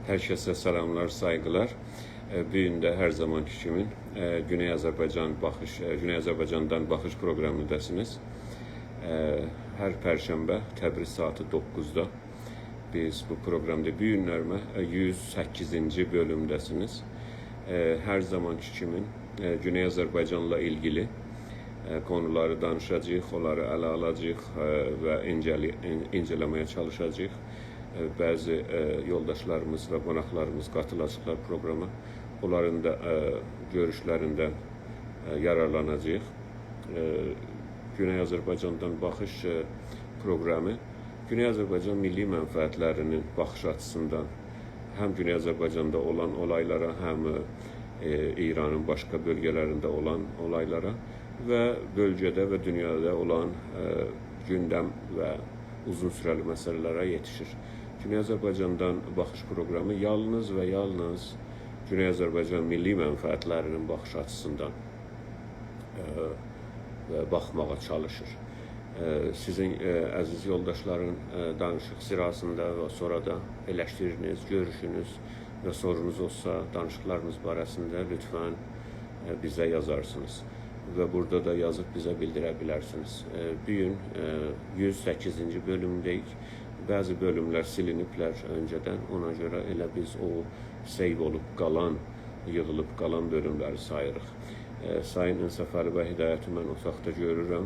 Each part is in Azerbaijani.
Herkese selamlar, saygılar. Bu gün də hər zamanki kimi Güney Azərbaycandan baxış proqramındasınız. Hər pərşənbə Təbriz saatı 9-da biz bu proqramda bu günlərmə 108-ci bölümdəsiniz. Hər zamanki kimi Güney Azərbaycanla ilgili konuları danışacağıq, onları ələ alacağıq və incələməyə çalışacağıq. Bəzi yoldaşlarımız və qonaqlarımız qatılacaqlar proqrama. Onların da görüşlərindən yararlanacağıq. Güney Azərbaycandan baxış proqramı Güney Azərbaycan milli mənfəətlərinin baxış açısından həm Güney Azərbaycanda olan olaylara, həm İranın başqa bölgələrində olan olaylara və bölgədə və dünyada olan gündəm və uzun sürəli məsələlərə yetişir. Güney Azərbaycandan baxış proqramı yalnız və yalnız Güney Azərbaycan milli mənfəətlərinin baxış açısından baxmağa çalışır. Sizin əziz yoldaşların danışıq sırasında və sonra da eleştiriniz, görüşünüz və sorunuz olsa danışıqlarınız barəsində lütfən bizə yazarsınız. Və burada da yazıb bizə bildirə bilərsiniz. Bu gün 108-ci bölümdəyik. Bəzi bölümlər siliniblər öncədən. Ona görə elə biz o seyv olub qalan, yığılıb qalan bölümləri sayırıq. Sayın İnsaf Əli və Hidayəti mən otaqda görürəm.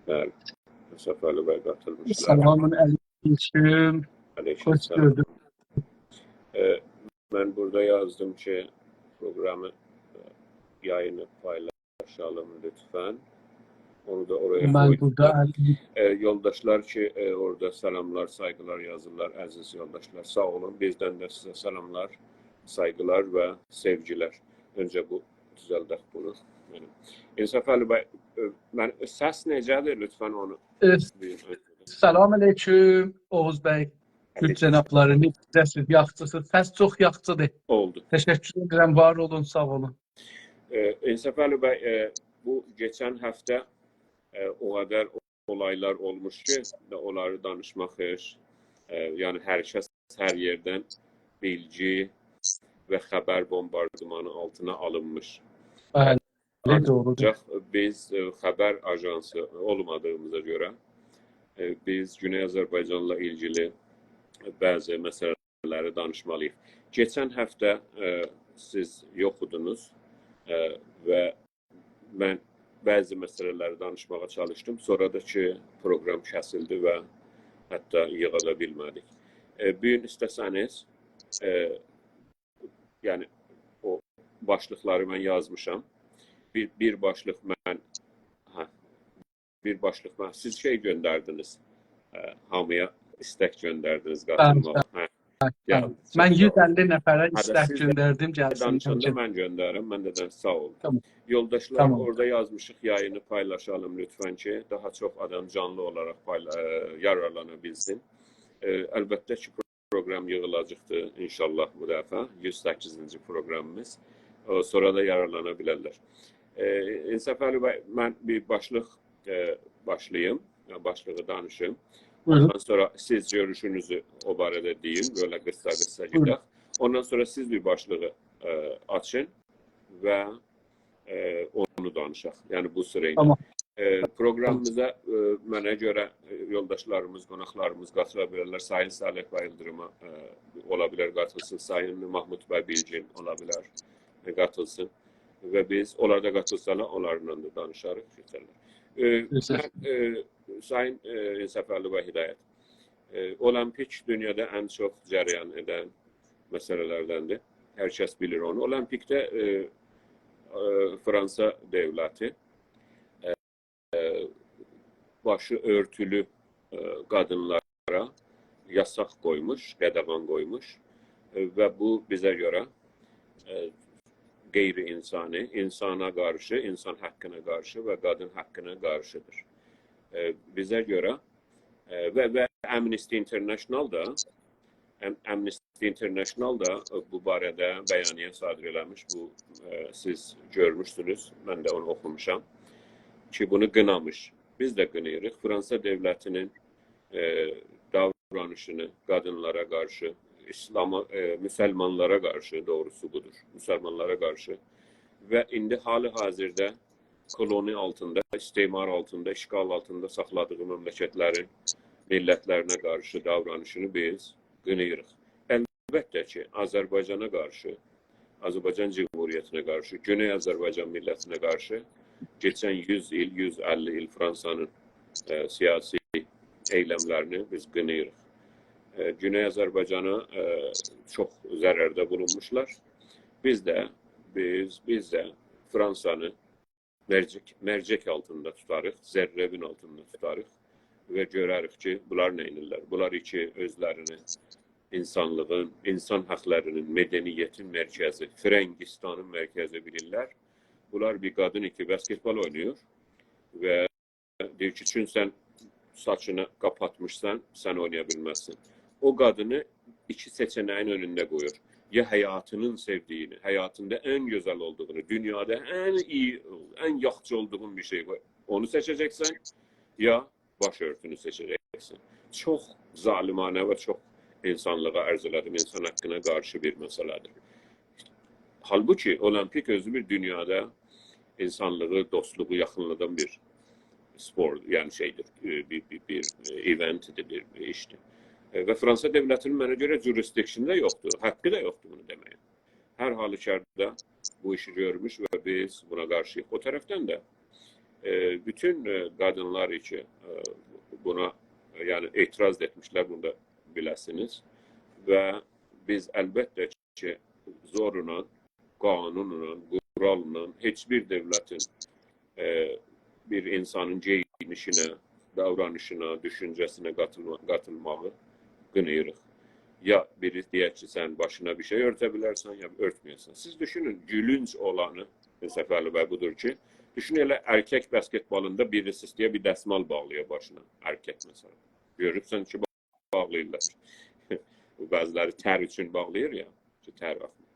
Bəli, İnsaf Əli bəy qatılmışlar. Selamun aleyküm. Hoş gördük. Mən burada yazdım ki, proqramı yayını paylaşalım lütfən. Onu da oraya koydum. Yoldaşlar ki, orada selamlar, saygılar yazırlar, əziz yoldaşlar. Sağ olun. Bizdən də sizə selamlar, saygılar və sevgilər. Öncə bu düzəldək bunu. İnsaf Əli bəy, səs necədir? Lütfən onu. Selamun aleyküm Oğuz bəy. Güç cənabları, necəsiz, yaxçısız. Səs çox yaxçıdır. Oldu. Təşəkkür edirəm, var olun, sağ olun. İnsaf Əli bəy, bu geçən həftə o qədər olaylar olmuş ki, onları danışmaq yəni hər kəs hər yerdən bilgi və xəbər bombardımanı altına alınmış. Bəli, doğrudur. Ancaq biz xəbər ajansı olmadığımıza görə biz Güney Azərbaycanla ilgili bəzi məsələləri danışmalıyıq. Geçən həftə siz yoxudunuz və mən bəzi məsələləri danışmağa çalışdım. Sonra da ki, proqram kəsildi və hətta yığa da bilmədik. Bu gün istəsəniz, yəni o başlıqları mən yazmışam. Bir başlıq mən siz şey göndərdiniz, hamıya istək göndərdiniz qatılmağa. Mən 150 nəfərə istək göndərdim, gəlsin. Danışanda mən göndərim, mən də sağ olun. Yoldaşlar, orada yazmışıq, yayını paylaşalım lütfən ki, daha çox adam canlı olaraq yararlana bilsin. Əlbəttə ki, proqram yığılacaqdır inşallah bu dəfə, 108-ci proqramımız. Sonra da yararlana bilərlər. İnsaf Əli bəy, mən bir başlıq başlayayım, başlığı danışım. Ondan sonra siz görüşünüzü o barədə deyin, böyle qısa gedək. Ondan sonra siz bir başlığı açın və onu danışaq. Yəni bu sırayla. Tamam. Proqramımıza mənə görə yoldaşlarımız, qonaqlarımız qatıla bilərlər. Sayın Salih bəy Yıldırım'a ola bilər qatılsın. Sayın Mahmud bəy Bilgin ola bilər qatılsın. Və biz onlarda qatılsalar, onlarla da danışarıq, keçərlər. Sayın İnsaf Əli və Hidayət, Olimpik dünyada ən çox cərəyan edən məsələlərdəndir. Hər kəs bilir onu. Olimpikdə Fransa dövləti başı örtülü qadınlara yasaq qoymuş, qadağan qoymuş və bu bizə görə qeyri-insani, insana qarşı, insan haqqına qarşı və qadın haqqına qarşıdır. Bizə görə və Amnesty International da Amnesty International da bu barədə bəyaniyyə sadir eləmiş. Bu siz görmüşsünüz. Mən də onu oxumuşam ki, bunu qınamış. Biz də qınayırıq. Fransa dövlətinin davranışını qadınlara qarşı, müsəlmanlara qarşı, doğrusu budur. Müsəlmanlara qarşı və indi hali-hazırda koloni altında, istismar altında, işğal altında saxladığı məmləkətlərin millətlərinə qarşı davranışını biz qınayırıq. Əlbəttə ki, Azərbaycana qarşı, Azərbaycan Cumhuriyyətinə qarşı, Güney Azərbaycan millətinə qarşı geçən 100 il, 150 il Fransanın siyasi eylemlərini biz qınayırıq. Güney Azərbaycana çox zərərdə bulunmuşlar. Biz də Fransanı mərcək altında tutarıq, zərrəbin altında tutarıq və görərik ki, bunlar nə edirlər? Bunlar ki, özlərini insanlığın, insan haqlarının, mədəniyyətin mərkəzi, Frəngistanın mərkəzi bilirlər. Bunlar bir qadın ki, basketbol oynuyor və deyir ki, çünki sən saçını kapatmışsan, sən oynaya bilməzsin. O qadını iki seçeneğin önündə qoyur. Ya həyatının sevdiğini, həyatında en güzel olduğunu, dünyada en iyi, en yaxşı olduğun bir şey var. Onu seçeceksen ya başörtünü seçeceksin. Çox zalimane və çox insanlığa ərz elədim, insan haqqına qarşı bir məsələdir. Halbuki olimpik özü bir dünyada insanlığı, dostluğu yaxınladan bir spor, yəni şeydir, bir eventidir, bir işdir. Və Fransa dövlətinin mənə görə jurisdiksiyində yoxdur, haqqı da yoxdur bunu deməyə. Hər halükarda bu işi görmüş və biz buna qarşıyıq. O tərəfdən də bütün qadınlar için buna yani etiraz etmişlər, bunu da biləsiniz. Və biz əlbəttə ki, zorla, qanunla, quralla heç bir dövlətin bir insanın geyinişinə, davranışına, düşüncəsinə qatılmağı qınayırıq. Ya biri deyək ki, sən başına bir şey örtə bilərsən, ya örtməyəsən. Siz düşünün, gülünc olanı, Səfərli bəy budur ki, düşün elə erkek basketbolunda birisi istəyə bir dəsmal bağlıyor başına. Erkek mesela. Görürsən ki, bağlayırlar. Bəziləri tər üçün bağlayır ya. Tər baxmır.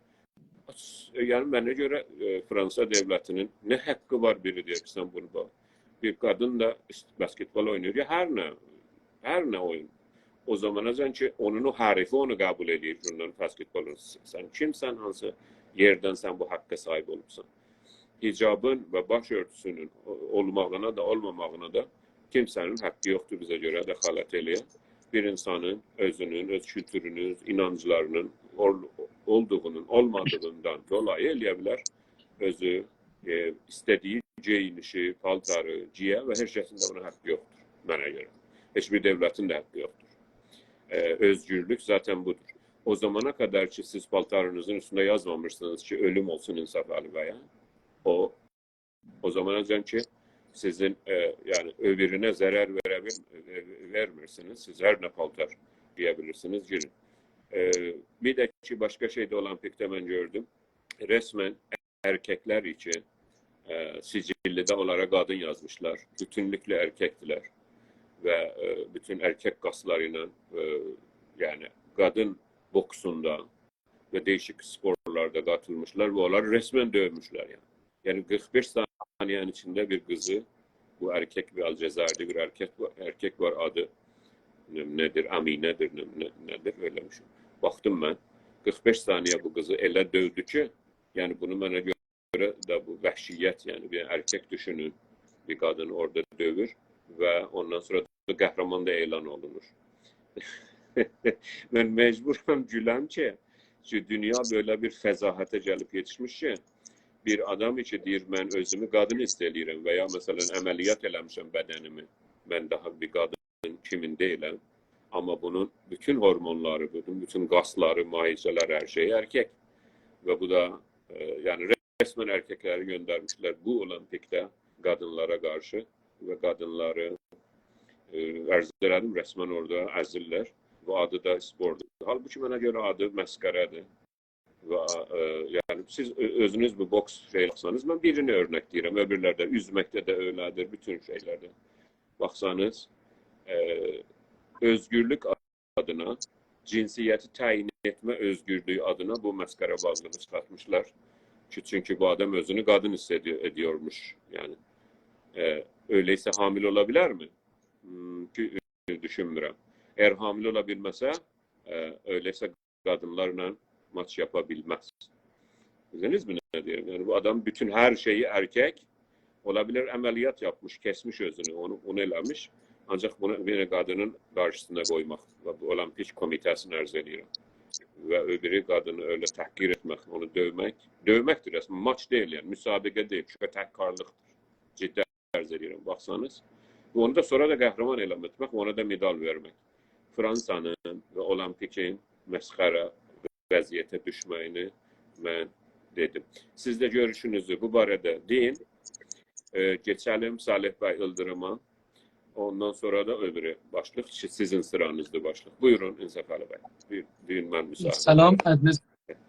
Yəni, mənə görə Fransa dövlətinin nə haqqı var biri deyir ki, sən bunu bağlı. Bir qadın da basketbol oynuyor. Ya hər nə oyun. O zamanacan ki, onun o harifi onu qəbul edir. Bundan basketbolun. Sən kimsən, hansı yerdən sən bu haqqa sahib olubsan. Hicabın və baş örtüsünün olmağına da, olmamağına da kimsənin haqqı yoxdur bizə görə dəxalət eləyən. Bir insanın özünün, öz kültürünün, inanclarının olduğunun, olmadığından dolayı eləyə bilər. Özü istədiyi geyinişi, paltarı, ciyə və hər şeysində buna haqqı yoxdur, mənə görə. Heç bir dövlətin də haqqı yoxdur. Özgürlük zaten budur. O zamana kadar ki siz paltarınızın üstünde yazmamışsınız ki ölüm olsun insaf veya o zamana ki sizin yani öbürüne zarar vermirsiniz. Siz her ne paltar giyebilirsiniz, girin. Bir de ki başka şeyde olimpikte ben gördüm. Resmen erkekler için sicillide onlara kadın yazmışlar. Bütünlükle erkektiler. Ve bütün erkek kaslarıyla yani kadın boksunda ve değişik sporlarda katılmışlar ve onları resmen dövmüşler yani. Yani 45 saniyenin içinde bir kızı, bu erkek bir Alcezayir'de bir erkek var adı nedir, Amine'dir, nedir öyle bir şey. Baktım ben 45 saniye bu kızı elə dövdü ki, yani bunu bana göre de bu vəhşiyyət yani bir erkek düşünün, bir kadını orada dövür ve ondan sonra qəhrəman da elan olunur. Ben mecburam güləm ki, dünya böyle bir fəzahətə gəlib yetişmiş ki, bir adam için deyir, mən özümü qadın istəyirəm və ya məsələn əməliyyat eləmişəm bədənimi, mən daha bir qadın kimin deyiləm, amma bunun bütün hormonları, bütün qasları, maicələr, hər şey erkek. Və bu da yani resmen erkekləri göndermişler bu olimpikdə qadınlara qarşı və qadınları ərz elədim, resmen orada əzirlər və adı da spordur. Halbuki mənə görə adı məskərədir. Və yəni siz özünüz bu boks şeyləsəniz, mən birini örnək deyirəm, öbürlərdə üzməkdə də öylədir, bütün şeylərdə. Baxsanız, özgürlük adına cinsiyyəti təyin etmə özgürlüyü adına bu məskərə bazlığı çıxartmışlar. Çünki bu adam özünü qadın hiss ediyormuş. Yani öyleyse hamile olabilir mi? Düşünmürəm. Eğer hamile olabilməsə, öyleyse kadınlarla maç yapabilmez. Bildiniz mi ne diyorum? Yani bu adam bütün her şeyi erkek olabilir, əməliyyat yapmış, kesmiş özünü, onu eləmiş. Ancaq bunu bir qadının qarşısına qoymaq və bu Olimpik komitəsini ərz edirəm. Və öbürü qadını öyle təhqir etmək, onu dövməkdir rəsmən, maç deyil yəni, müsabiqə deyil, çünki təhqarlıqdır. Ciddi ərz edirəm, baxsanız. Onu da sonra da qəhrəman eləmək, ona da medal vermək. Fransanın və Olimpikin məsxərə vəziyyətə düşməyini mən dedim. Siz də görüşünüzü bu barədə deyin. Geçelim Salih Bey Yıldırım'a. Ondan sonra da öbürü başlıq. Sizin sıranızda başlıq. Buyurun İnsaf Ali Bey. Bugün mən müsaade.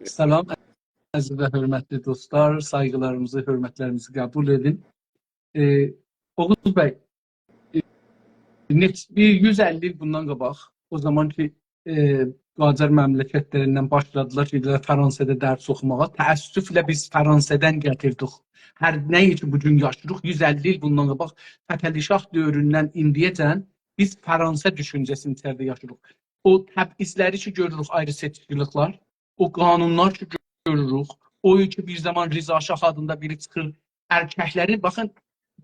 Salam əziz və hörmətli dostlar. Saygılarımızı, hörmətlərimizi qəbul edin. Oğuz Bey, bir 150 il bundan qabaq, o zaman ki Qacar məmləkətlərindən başladılar ki, Fransada dərs oxumağa. Təəssüflə biz Fransadan gətirdik. Hər nə ki bugün yaşayırıq, 150 il bundan qabaq Fətəli-Şah dövründən indiyəcən biz Fransa düşüncəsinin içəridə yaşayırıq. O təbizləri ki görürük, ayrı seçkiliklər, o qanunlar ki görürük, o ki bir zaman Rıza Şah adında biri çıxır, erkəkləri, baxın,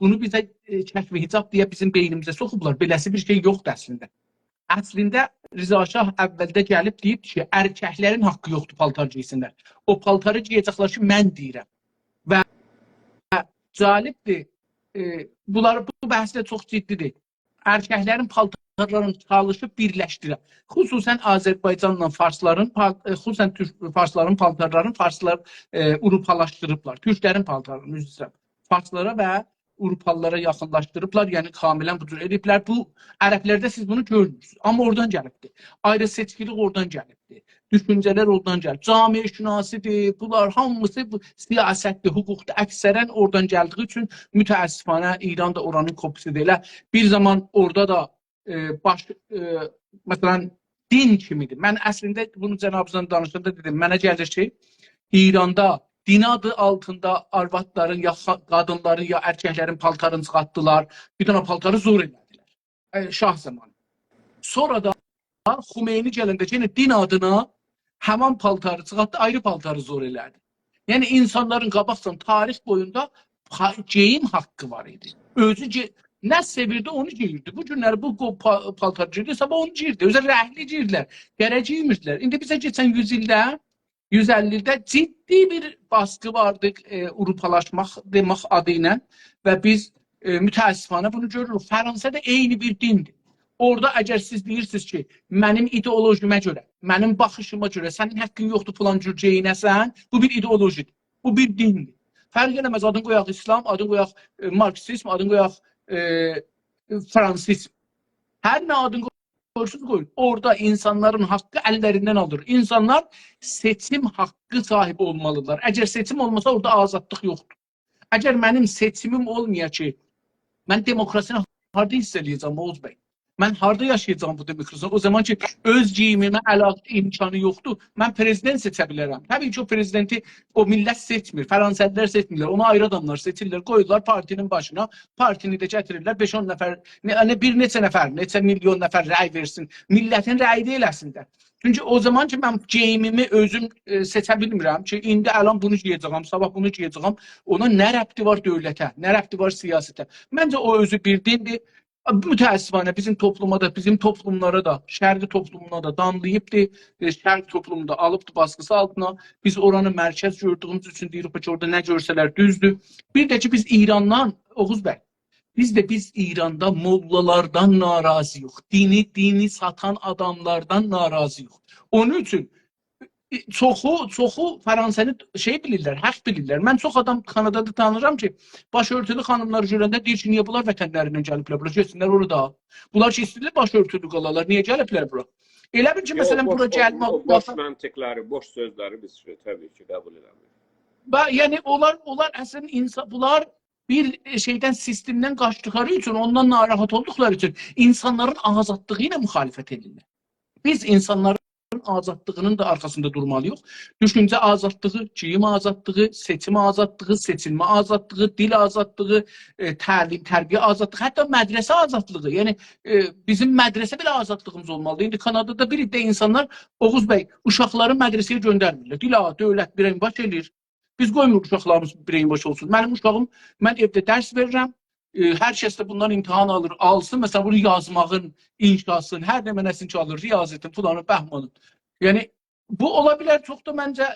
bunu bizə kəşf-i hicab deyə bizim beynimizə soxublar. Beləsi bir şey yoxdur əslində. Əslində Rıza Şah əvvəldə gəlib deyib ki, erkəklərin haqqı yoxdur paltar giysinlər. O paltarı giyəcəklər ki, mən deyirəm. Və cəlibdir, bu bəhsdə çox ciddidir. Erkəklərin paltarlarını çalışıb birləşdirək. Xüsusən Azərbaycanla Farsların, xüsusən Farsların paltarlarını Farslar Avropalaşdırıblar. Türklərin paltarlarını, üzr istəyirəm, Farslara və Avropalılara yaxınlaşdırıblar, yəni kamilən bu cür ediblər. Bu, ərəblərdə siz bunu görmürsünüz. Amma oradan gəlibdir. Ayrı seçkilik oradan gəlibdir. Düşüncələr oradan gəlib. Camiə şünasidir, bunlar hamısı bu siyasətdir, hüquqdur. Əksərən oradan gəldiyi üçün mütəəssifanə İran da oranın kopyasıdır. Elə bir zaman orada da məsələn, din kimidir. Mən əslində bunu cənabınızdan danışanda dedim, mənə gəlir ki, İranda din adı altında arvadların, ya qadınların, ya erkəklərin paltarını çıxartdılar, bir dənə paltarı zor elədilər. Şah zamanı. Sonra da Xumeyni gələndə yenə din adına həman paltarı çıxartdı, ayrı paltarı zor elədi. Yəni insanların qabaqsan tarix boyunda geyim haqqı var idi. Özü nə sevirdi onu giyirdi. Bu günləri bu paltar giyirdi, sabah onu giyirdi. Özə rəhli giyirlər, gərək giymirdilər. İndi bizə keçən 100 ildə 150'de ciddi bir baskı vardı Avropalaşmaq demək adı ilə və biz mütəəssifانه bunu görürük. Fransada eyni bir dindir. Orada əgər siz deyirsiniz ki, mənim ideolojimə görə, mənim baxışıma görə, sənin haqqın yoxdur falan cür geyinəsən, bu bir ideolojidir. Bu bir dindir. Fərq eləməz, adın qoyaq İslam, adın qoyaq Marksizm, adın qoyaq Fransizm. Hər nə adın qoyun. Orada insanların haqqı əllərindən alır. İnsanlar seçim haqqı sahibi olmalıdırlar. Əgər seçim olmasa orada azadlıq yoxdur. Əgər mənim seçimim olmaya ki, mən demokrasini harada hiss eləyəcəm Oğuz bəy? Mən harada yaşayacağım bu demokrasini? O zaman ki, öz geyimimə əlaqə imkanı yoxdur. Mən prezident seçə bilərəm. Təbii ki, o prezidenti o millət seçmir. Fransızlar seçmirlər. Ona ayrı adamlar seçirlər. Qoyurlar partinin başına. Partini də gətirirlər. 5-10 nəfər, bir neçə nəfər, neçə milyon nəfər rəy versin. Millətin rəyi deyil əslində. Çünki o zaman ki, mən geyimimi özüm seçə bilmirəm ki, indi əlan bunu giyəcəm, sabah bunu giyəcəm. Ona nə rəbti var dövlətə, nə rəbti var siyasətə. Məncə o özü bir dindir. Mütəəssifانه bizim topluma da, bizim toplumlara da, şərqi toplumuna da danlayıbdır, şərq toplumunda alıbdır baskısı altına. Biz oranı mərkəz gördüyümüz üçün deyirik ki, orada nə görsələr düzdür. Bir də ki, biz İrandan, Oğuz bəy, biz İranda mollalardan narazıyıq. Dini satan adamlardan narazıyıq. Onun üçün çoxu Fransanı bilirlər, haqq bilirlər. Mən çox adam Kanadada tanırım ki, başörtülü xanımlar görəndə deyir ki, niyə bunlar vətənlərindən gəliblər bura, getsinlər orada. Bunlar ki, istəyirlər başörtülü qalalar, niyə gəliblər bura? Elə bir ki, məsələn, bura gəlmək... Boş məntiqləri, boş sözləri biz təbii ki, qəbul edəmirik. Yəni, onlar əslində, bunlar bir şeydən, sistemdən qaçdıqları üçün, ondan narahat olduqları üçün insanların azadlığı ilə müxalifət edirlər. Biz insanların azadlığının da arkasında durmalıyıq. Düşüncə azadlığı, geyim azadlığı, seçim azadlığı, seçilmə azadlığı, dil azadlığı, təlim, tərbiyə azadlığı, hətta mədrəsə azadlığı. Yəni bizim mədrəsə belə azadlığımız olmalıdır. İndi Kanadada bir də insanlar Oğuz bəy uşaqları mədrəsəyə göndərmirlər. Dil dövlət bireybaş eləyir. Biz qoymuruq uşaqlarımız bireybaş olsun. Mənim uşağım, mən evdə dərs verirəm. Hər kəs də bundan imtahan alır, alsın. Məsələn, bunu yazmağın, inşasın, hər nə mənəsin ki alır, riyazetin, filanın, bəhmanın. Yəni, bu ola bilər, çox da məncə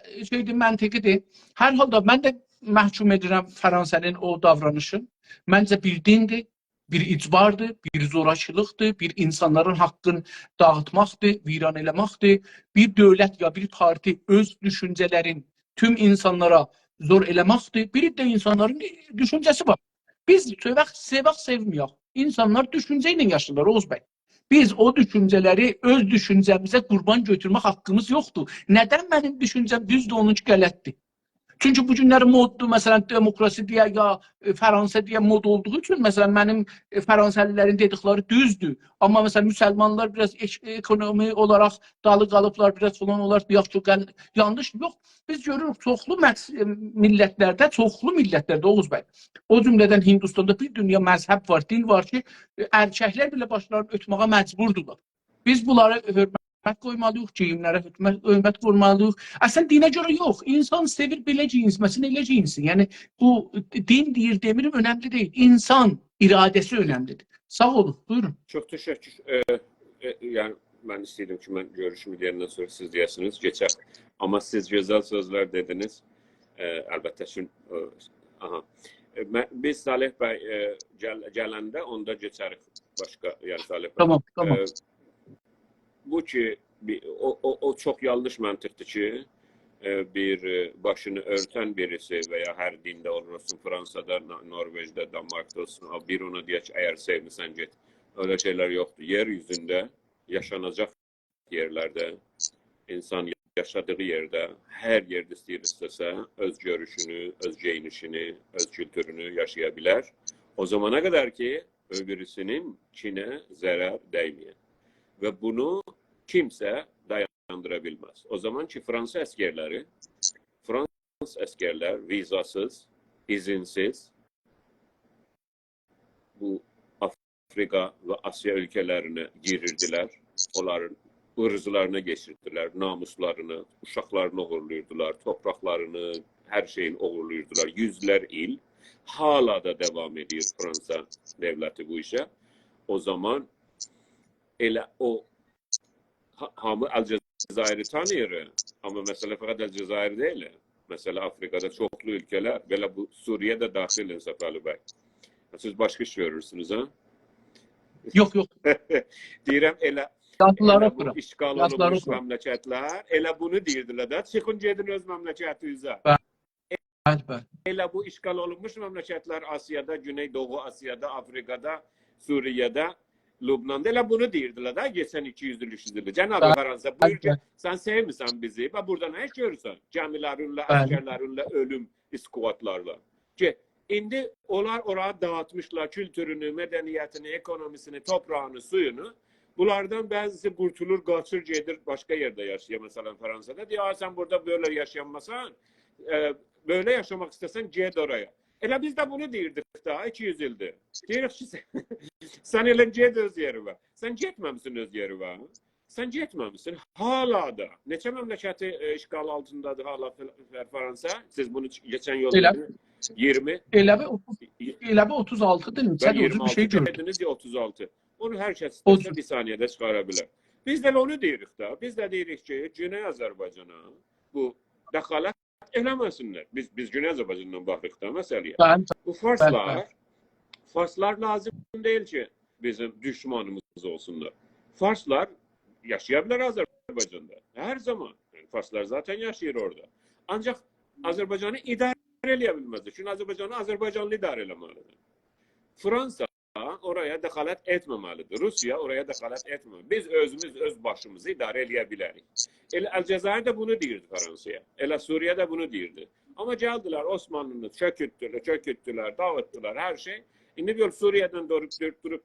məntiqidir. Hər halda mən də məhkum edirəm Fransa'nın o davranışı. Məncə bir dindir, bir icbardır, bir zorakılıqdır, bir insanların haqqını dağıtmaqdır, viran eləməkdir. Bir dövlət ya bir parti öz düşüncələrin tüm insanlara zor eləməkdir. Bir də insanların düşüncəsi var. Biz sevək sevməyək. İnsanlar düşüncə ilə yaşayırlar Oğuz bəy. Biz o düşüncələri öz düşüncəmizə qurban götürmək haqqımız yoxdur. Nədən mənim düşüncəm düzdür, onunki qələtdir? Çünki bu günləri moddur, məsələn, demokrasi deyə ya Fransa deyə mod olduğu üçün, məsələn, mənim Fransəlilərin dedikləri düzdür. Amma məsələn, müsəlmanlar biraz ekonomi olaraq dalı qalıblar, biraz falan olaraq deyək ki, yanlış yox. Biz görürük, çoxlu millətlərdə, Oğuz bəy, o cümlədən Hindistanda bir dünya məzhəb var, din var ki, erkəklər belə başlarını ötməyə məcburdurlar. Biz bunları hörmət qoymalıyıq, geyimlərə hörmət qoymalıyıq. Əslən dinə görə yox, insan sevir belə cinsməsin, elə cinsin. Yəni bu din deyir, demirim, önəmli deyil. İnsan iradəsi önəmlidir. Sağ olun, buyurun. Çox təşəkkür. Yəni mən istəyirdim ki, mən görüşümü deyəndən sonra siz deyəsiniz, keçək. Amma siz gözəl sözlər dediniz. Əlbəttə ki, biz Salih bəy gələndə onda keçərik başqa, yəni Salih bəy. Tamam. Bu ki, o çox yanlış məntiqdir ki, bir başını örtən birisi və ya hər dində olursun, Fransada, Norveçdə, Danmarkda olsun, bir ona deyək ki, əgər sevmirsən get. Öyle şeylər yoxdur. Yeryüzündə yaşanacaq yerlərdə, insan yaşadığı yerdə, hər yerdə istəyirsə, öz görüşünü, öz geyinişini, öz kültürünü yaşaya bilər. O zamana qədər ki, öbürsünün Çinə zərər dəyməyən. Və bunu kimsə dayandıra bilməz. O zaman ki, Fransız əskərlər vizasız, izinsiz bu Afrika və Asya ölkələrinə girirdilər. Onların ırzlarına geçirdilər, namuslarını, uşaqlarını oğurluyurdular, topraqlarını, hər şeyini oğurluyurdular. Yüzlər il hala da devam edir Fransa devləti bu işə. O zaman elə o hamı Əlcəzairi tanıyır. Amma məsələ fəqət Əlcəzair deyil. Məsələ Afrikada çoxlu ölkələr, belə bu Suriye'də daxilin Səfəli bəy. Siz başqa iş görürsünüz, ha? Yox. Deyirəm, elə bu işgal olunmuş məmləkətlər, elə bunu deyirdilər də, çıxın gedin öz məmləkətinizə. Elə bu işgal olunmuş məmləkətlər Asiyada, Güneydoğu Asiyada, Afrikada, Suriye'də, Lübnan'da elə bunu deyirdilər də, geçən 200-300 ildir. Cənab-ı Fransa, buyur ki, sən sevmirsən bizi və burada nə iş görürsən? Gəmilərinlə, əskərlərinlə, ölüm iskvatlarla. Ki, indi onlar oraya dağıtmışlar kültürünü, mədəniyyətini, ekonomisini, toprağını, suyunu. Bunlardan bəzisi qurtulur, qaçır, gedir, başqa yerdə yaşayır. Məsələn, Fransada. Deyir, sən burada böyle yaşanmasan, böyle yaşamak istəsən, ged oraya. Elə biz də bunu deyirdik daha 200 ildir. Deyirik ki, sən elə ged öz yerivə. Sən getməmsin öz yerivə. Sən getməmsin. Hala da. Neçə məmləkəti işgal altındadır hala Fransa? Siz bunu geçən yol 20. Elə bir 36'dır. Ben 26 dediniz ya 36. Onu hər kəs istəsə bir saniyədə çıxara bilər. Biz də onu deyirik da. Biz də deyirik ki, Güney Azərbaycana bu dəxalət eləməsinlər. Biz Güney Azərbaycandan baxırıq da məsələyə. Bu Farslar lazım deyil ki, bizim düşmanımız olsunlar. Farslar yaşaya bilər Azərbaycanda. Hər zaman. Yani Farslar zaten yaşayır orada. Ancaq Azərbaycanı idarə eləyə bilməzdir. Çünki Azərbaycanı Azərbaycanlı idarə eləməlidir. Fransa oraya dəxalət etməməlidir. Rusiya oraya dəxalət etməməlidir. Biz özümüz öz başımızı idarə eləyə bilərik. Elə Əlcəzair də bunu deyirdi Fransaya. Elə Suriyə də bunu deyirdi. Amma gəldilər Osmanlını çökütdülər, dağıtdılar hər şey. İndi bir Suriye'den durub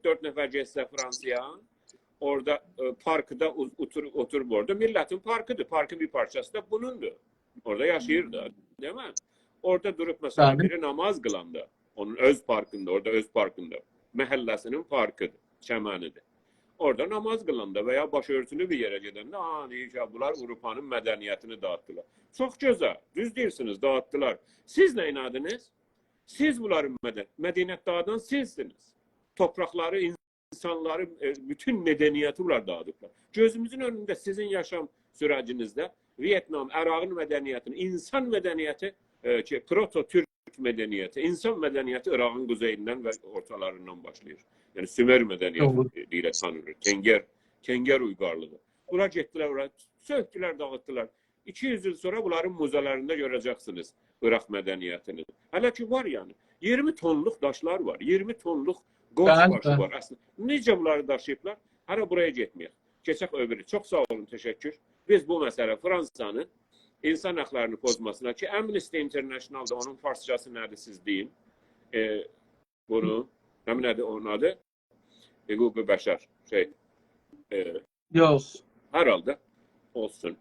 4 nəfər geçsə Fransaya, orada parkıda oturup orada milletin parkıdır. Parkın bir parçası da bunundur. Orada yaşayırdı, değil mi? Orada durup mesela biri namaz kılanda, onun öz parkında, orada öz parkında, mahallesinin parkıdır, çəmənidir. Orada namaz kılanda veya başörtülü bir yere gidende, diyeceğim bunlar Avrupa'nın medeniyetini dağıttılar. Çok güzel, düz değilsiniz, dağıttılar. Siz ne inadınız? Siz bunların medeniyet dağıdan sizsiniz. Toprakları, insanları, bütün medeniyeti bunlar dağıttılar. Gözümüzün önünde sizin yaşam sürecinizde Vietnam, Irak'ın medeniyetini, insan medeniyeti, proto-Türk medeniyeti, insan medeniyeti Irak'ın kuzeyinden ve ortalarından başlıyor. Yani Sümer medeniyeti ile tanınır. Kenger uygarlığı. Bunlar gettiler oraya, söktüler, dağıttılar. 200 yıl sonra bunların müzelerinde göreceksiniz Irak medeniyetini. Hala ki var yani. 20 tonluk daşlar var. 20 tonluk qoç başı var aslında. Necə bunları daşıyıblar? Hala buraya getməyək. Keçək öbürü. Çok sağ olun, teşekkür. Biz bu mesele Fransa'nın insan haklarını pozmasına ki Amnesty International'da onun Farsçası nerede siz deyin. Bunu, nedir onun adı? Hüquq-i Bəşər. Yok. Herhalde olsun.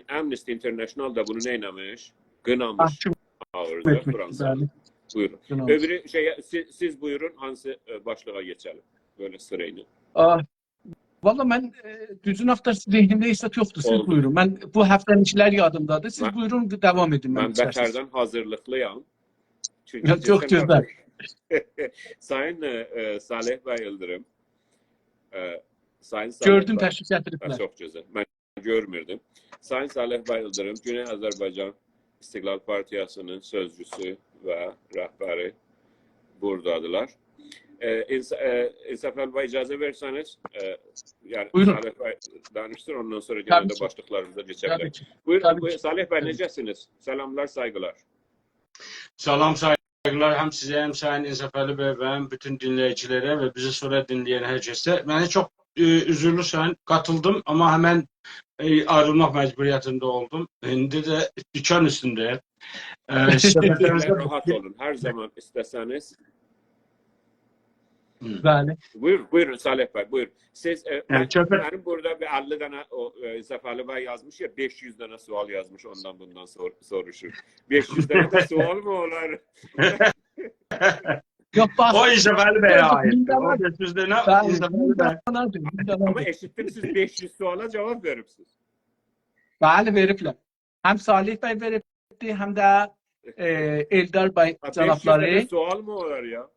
Amnesty International da bunu neylemiş? Gınamış. Ağırda Fransa'nın. Buyurun. Öbürü siz buyurun, hansı başlığa geçelim? Böyle sırayla. Valla ben düzün hafta zihnimde istat yoktu. Siz oldu. Buyurun. Ben bu haftanın işler yadımdadır. Siz buyurun, devam edin. Ben beterden hazırlıklıyım. Çünkü çok güzel. Sayın Salih Bey Yıldırım. Sayın Salih gördüm, təşrif gətiriblər. Çok güzel. Ben görmürdüm. Sayın Salih Bey Yıldırım, Güney Azərbaycan İstiqlal Partiyasının sözcüsü ve rəhbəri buradadılar. İnsaf Bey icazə verseniz, yani Salih Bey danışsın, ondan sonra genelde başlıklarımıza geçelim. Buyurun, Salih Bey necəsiniz? Selamlar, saygılar. Salam, saygılar hem size hem Sayın İnsaf Ali Bey ve hem bütün dinleyicilere ve bizi sonra dinleyen herkese. Ben çok üzülürsen katıldım ama hemen ayrılmak mecburiyetinde oldum. Şimdi de dükkan üstünde. Rahat olun. Her zaman isteseniz. Buyurun Salih Bey, buyurun. Siz, benim burada bir 50 tane İnsaf Ali Bey yazmış ya, 500 tane sual yazmış, ondan bundan soruşur. 500 tane de sual mı olar? Yok, o İnsaf Ali Bey'e ait. O 500 tane İnsaf Ali Bey. Ama eşittim, siz 500 suala cevap verirsiniz. Bəli, veriblər. Hem Salih Bey veribdi, hem de Eldar Bey cevapları. 500 tane sual mı olar ya?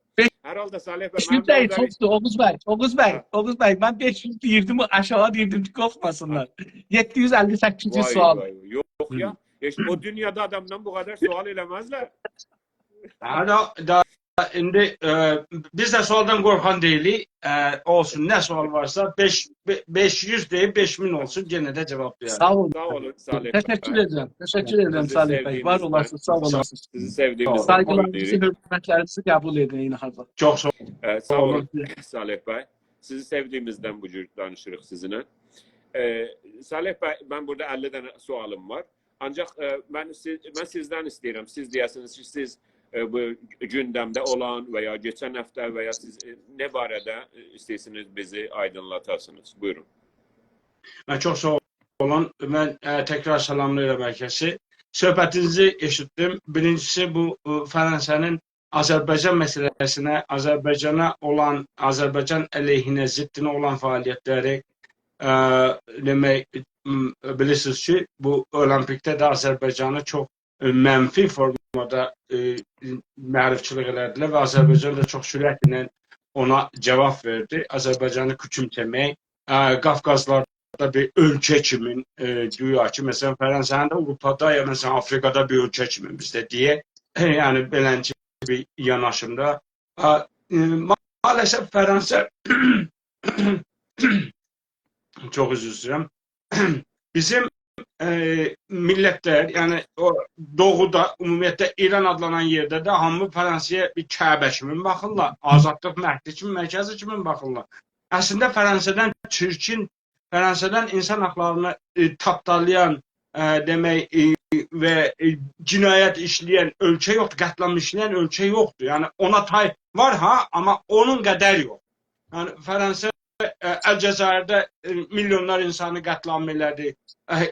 Herhalde Salih Bey. 500 değil, çoktu. Oğuz Bey, ben 500 deyirdim, aşağı deyirdim ki korkmasınlar. 758. sual. Yok ya. İşte o dünyada adamdan bu kadar sual elemezler. Şimdi biz de sualdan korkan değiliz. Olsun, ne sual varsa 500 değil 5000 olsun, gene de cevaplayalım. Sağ olun. Sağ olun Salih Bey. Teşekkür ederim Salih Bey. Var olasınız, sağ olasınız. Sizi sevdiğimiz saygılarınızı, hürmetlerinizi kabul edin yine hazır. Çok sağ olun. Sağ olun Salih Bey. Sizi sevdiğimizden bu cür danışırıq sizinle. Salih Bey, ben burada 50 tane sualım var. Ancak ben sizden isterim. Siz diyesiniz ki siz bu gündemde olan veya geçen hafta veya siz ne barədə istersiniz bizi aydınlatasınız. Buyurun. Çok sağ olun. Ben tekrar salamlayıram herkesi. Söhbətinizi eşittim. Birincisi bu Fransa'nın Azərbaycan meselesine, Azərbaycan əleyhinə, ziddinə olan fəaliyyətləri demək, bilirsiniz ki, bu olimpikdə də Azərbaycanı çox mənfi formada mərifçilik elədilər və Azərbaycan da çox sürətlə ona cavab verdi. Azərbaycanı küçümsəmək, Qafqazlarda bir ölkə kimi güya ki, məsələn, Fransanın da Avropada ya məsələn Afrikada bir ölkə kimi bizdə deyə, yəni beləncə bir yanaşımda. Maalesef Fransa çok özür dilerim. Bizim millətlər, yəni o doğuda, ümumiyyətlə İran adlanan yerdə də hamı Fransaya bir Kəbə kimi baxırlar, azadlıq məhdi kimi, mərkəzi kimi baxırlar. Əslində Fransadan insan haqlarını tapdalayan, demək və cinayət işləyən ölkə yoxdur, qətlam işləyən ölkə yoxdur. Yəni ona tay var ha, amma onun qədər yox. Yəni Fransa Əlcəzairdə milyonlar insanı qətlam elədi.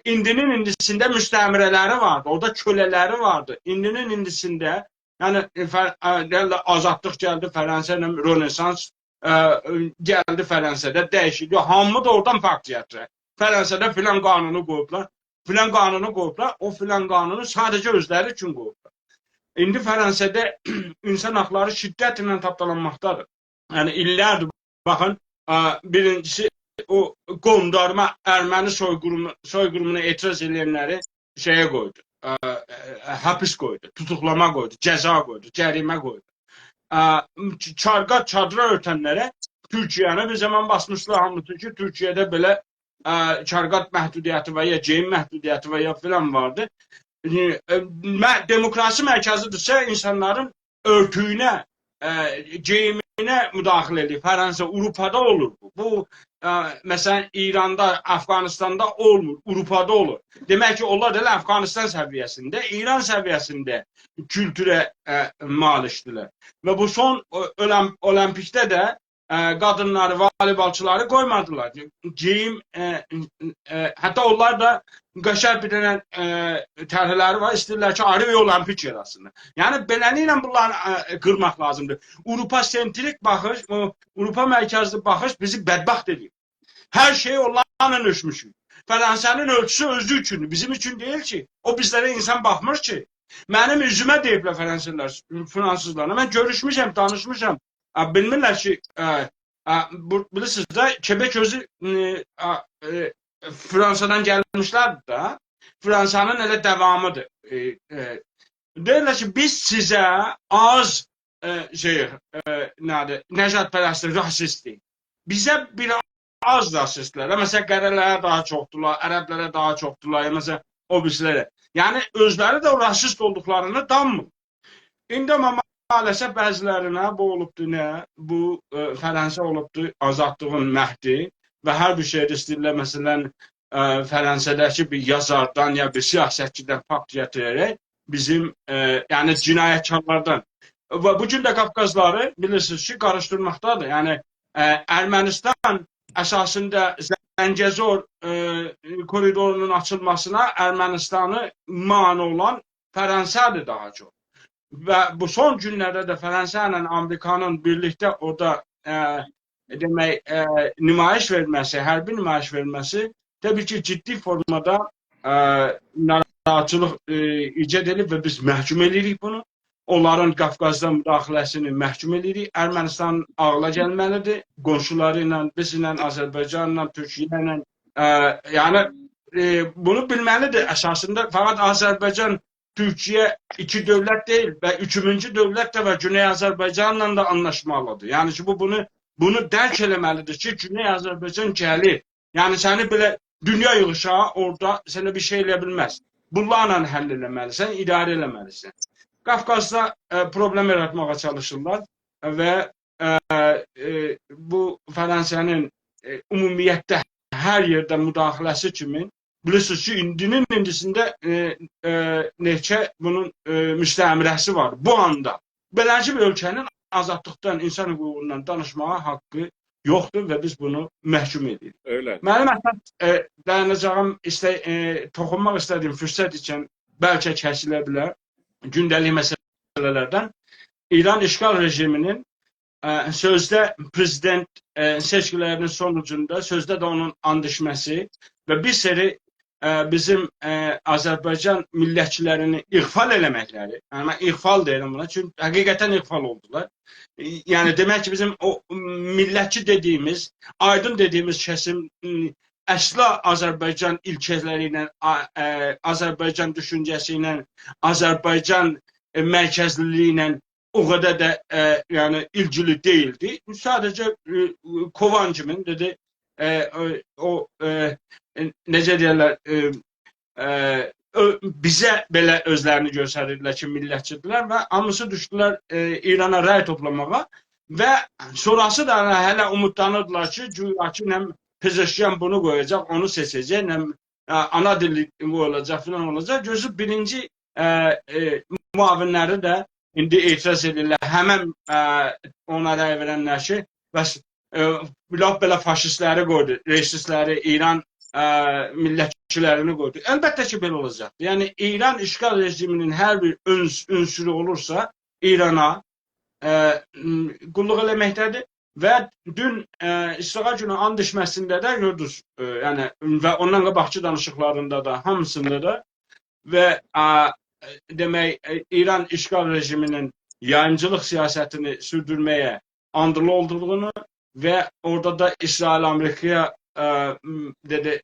İndinin indisində müstəmirələri vardı, orada kölələri vardı. İndinin indisində, yəni azadlıq gəldi Fransayla, Rönesans gəldi Fransada, dəyişiklik. Hamı da oradan fakt gətirir. Fransada filan qanunu qoyublar, filan qanunu qoyublar, o filan qanunu sadəcə özləri üçün qoyublar. İndi Fransada insan haqları şiddətlə tapdalanmaqdadır. Yəni illərdir, baxın, birincisi o qondarma erməni soyqurumuna etiraz edənləri şeyə qoydu, hapis qoydu, tutuqlama qoydu, cəza qoydu, cərimə qoydu. Çadıra örtənlərə Türkiyəni bir zaman basmışlar, hamısı ki, Türkiyədə belə çarqat məhdudiyyəti və ya geyim məhdudiyyəti və ya filan vardı. Demokrasi mərkəzidirsə insanların örtüyünə, geyiminə müdaxilə edir. Fransa, Avropada olur bu. Bu, məsələn, İranda, Afqanistanda olmur, Avropada olur. Demək ki, onlar da Afqanistan səviyyəsində, İran səviyyəsində kültürə malikdirlər. Və bu son olimpikdə də qadınları, voleybolçuları qoymadılar. Geyim, hətta onlar da qəşəng bir dənə tərhləri var, istəyirlər ki, ayrı bir olimpik yarasını. Yəni, beləliklə bunları qırmaq lazımdır. Avropa sentrik baxış, Avropa mərkəzli baxış bizi bədbəxt edir. Hər şeyi onlarla ölçmüşük. Fransanın ölçüsü özü üçündür, bizim üçün deyil ki. O bizlərə insan baxmır ki. Mənim üzümə deyiblər fransızlarına. Mən görüşmüşəm, danışmışam. Bilmirlər ki, bilirsiniz də, Quebec özü Fransadan gəlmişlərdir da, Fransanın elə davamıdır. Deyirlər ki, biz sizə az nəcatpərəstdir, rasistdir. Bizə bir az rasistlər. Məsələn, qərələrə daha çoxdurlar, ərəblərə daha çoxdurlar, məsələn, o birisilərə. Yəni, özləri də rasist olduqlarını danmır. İndi amma maalesef bəzilərinə bu olubdur nə? Bu Fransa olubdur azadlığın məhdi və hər bir şeydə istəyirlər, məsələn, Fransədəki bir yazardan ya bir siyasətçidən fakt gətirərək bizim, yəni cinayətkarlardan. Və bu gün də Qafqazları bilirsiniz ki, qarışdırmaqdadır. Yəni, Ermənistan əsasında Zəngəzur koridorunun açılmasına Ermənistanı mane olan Fransadır daha çox. Və bu son günlərdə də Fransa ilə Amerikanın birlikdə orada demək, nümayiş verməsi, hərbi nümayiş verməsi təbii ki, ciddi formada narahatçılıq icad edib və biz məhkum edirik bunu. Onların Qafqazda müdaxiləsini məhkum edirik. Ermənistan ağla gəlməlidir. Qonşuları ilə, bizlə, Azərbaycanla, Türkiyə ilə. Yəni, bunu bilməlidir əsasında. Fəqat Azərbaycan Türkiye iki dövlət deyil və üçüncü dövlət də və Güney Azərbaycanla da anlaşmalıdır. Yəni ki, bunu dərk eləməlidir ki, Güney Azərbaycan gəlir. Yəni, səni belə dünya yığışağı orada sənə bir şey eləyə bilməz. Bunlarla həll eləməlisən, idarə eləməlisən. Qafqazda problem yaratmağa çalışırlar və bu Fransanın ümumiyyətdə hər yerdə müdaxiləsi kimi bilirsiniz ki, indinin indisində neçə bunun müstəmirəsi var bu anda. Beləncə bir ölkənin azadlıqdan, insan hüququndan danışmağa haqqı yoxdur və biz bunu məhkum edirik. Öyle. Mənim əsas dayanacağım, toxunmaq istədiyim fürsət üçün bəlkə kəsilə bilər gündəlik məsələlərdən. İran işğal rejiminin sözdə prezident seçkilərinin sonucunda, sözdə də onun and içməsi və bir seri bizim Azərbaycan millətçilərini ixfal eləməkləri, yəni mən ixfal deyirəm buna, çünki həqiqətən ixfal oldular. Yəni demək ki, bizim o millətçi dediyimiz, aydın dediyimiz kəsim əsla Azərbaycan ilkələri ilə, Azərbaycan düşüncəsi ilə, Azərbaycan mərkəzliliyi ilə o qədər də yəni ilgili deyildi. Sadəcə Kovan kimin dedi, o necə deyərlər, bizə belə özlərini göstərirdilər ki, millətçidirlər və hamısı düşdülər İrana rəy toplamağa və sonrası da hələ umutlanırdılar ki, həm Pezeşyan bunu qoyacaq, onu seçəcək, həm ana dili qoyulacaq, filan olacaq. Gözü birinci müavinləri də indi etiraz edirlər, həmən ona rəy verənlər ki, bəs laf belə faşistləri qoydu, resistləri, İran millətçilərini qoydu. Əlbəttə ki, belə olacaqdır. Yəni, İran işğal rejiminin hər bir ünsürü olursa, İrana qulluq eləməkdədir və dün İsrail günü and içməsində də gördünüz, yəni, və ondan qabaqçı danışıqlarında da, hamısında da və demək, İran işğal rejiminin yayımcılıq siyasətini sürdürməyə andırlı olduğunu və orada da İsrail Amerikaya dedi,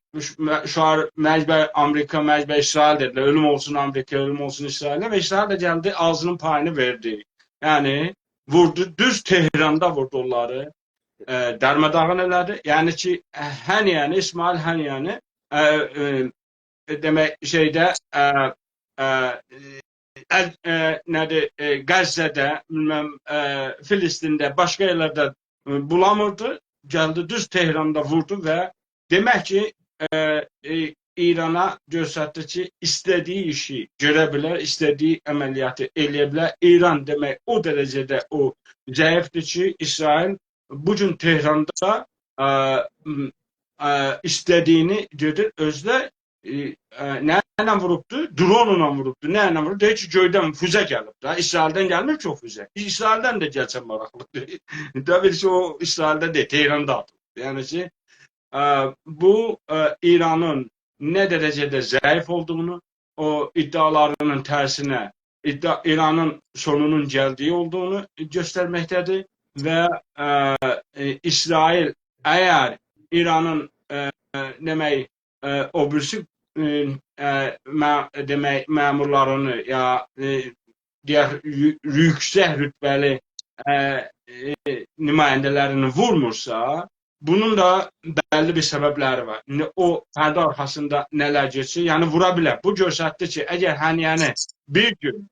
şuar məcbər Amerika, məcbər İsrail dedilər. Ölüm olsun Amerika, ölüm olsun İsrail'e ve İsrail de geldi ağzının payını verdi. Yani vurdu, düz Tehranda vurdu onları. Darmadağın elədi. Yani ki, Haniyani, İsmail Haniyani demək şeydə nədir, Qəzzədə, Filistində, başqa yerlərdə bulamırdı. Geldi düz Tehranda vurdu və demək ki, İrana göstərdi ki, istədiyi işi görə bilər, istədiyi əməliyyatı eləyə bilər. İran demək o dərəcədə o zəifdir ki, İsrail bugün Tehranda istədiyini gedir, özdə nə vurubdu? Dronla vurubdu. Nə vurubdu? Deyir ki, göydən füzə gəlib. İsraildən gəlmir ki, o füzə. İsraildən də gəlsən maraqlıdır. Təbii ki, o İsraildə deyil, Tehranda atılıb. Yəni ki, bu İranın nə dərəcədə zəif olduğunu, o iddialarının tərsinə, İranın sonunun gəldiyi olduğunu göstərməkdədir və İsrail əgər İranın demək, o birisi demək, məmurlarını ya digər yüksək rütbəli nümayəndələrini vurmursa, bunun da bəlli bir səbəbləri var. O pərdə arxasında nələr geçir, yəni vura bilər. Bu göstərdi ki, əgər Haniyani bir gün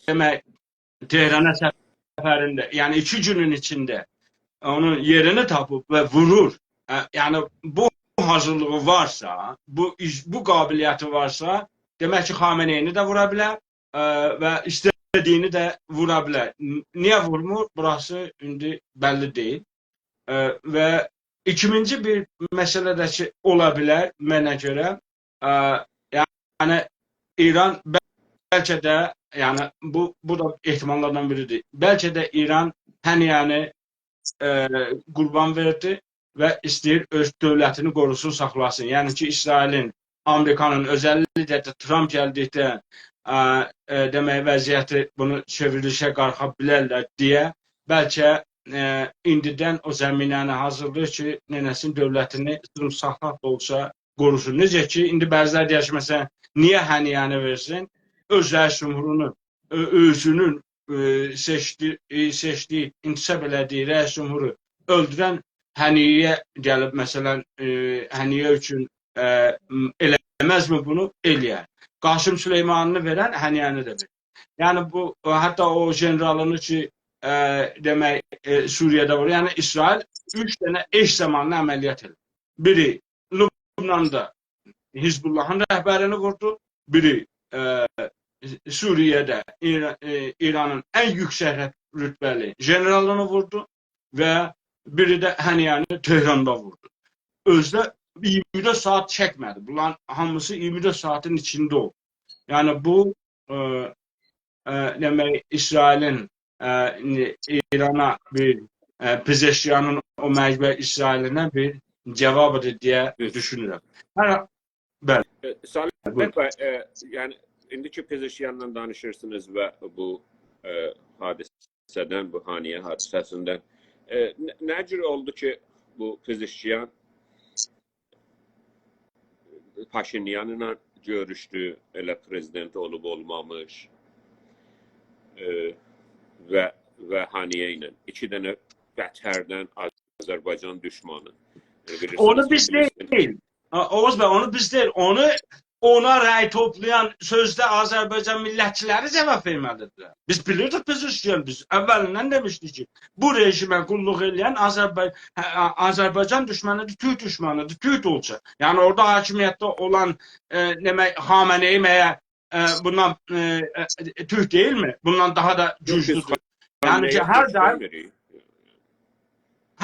demək, Tehrana səfərində, yəni 2 günün içində onun yerini tapıb və vurur, yəni bu hazırlığı varsa, bu qabiliyyəti varsa, demək ki, Xameneyini də vura bilər və istədiyini də vura bilər. Niyə vurmur? Burası indi bəlli deyil. Və ikinci bir məsələ də ki, ola bilər mənə görə, yəni İran bəlkə də, yəni bu da ehtimallardan biridir. Bəlkə də İran Haniyani qurban verdi və istəyir öz dövlətini qorusun, saxlasın. Yəni ki, İsrailin, Amerikanın, özəlliklə də Trump gəldikdə demək, vəziyyəti bunu çevrilişə qarxa bilərlər deyə bəlkə indidən o zəminəni hazırlayır ki, nənəsinin dövlətini saxlaq da olsa qorusun. Necə ki, indi bəzilər deyək ki, məsələn, niyə Haniyani versin? Öz rəis cumhurunu, özünün seçdiyi, intisab elədiyi rəis cumhuru öldürən Haniyə gəlib, məsələn, Haniyə üçün eləməzmi bunu? Eləyər. Qasım Süleymanını verən Haniyəni də verir. Yəni, bu, hətta o generalını ki, demək, Suriyədə var. Yəni, İsrail 3 dənə eş zamanlı əməliyyat edir. Biri Lübnanda Hizbullahın rəhbərini vurdu, biri Suriyədə İranın ən yüksək rütbəli generalını vurdu və biri də Haniyəni Tehranda vurdu. Özdə 24 saat çəkmədi. Bunların hamısı 24 saatin içində oldu. Yəni bu demək, İsrailin İrana bir Pezeşkiyanın o məcbər İsrailinə bir cavabıdır deyə düşünürəm. Bəli. Salih bəy, yəni indiki Pezeşkiyanla danışırsınız və bu hadisədən, bu Haniyə hadisəsindən nə cür oldu ki, bu Pezeşkiyan Paşinyanla görüşdü, elə prezident olub olmamış və Haniyə ilə 2 dənə qətərdən Azərbaycan düşmanı. Onu biz deyil. Oğuz bəy, onu biz deyil. Ona rəy toplayan sözdə Azərbaycan millətçiləri cavab verməlidirlər. Biz bilirdik Pezeşkiyan, biz əvvəlindən demişdik ki, bu rejimə qulluq edən Azərbaycan düşmanıdır, Türk düşmanıdır, Türk olacaq. Yəni orada hakimiyyətdə olan demək, Xameneyi məyə bundan Türk deyilmi? Bundan daha da güclüdür. Yəni ki, hər daim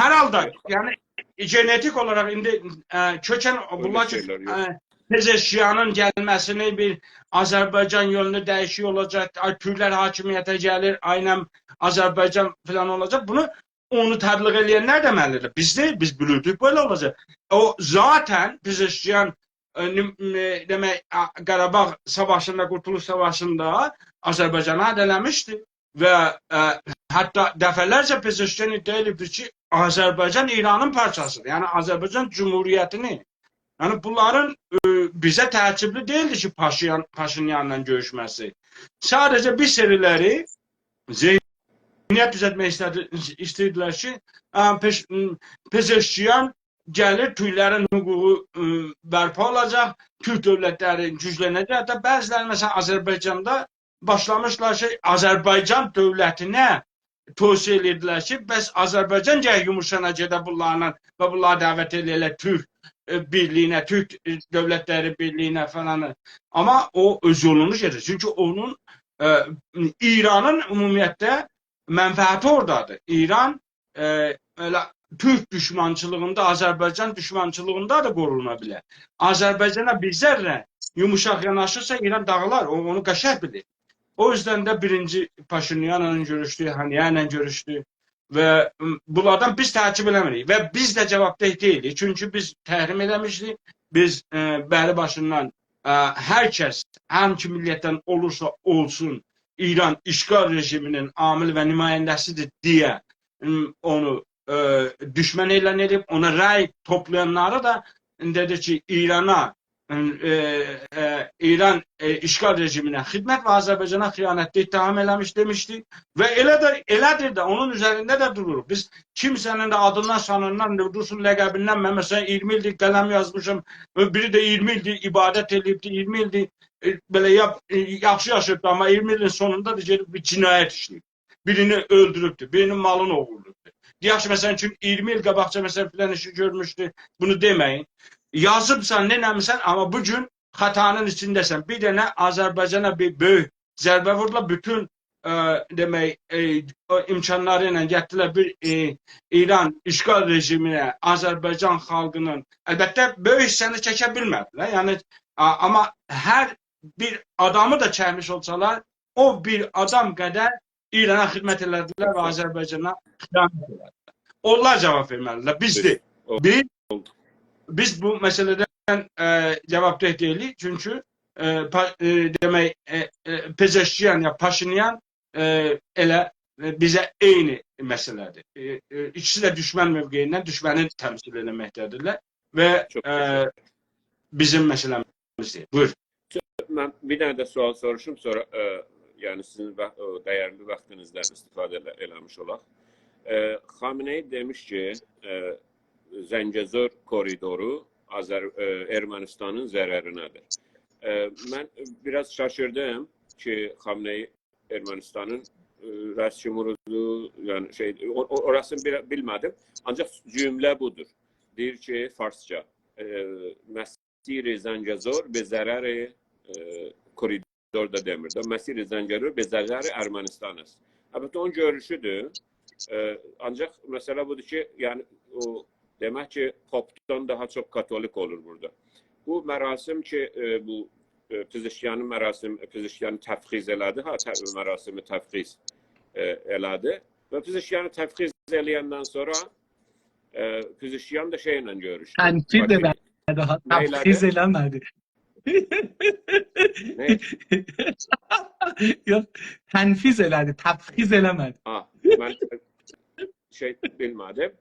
Hər halda, yəni genetik olaraq indi kökən bunlar ki, Pezeşkiyanın gəlməsini bir Azərbaycan yönlü dəyişik olacaq, Türklər hakimiyyətə gəlir, aynən Azərbaycan falan olacaq. Bunu onu təbliğ edənlər də məlidir. Biz deyil, biz bilirdik böyle olacaq. O zaten Pezeşkiyan demək Qarabağ Savaşında, Qurtuluş Savaşında Azərbaycana ədələmişdi və hətta dəfələrcə Pezeşkiyan iddia edibdir ki, Azərbaycan İranın parçasıdır. Yəni Azərbaycan Cumhuriyyətini. Yəni bunların bizə təəccüblü deyildi ki, Paşinyanla görüşməsi. Sadəcə bir seriləri zihniyət düzəltmək istəyirdilər ki, Pezeşkiyan gəlir, Türklərin hüququ bərpa olacaq, Türk dövlətləri güclənəcək. Hətta bəziləri məsələn Azərbaycanda başlamışlar ki, Azərbaycan dövlətinə tövsiyə edirdilər ki, bəs Azərbaycan gəl yumuşana gedə bunlarla və bunları dəvət edirlər Türk birliyinə, Türk dövlətləri birliyinə falan. Amma o öz yolunu gedir. Çünki onun İranın ümumiyyətlə mənfəəti oradadır. İran Türk düşmançılığında, Azərbaycan düşmançılığında da qoruna bilər. Azərbaycana bizlərlə yumuşaq yanaşırsa İran dağılar. Onu qəşəng bilir. O yüzden de birinci Paşinyan'la görüştü, Haniya'yla görüştü ve bunlardan biz takip edemirik ve biz de cevapdeh değiliz. Çünkü biz təhrim eləmişdik. Biz bəri başından herkes, hangi milletten olursa olsun İran işgal rejiminin amil ve nümayəndəsidir diye onu düşman elan edip ona ray toplayanlara da dedi ki İran işgal rejiminə xidmət və Azərbaycana xiyanətdə ittiham eləmiş demişdi və elədir də onun üzərində də durur. Biz kimsənin də adından, sanından, dursun ləqəbindən mən məsələn 20 ildir qələm yazmışım, biri də 20 ildir ibadət edibdi, 20 ildir belə yaxşı yaşayıbdı, amma 20 ilin sonunda da gelib bir cinayət işləyib. Birini öldürübdü, birinin malını oğurlubdu. Yaxşı məsələn çünki 20 il qabaqca məsələn filan işi görmüşdü, bunu deməyin. Yazıbsan, nənəmisən, amma bugün xatanın içindəsən. Bir dənə Azərbaycana bir böyük zərbə vurdular. Bütün demək imkanları ilə getdilər bir İran işgal rejiminə, Azərbaycan xalqının əlbəttə böyük hissəni çəkə bilmədilər. Yəni amma hər bir adamı da çəkmiş olsalar, o bir adam qədər İrana xidmət elədilər və Azərbaycana xidmət elədilər. Onlar cavab verməlidirlər. Biz deyil. Biz bu məsələdən cavabdeh deyilik. Çünki demək Pezeşkiyan ya Paşinyan elə bizə eyni məsələdir. İkisi də düşmən mövqeyindən düşməni təmsil etməkdədirlər və bizim məsələmizdir. Buyur. Mən bir dənə də sual soruşum, sonra yəni sizin dəyərli vaxtınızdan istifadə eləmiş olaq. Xamenei demiş ki, Zəngəzur koridoru Ermənistanın zərərinədir. Mən biraz şaşırdım ki, Xamenei Ermənistanın rəsmiyyəti, yəni orasını bilmədim. Ancaq cümlə budur. Deyir ki, farsça, Məsir-i Zəngəzur be zərəri koridor da demir. Məsir-i Zəngəzur be zərəri Ermənistanız. Əlbəttə onun görüşüdür. Ancaq məsələ budur ki, yəni o demək ki, Popdan daha çox katolik olur burada. Bu mərasim ki, bu Pezeşkiyanın Pezeşkiyanı təfxiz elədi, mərasimi təfxiz elədi və Pezeşkiyanı təfxiz eləyəndən sonra Pezeşkiyan da şeylə görüşdü. Tənqid elədi, təfxiz eləmədi. Ne? Yox, tənfiz elədi, təfxiz eləmədi. Mən bilmədim.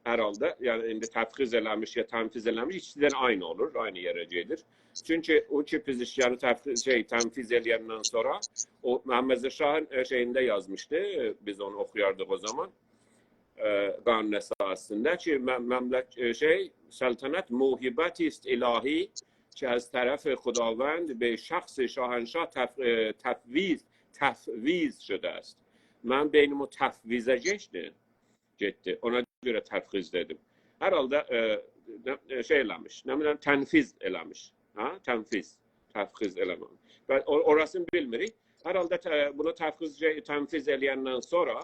Hər halda, yəni indi təfxiz eləmiş ya tənfiz eləmiş, ikisindən aynı olur, aynı yerə gedir. Çünki o ki Pezeşkiyanı tənfiz eləyəndən sonra o Məhəmməd Şahın şeyində yazmışdı, biz onu oxuyardıq o zaman qanun əsasında ki, səltənət muhibət ist ilahi ki, az tərəf Xudavənd be şəxs şahənşah təfviz şudə است. Mən beynim o təfvizə getdi. Ona görə təfxiz dedim. Hər halda şey eləmiş, nə bilən, tənfiz eləmiş. Təfxiz eləməmiş. Orasını bilmirik. Hər halda bunu tənfiz eləyəndən sonra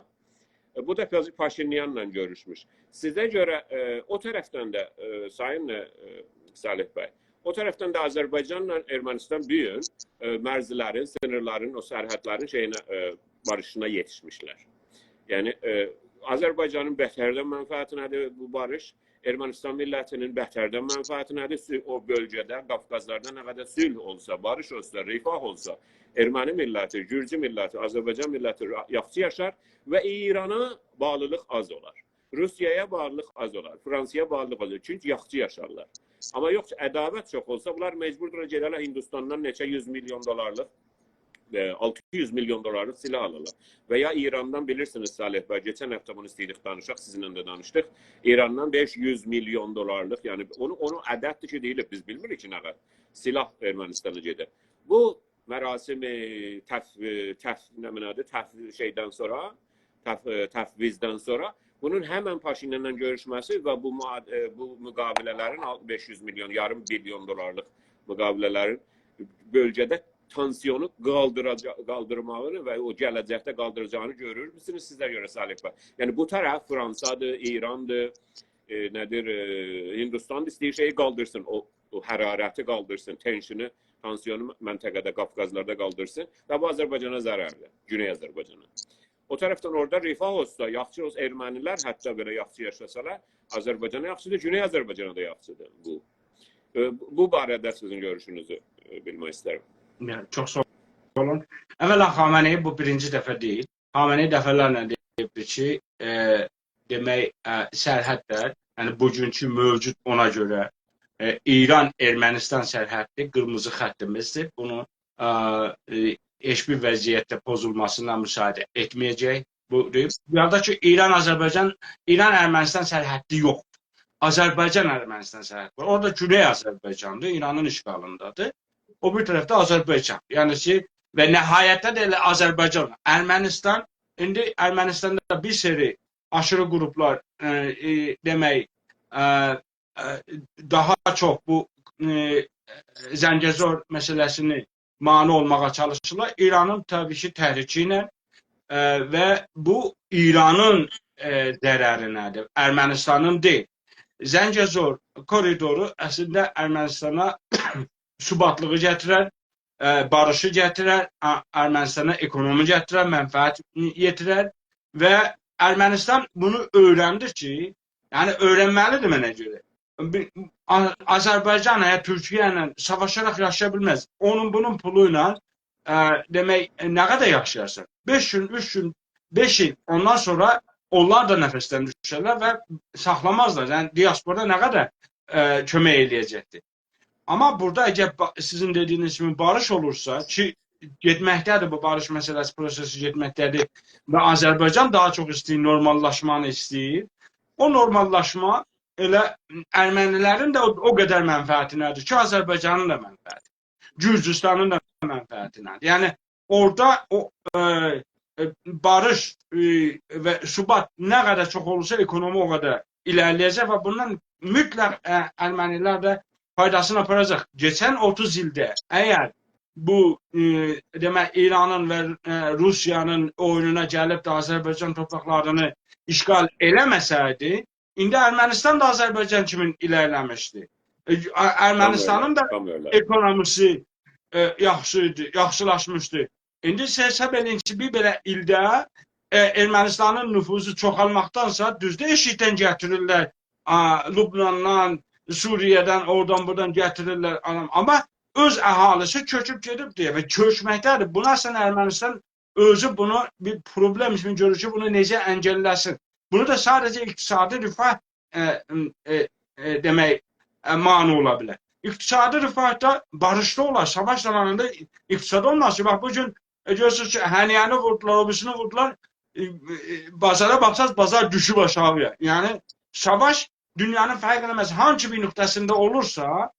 Bu da Paşinyanla görüşmüş. Size göre o tərəfdən də Sayın Salih Bey, o tərəfdən də Azərbaycanla Ermənistan büyün mərzlərin, sınırların, o sərhədlərin barışına yetişmişlər. Yəni Azərbaycanın bətərdən mənfəəti nədir bu barış? Ermənistan millətinin bətərdən mənfəəti nədir? O bölgədə, Qafqazlarda nə qədər sülh olsa, barış olsa, rifah olsa, Erməni milləti, Gürcü milləti, Azərbaycan milləti yaxşı yaşar və İrana bağlılıq az olar. Rusiyaya bağlılıq az olar, Fransaya bağlılıq az olar. Çünki yaxşı yaşarlar. Amma yox, ədavət çox olsa, bunlar mecburdur gedərlər Hindistandan neçə 100 milyon dolarlıq, 600 milyon dolarlıq silah alırlar. Və ya İrandan bilirsiniz Salih Bey, geçən həftə bunu istəydik danışaq, sizinlə də danışdıq. İrandan 500 milyon dolarlıq, yəni onu ədəddir ki, deyilib, biz bilmirik ki, nə qədər silah Ermənistana gedir. Bu mərasimi təfvizdən sonra bunun həmən Paşinyanla görüşməsi və bu müqavilələrin 500 milyon, yarım bilyon dolarlıq müqavilələrin bölgədə tansiyonu qaldırmağını və o gələcəkdə qaldıracağını görür müsünüz sizə görə Salih Bey? Yəni bu tərəf Fransadır, İrandır, Hindistan istəyir şeyi qaldırsın, o hərarəti qaldırsın, tensionu, tansiyonu məntəqədə, Qafqazlarda qaldırsın və bu Azərbaycana zərərdir, Güney Azərbaycana. O tərəfdən orada rifah olsa, yaxşı olsa, ermənilər hətta belə yaxşı yaşasalar, Azərbaycana yaxşıdır, Güney Azərbaycana da yaxşıdır bu. Bu barədə sizin görüşünüzü bilmək istərəm. Çox sağ olun. Əvvəla Xameneyi bu birinci dəfə deyil. Xameneyi dəfələrlə deyibdir ki, demək, sərhədlər, yəni bugünkü mövcud ona görə İran-Ermənistan sərhəddir, qırmızı xəttimizdir. Bunu heç bir vəziyyətdə pozulmasına müsaade etməyəcək. Yadakı İran-Ermənistan sərhəddi yoxdur. Azərbaycan-Ermənistan sərhəddi var. Orada Güney Azərbaycandır, İranın işğalındadır. O bir tərəfdə Azərbaycan. Yəni ki, və nəhayətdə də elə Azərbaycan. Ermənistan, indi Ermənistanda bir seri aşırı qruplar demək, daha çox bu Zəngəzur məsələsini mane olmağa çalışırlar. İranın təbii ki, təhriki ilə və bu İranın zərərinədir, Ermənistanın deyil. Zəngəzur koridoru əslində Ermənistana subatlığı gətirər, barışı gətirər, Ermənistana ekonomi gətirər, mənfəət yetirər və Ermənistan bunu öyrəndir ki, yəni öyrənməlidir mənə görə. Azərbaycan Türkiyə ilə savaşaraq yaşaya bilməz. Onun bunun pulu ilə demək, nə qədər yaşayarsan? 5 gün, 3 gün, 5 il ondan sonra onlar da nəfəsdən düşərlər və saxlamazlar. Yəni diaspora nə qədər kömək eləyəcəkdir. Amma burada əgər sizin dediyiniz kimi barış olursa ki, getməkdədir bu barış məsələsi prosesi getməkdədir və Azərbaycan daha çox istəyir, normallaşmanı istəyir. O normallaşma elə ermənilərin də o qədər mənfəətinədir ki, Azərbaycanın da mənfəəti, Gürcüstanın da mənfəətinədir. Yəni orada o barış və subat nə qədər çox olursa ekonomi o qədər ilerleyecek ve bundan mütləq Ermeniler de faydasını aparacaq. Geçen 30 ildə eğer bu demək İranın ve Rusiyanın oyununa gəlib də Azərbaycan torpaqlarını işgal eləməsəydi, indi Ermənistan da Azərbaycan kimi ilerləmişdi. Ermənistanın da ekonomisi yaxşılaşmışdı. İndi hesab edin ki, bir belə ildə Ermənistanın nüfuzu çoxalmaqdansa düzdə eşikdən gətirirlər. Lübnandan, Suriye'den, oradan buradan gətirirlər. Amma öz əhalisi köçüb gedib deyə və köçməkdədir. Buna sən Ermənistan özü bunu bir problem kimi görür ki, bunu necə əngəlləsin. Bunu da sadəcə iqtisadi rifah demək mani ola bilər. İqtisadi rifahda barışda olar, savaş zamanında iqtisad olmaz ki, bak bugün görürsünüz ki, həniyəni vurdular, obisini vurdular, bazara baxsaz, bazar düşüb aşağıya. Yəni, savaş dünyanın fərq eləməz, hangi bir nöqtəsində olursa,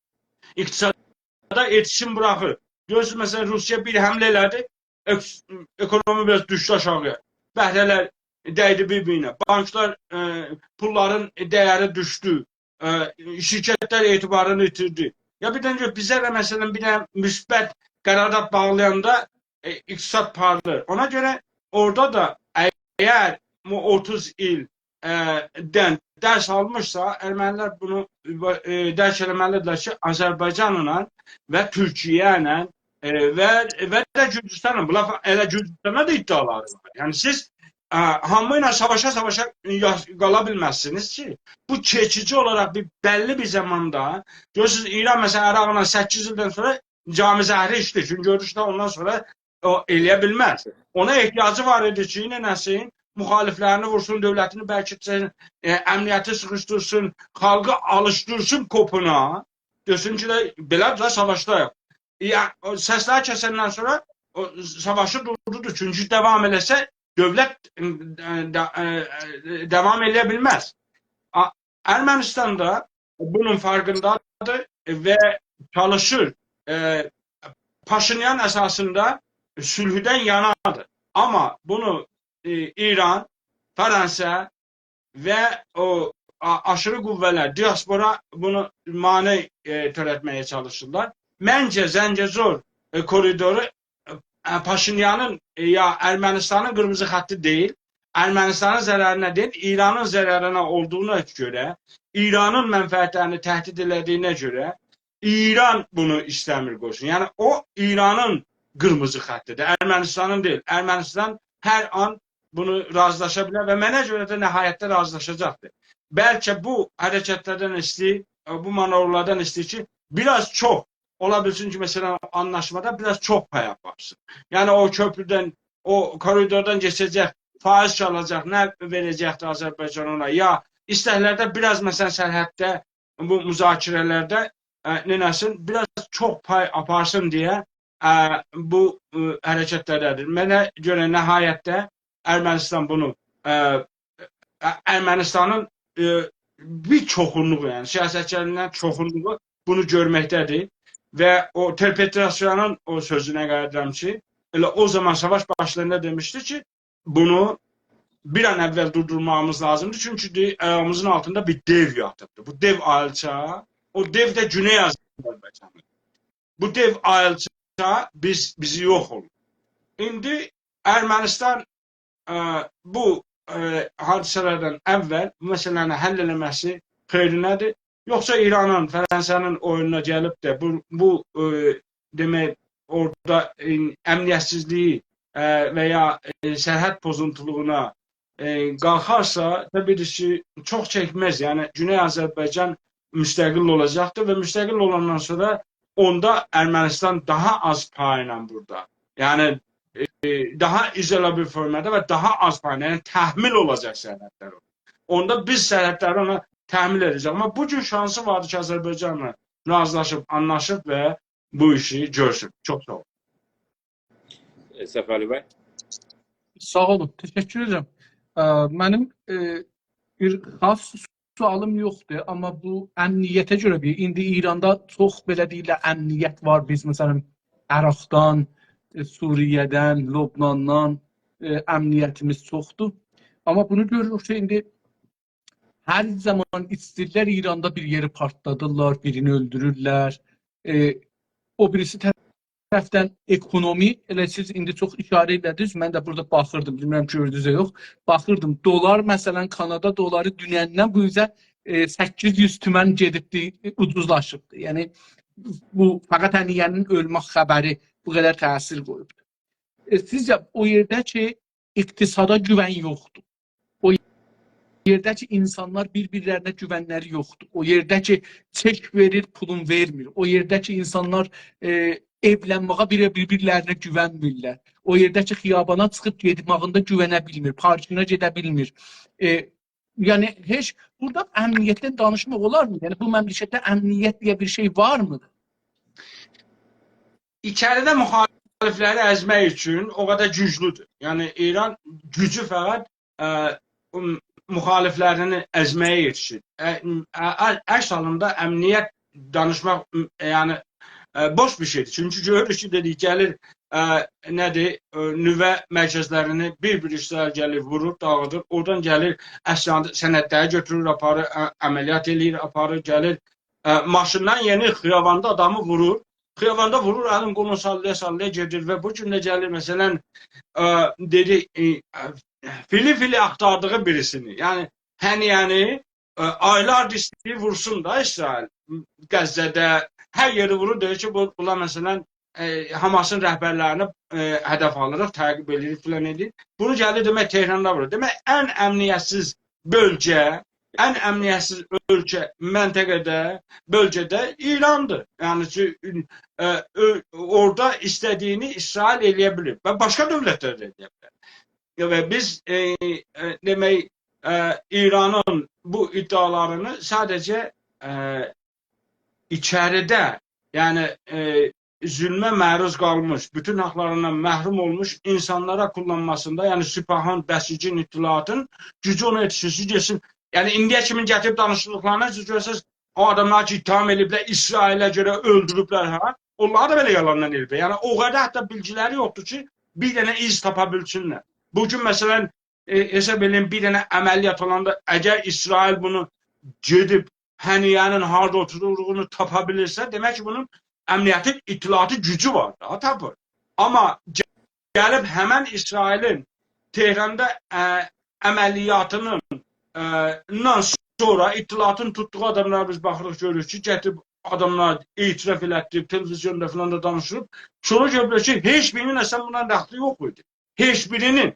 iqtisada etişim bıraxır. Görürsünüz, məsələn, Rusiya bir həmlə elədi, ekonomi biraz düşdü aşağıya. Bəhrələr dəydi bir-birinə, banklar, pulların dəyəri düşdü, şirkətlər etibarını itirdi. Ya bir dənə bizə də məsələn bir dənə müsbət qərardat bağlayanda iqtisad parlayır. Ona görə orada da əgər 30 ildən dərs almışsa, ermənilər bunu dərk eləməlidirlər ki, Azərbaycanla və Türkiyə ilə və də Gürcüstanla, bunlar elə Gürcüstana da iddiaları var. Yəni siz hamı ilə savaşa qala bilməzsiniz ki, bu keçici olaraq bəlli bir zamanda, görürsünüz, İran məsələn, Əraqla 8 ildən sonra cami zəhri içdi. Çünki görüşdə ondan sonra o eləyə bilməz. Ona ehtiyacı var idi ki, nəsin? Müxaliflərini vursun, dövlətini bəlkitsin, əmniyyəti sıxışdırsın, xalqı alışdırsın kopuna. Desin ki, belədir də savaşdayıq. Səslər kəsəndən sonra savaşı durdudur. Çünki devam eləsə, dövlət devam eləyə bilməz. Ermənistan da bunun farkındadır və çalışır. Paşinyan əsasında sülhüdən yanadır. Amma bunu İran, Fransa və o aşırı qüvvələr, diaspora bunu mane törətməyə çalışırlar. Məncə Zəngəzur koridoru Paşinyanın ya Ermənistanın qırmızı xətti deyil, Ermənistanın zərərinə deyil, İranın zərərinə olduğuna görə, İranın mənfəətlərini təhdid elədiyinə görə İran bunu istəmir qoysun. Yəni o İranın qırmızı xəttidir, Ermənistanın deyil. Ermənistan hər an bunu razılaşa bilər və mənə görə də nəhayətdə razılaşacaqdır. Bəlkə bu hərəkətlərdən istəyir, bu manevrlardan istəyir ki, biraz çox ola bilsin ki, məsələn, anlaşmada biraz çox pay aparsın. Yəni o köprüdən, o koridordan keçəcək, faiz çalacaq, nə verəcəkdir Azərbaycan ona? Ya istəklərdə biraz, məsələn, sərhəddə, bu müzakirələrdə nənəsin, biraz çox pay aparsın deyə bu hərəkətlərdədir. Mənə görə nəhayətdə Ermənistan bunu, Ermənistanın bir çoxunluğu, yəni siyasətçilərindən çoxunluğu bunu görməkdədir və o Terpetrasyanın o sözünə qayıdıram ki, elə o zaman savaş başlarında demişdi ki, bunu bir an əvvəl durdurmamız lazımdır. Çünki ayağımızın altında bir dev yatıbdır. Bu dev ayılça, o dev də Güney Azərbaycandır. Bu dev ayılça bizi yox olur. İndi Ermənistan bu hadisələrdən əvvəl bu məsələni həll eləməsi xeyrinədir. Yoxsa İranın, Fransanın oyununa gəlib də bu demək, orada əmniyyətsizliyi və ya sərhəd pozuntuluğuna qalxarsa, təbii ki, çox çəkməz. Yəni, Güney Azərbaycan müstəqil olacaqdır və müstəqil olandan sonra onda Ermənistan daha az payla burada. Yəni, daha izolə bir formada və daha az payla, yəni təhmil olacaq sərhədlər. Onda biz sərhədləri ona təhmil edəcək. Amma bugün şansı vardı ki, Azərbaycanla razılaşıb, anlaşıb və bu işi görsün. Çox sağ olun. Səfəli bəy. Sağ olun, təşəkkür edirəm. Mənim bir xas sualım yoxdur, amma bu əmniyyətə görə indi İranda çox belə deyirlər əmniyyət var. Biz məsələn Əraqdan, Suriyədən, Lübnandan əmniyyətimiz çoxdur. Amma bunu görürük ki, indi hər zaman istəyirlər İranda bir yeri partladırlar, birini öldürürlər. O birisi tərəfdən ekonomi, elə siz indi çox işarə edədiniz, mən də burada baxırdım, bilmirəm gördünüzə yox, baxırdım, dolar, məsələn, Kanada doları dünəndən bu üzə 800 tümən gedibdi, ucuzlaşıbdı. Yəni, bu fəqət həniyyənin ölmək xəbəri bu qədər təsir qoyubdur. Sizcə, o yerdə ki, iqtisada güvən yoxdur. O yerdə ki, insanlar bir-birlərinə güvənləri yoxdur. O yerdə ki, çek verir, pulun vermir. O yerdə ki, insanlar evlənməyə bir-birlərinə güvənmirlər. O yerdə ki, xiyabana çıxıb gedmağında güvənə bilmir, parkına gedə bilmir. Yəni, heç burada əmniyyətdən danışmaq olarmı? Yəni, bu məmləkətdə əmniyyət deyə bir şey varmı? İçəridə müxalifləri əzmək üçün o qədər güclüdür. Yəni, İran gücü fəqət müxaliflərini əzməyə yetişir. Əks halında əmniyyət danışmaq yəni, boş bir şeydir. Çünki görürük ki, dedik, gəlir nədir, nüvə mərkəzlərini bir-bir işlər gəlir, vurur, dağıdır. Oradan gəlir, sənədləri götürür, aparır, əməliyyat eləyir, aparır, gəlir. Maşından yeni xiyabanda adamı vurur. Xiyabanda vurur, əlin qolunu sallaya-sallaya gedir və bu gün də gəlir, məsələn, dedi, fili axtardığı birisini. Yani Həniyəni aylardır istəyir vursun da İsrail. Qəzzədə hər yeri vurur, deyir ki, bunlar məsələn Hamasın rəhbərlərini hədəf alırıq, təqib edirik, filan edir. Bunu gəlir demək Tehranda vurur. Demək ən əmniyyətsiz bölgə, ən əmniyyətsiz ölkə bölgədə İrandır. Yəni orada istədiyini İsrail eləyə bilir və başqa dövlətlər də eləyə bilər. Və biz demək İranın bu iddialarını sadəcə içəridə, yəni zülmə məruz qalmış, bütün haqlarından məhrum olmuş insanlara kullanmasında, yəni Süpahın, Bəsicin, İttilatın gücü ona yetişirsiz geçsin. Yəni indiyə kimin gətirib danışdıqlarına siz görürsünüz, o adamlar ki, ittiham ediblər, İsrailə görə öldürüblər, onları da belə yalandan ediblər. Yəni o qədər hətta bilgiləri yoxdur ki, bir dənə iz tapa bilsinlər. Bugün məsələn, hesab edin, bir dənə əməliyyat olanda, əgər İsrail bunu gedib Həniyənin harada oturduğunu tapa bilirsə, demək ki, bunun əmniyyətin, ittilatı gücü var, daha tapır. Amma gəlib həmən İsrailin Tehranda əməliyyatının sonra ittilatın tutduğu adamlar biz baxırıq, görürük ki, gətirib adamlar itiraf elətdirib, televizyonda falan da danışırıb. Sonra görürük ki, heç birinin əsən bundan dəxli yox idi. Heç birinin.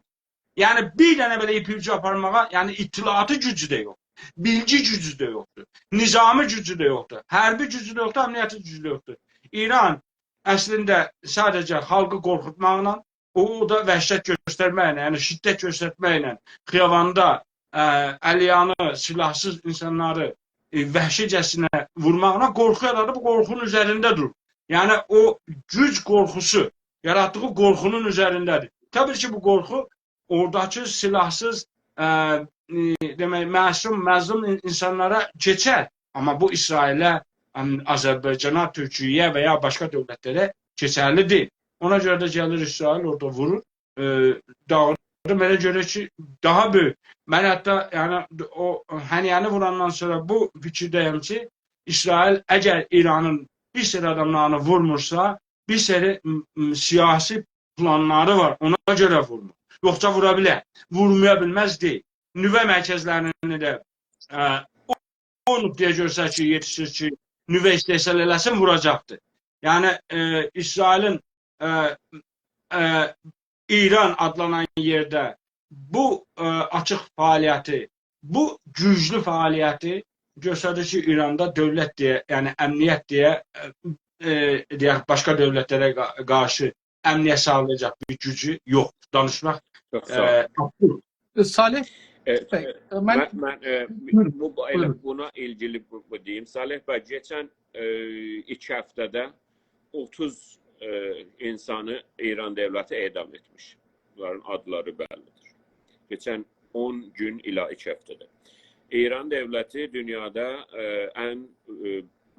Yəni bir dənə belə ipi aparmağa, yəni ittilatı gücü də yox. Bilgi gücü də yoxdur. Nizami gücü də yoxdur. Hərbi gücü də yoxdur, əmniyyəti gücü də yoxdur. İran əslində sadəcə xalqı qorxutmaqla, o da vəhşət göstərməklə, yəni şiddət göstərməklə, xiyabanda əliyanı, silahsız insanları vəhşicəsinə vurmaqla qorxu yaradır, bu qorxunun üzərində durur. Yəni o güc qorxusu, yaratdığı qorxunun üzərindədir. Təbii ki, bu qorxu oradakı silahsız demək, məzlum insanlara keçər. Amma bu İsrailə, Azərbaycana, Türkiyəyə və ya başqa dövlətlərə keçərli deyil. Ona görə də gəlir İsrail orada vurur, dağılır. Mənə görə ki, daha böyük. Mən hətta yəni, o Həniyəni vurandan sonra bu fikirdəyəm ki, İsrail əgər İranın bir seri adamlarını vurmursa, bir seri siyasi planları var, ona görə vurmur. Yoxsa vura bilər, vurmaya bilməz deyil. Nüvə mərkəzlərini də o nüqtəyə görsə ki, yetişir ki, nüvə istehsal eləsin, vuracaqdır. Yəni, İsrailin İran adlanan yerdə bu açıq fəaliyyəti, bu güclü fəaliyyəti göstərir ki, İranda dövlət deyə, yəni əmniyyət deyə başqa dövlətlərə qarşı əmniyyət sağlayacaq bir gücü yoxdur. Danışmaq Salih mən buna ilgili deyim. Salih bəy, geçən 2 həftədə 30 insanı İran dövləti edam etmiş. Bunların adları bəllidir. Geçən 10 gün ila 2 həftədə. İran dövləti dünyada ən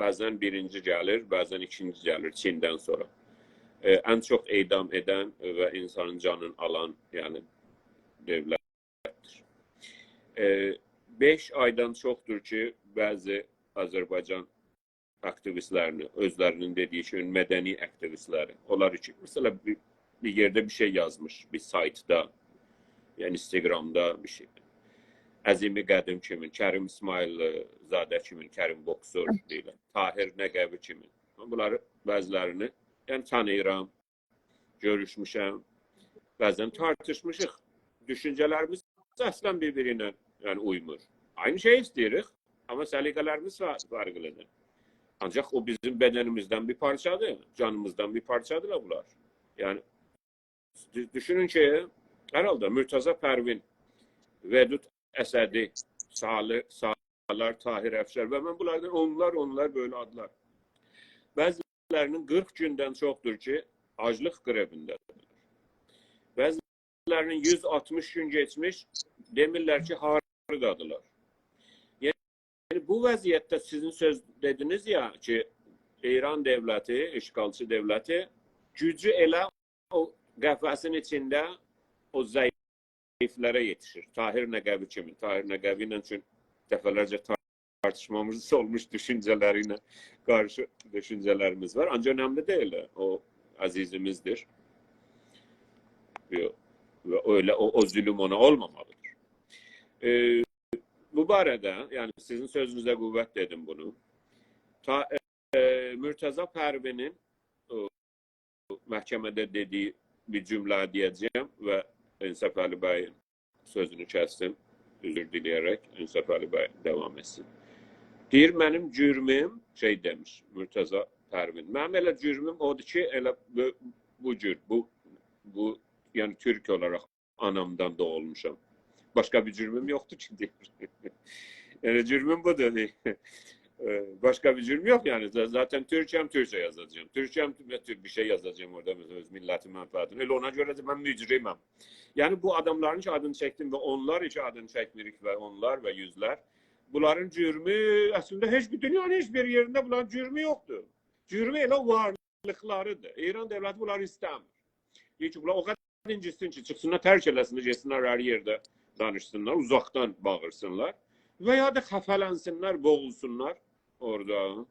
bəzən birinci gəlir, bəzən ikinci gəlir Çindən sonra. Ən çox edam edən və insanın canını alan yəni dövlətdir. 5 aydan çoxdur ki, bəzi Azərbaycan aktivistlərini, özlərinin dediyi kimi mədəni aktivistləri, onlar ki, mesela bir yerdə bir şey yazmış, bir saytda, yəni Instagramda bir şey. Əzimi Qədim kimin, Kərim İsmailzadə kimin, Kərim Boksor deyilən, Tahir Nəqəvi kimin. Bunları bəzilərini yəni tanıyıram, görüşmüşəm, bəzən tartışmışıq. Düşüncələrimiz əslən bir-birinə yəni uymur. Aynı şey istəyirik, amma səliqələrimiz fərqlidir. Ancaq o bizim bədənimizdən bir parçadır, canımızdan bir parçadırlar bunlar. Yəni, düşünün ki, herhalde Mürtaza Pərvin, Vedud Əsədi, Salar, Tahir Əfşər və mən bunlardan onlar böyle adlar. Bəzilərinin 40 gündən çoxdur ki, aclıq qrevindədir. Bəzilərinin 160 gün geçmiş, demirlər ki, haradadılar. Yəni, bu vəziyyətdə sizin söz dediniz ya ki, İran dövləti, işğalçı dövləti gücü elə o qəfəsin içində o zəiflərə yetişir. Tahir Nəqəvi kimi. Tahir Nəqəvi ilə üçün dəfələrcə tartışmamız olmuş düşüncələrine qarşı düşüncələrimiz var. Ancaq önemli deyil. O əzizimizdir. Ve öyle o zulüm ona olmamalıdır. Bu barədə, yani sizin sözünüzə qüvvət dedim bunu. Mürtəza Pərvinin məhkəmədə dediyi bir cümlə deyəcəyim və İnsaf Əli bəyin sözünü kəsdim, üzr diləyərək İnsaf Əli bəy devam etsin. Deyir, mənim cürmüm, demiş Mürtəza Pərvin, mənim elə cürmüm odur ki, elə bu cür, bu yani Türk olarak anamdan doğulmuşam. Başka bir cürmüm yoktu ki deyir. Yani cürmüm budur. Başka bir cürüm yok yani. Zaten Türkçem, Türkçe yazacağım. Türkçem bir şey yazacağım orada öz milleti menfaatini. Öyle ona göre de ben mücrimim. Yani bu adamların hiç adını çektim ve onlar hiç adını çekmirik ve onlar ve yüzler. Bunların cürmü aslında hiçbir dünyanın hiçbir yerinde bunların cürmü yoktu. Cürmü elə varlıqlarıdır. İran devleti bunları istəmir. Çünki bunlar o kadar incisin ki çıksınlar, tərk eləsinlər, geçsinlər hər yerdə danışsınlar, uzaktan bağırsınlar. Veya da xəfələnsinlər, boğulsunlar orada,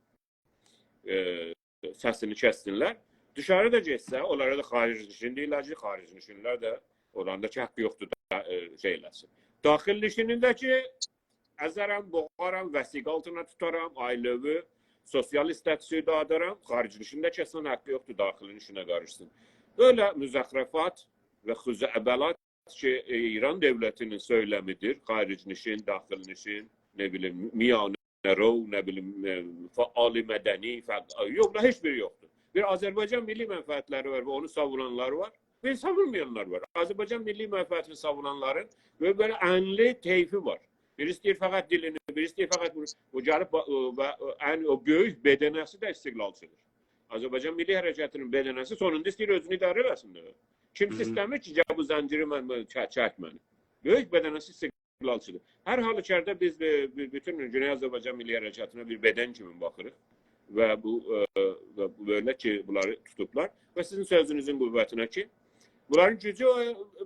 səsini kəssinlər. Dışarı da geçsə, onlara da xarici nişin deyirlər ki, xarici nişinlər də orandakı haqqı yoxdur da şey eləsin. Daxil nişinindəki əzərəm, boğaram, vəsiq altına tutaram, ailəvi, sosial statüsü dağıdaram, xarici nişində kəsin haqqı yoxdur, daxilin işinə qarışsın. Böyle müzəxrəfat və xüzəbəlat ki İran devletinin söylemidir. Harici nişin, daxil nişin, ne bileyim miyanero, ne bileyim faali medeni, yok da hiçbiri yoktur. Bir Azerbaycan milli menfaatleri var ve onu savunanlar var ve savunmayanlar var. Azerbaycan milli menfaatini savunanların böyle enli teyfi var. Birisi deyir fəqət dilini, birisi deyir fəqət bunu. O gəlib o böyük bədənəsi də istiqlalçıdır. Azərbaycan Milli Hərəkatının bədənəsi sonunda istəyir özünü idarə eləsin. Kimsə istəmir ki, bu zənciri çəkməni. Böyük bədənəsi istiqlalçıdır. Hər halükarda biz bütün Güney Azərbaycan Milli Hərəkatına bir bədən kimi baxırıq. Və bu böyle ki, bunları tutublar. Və sizin sözünüzün qüvvətinə ki, bunların gücü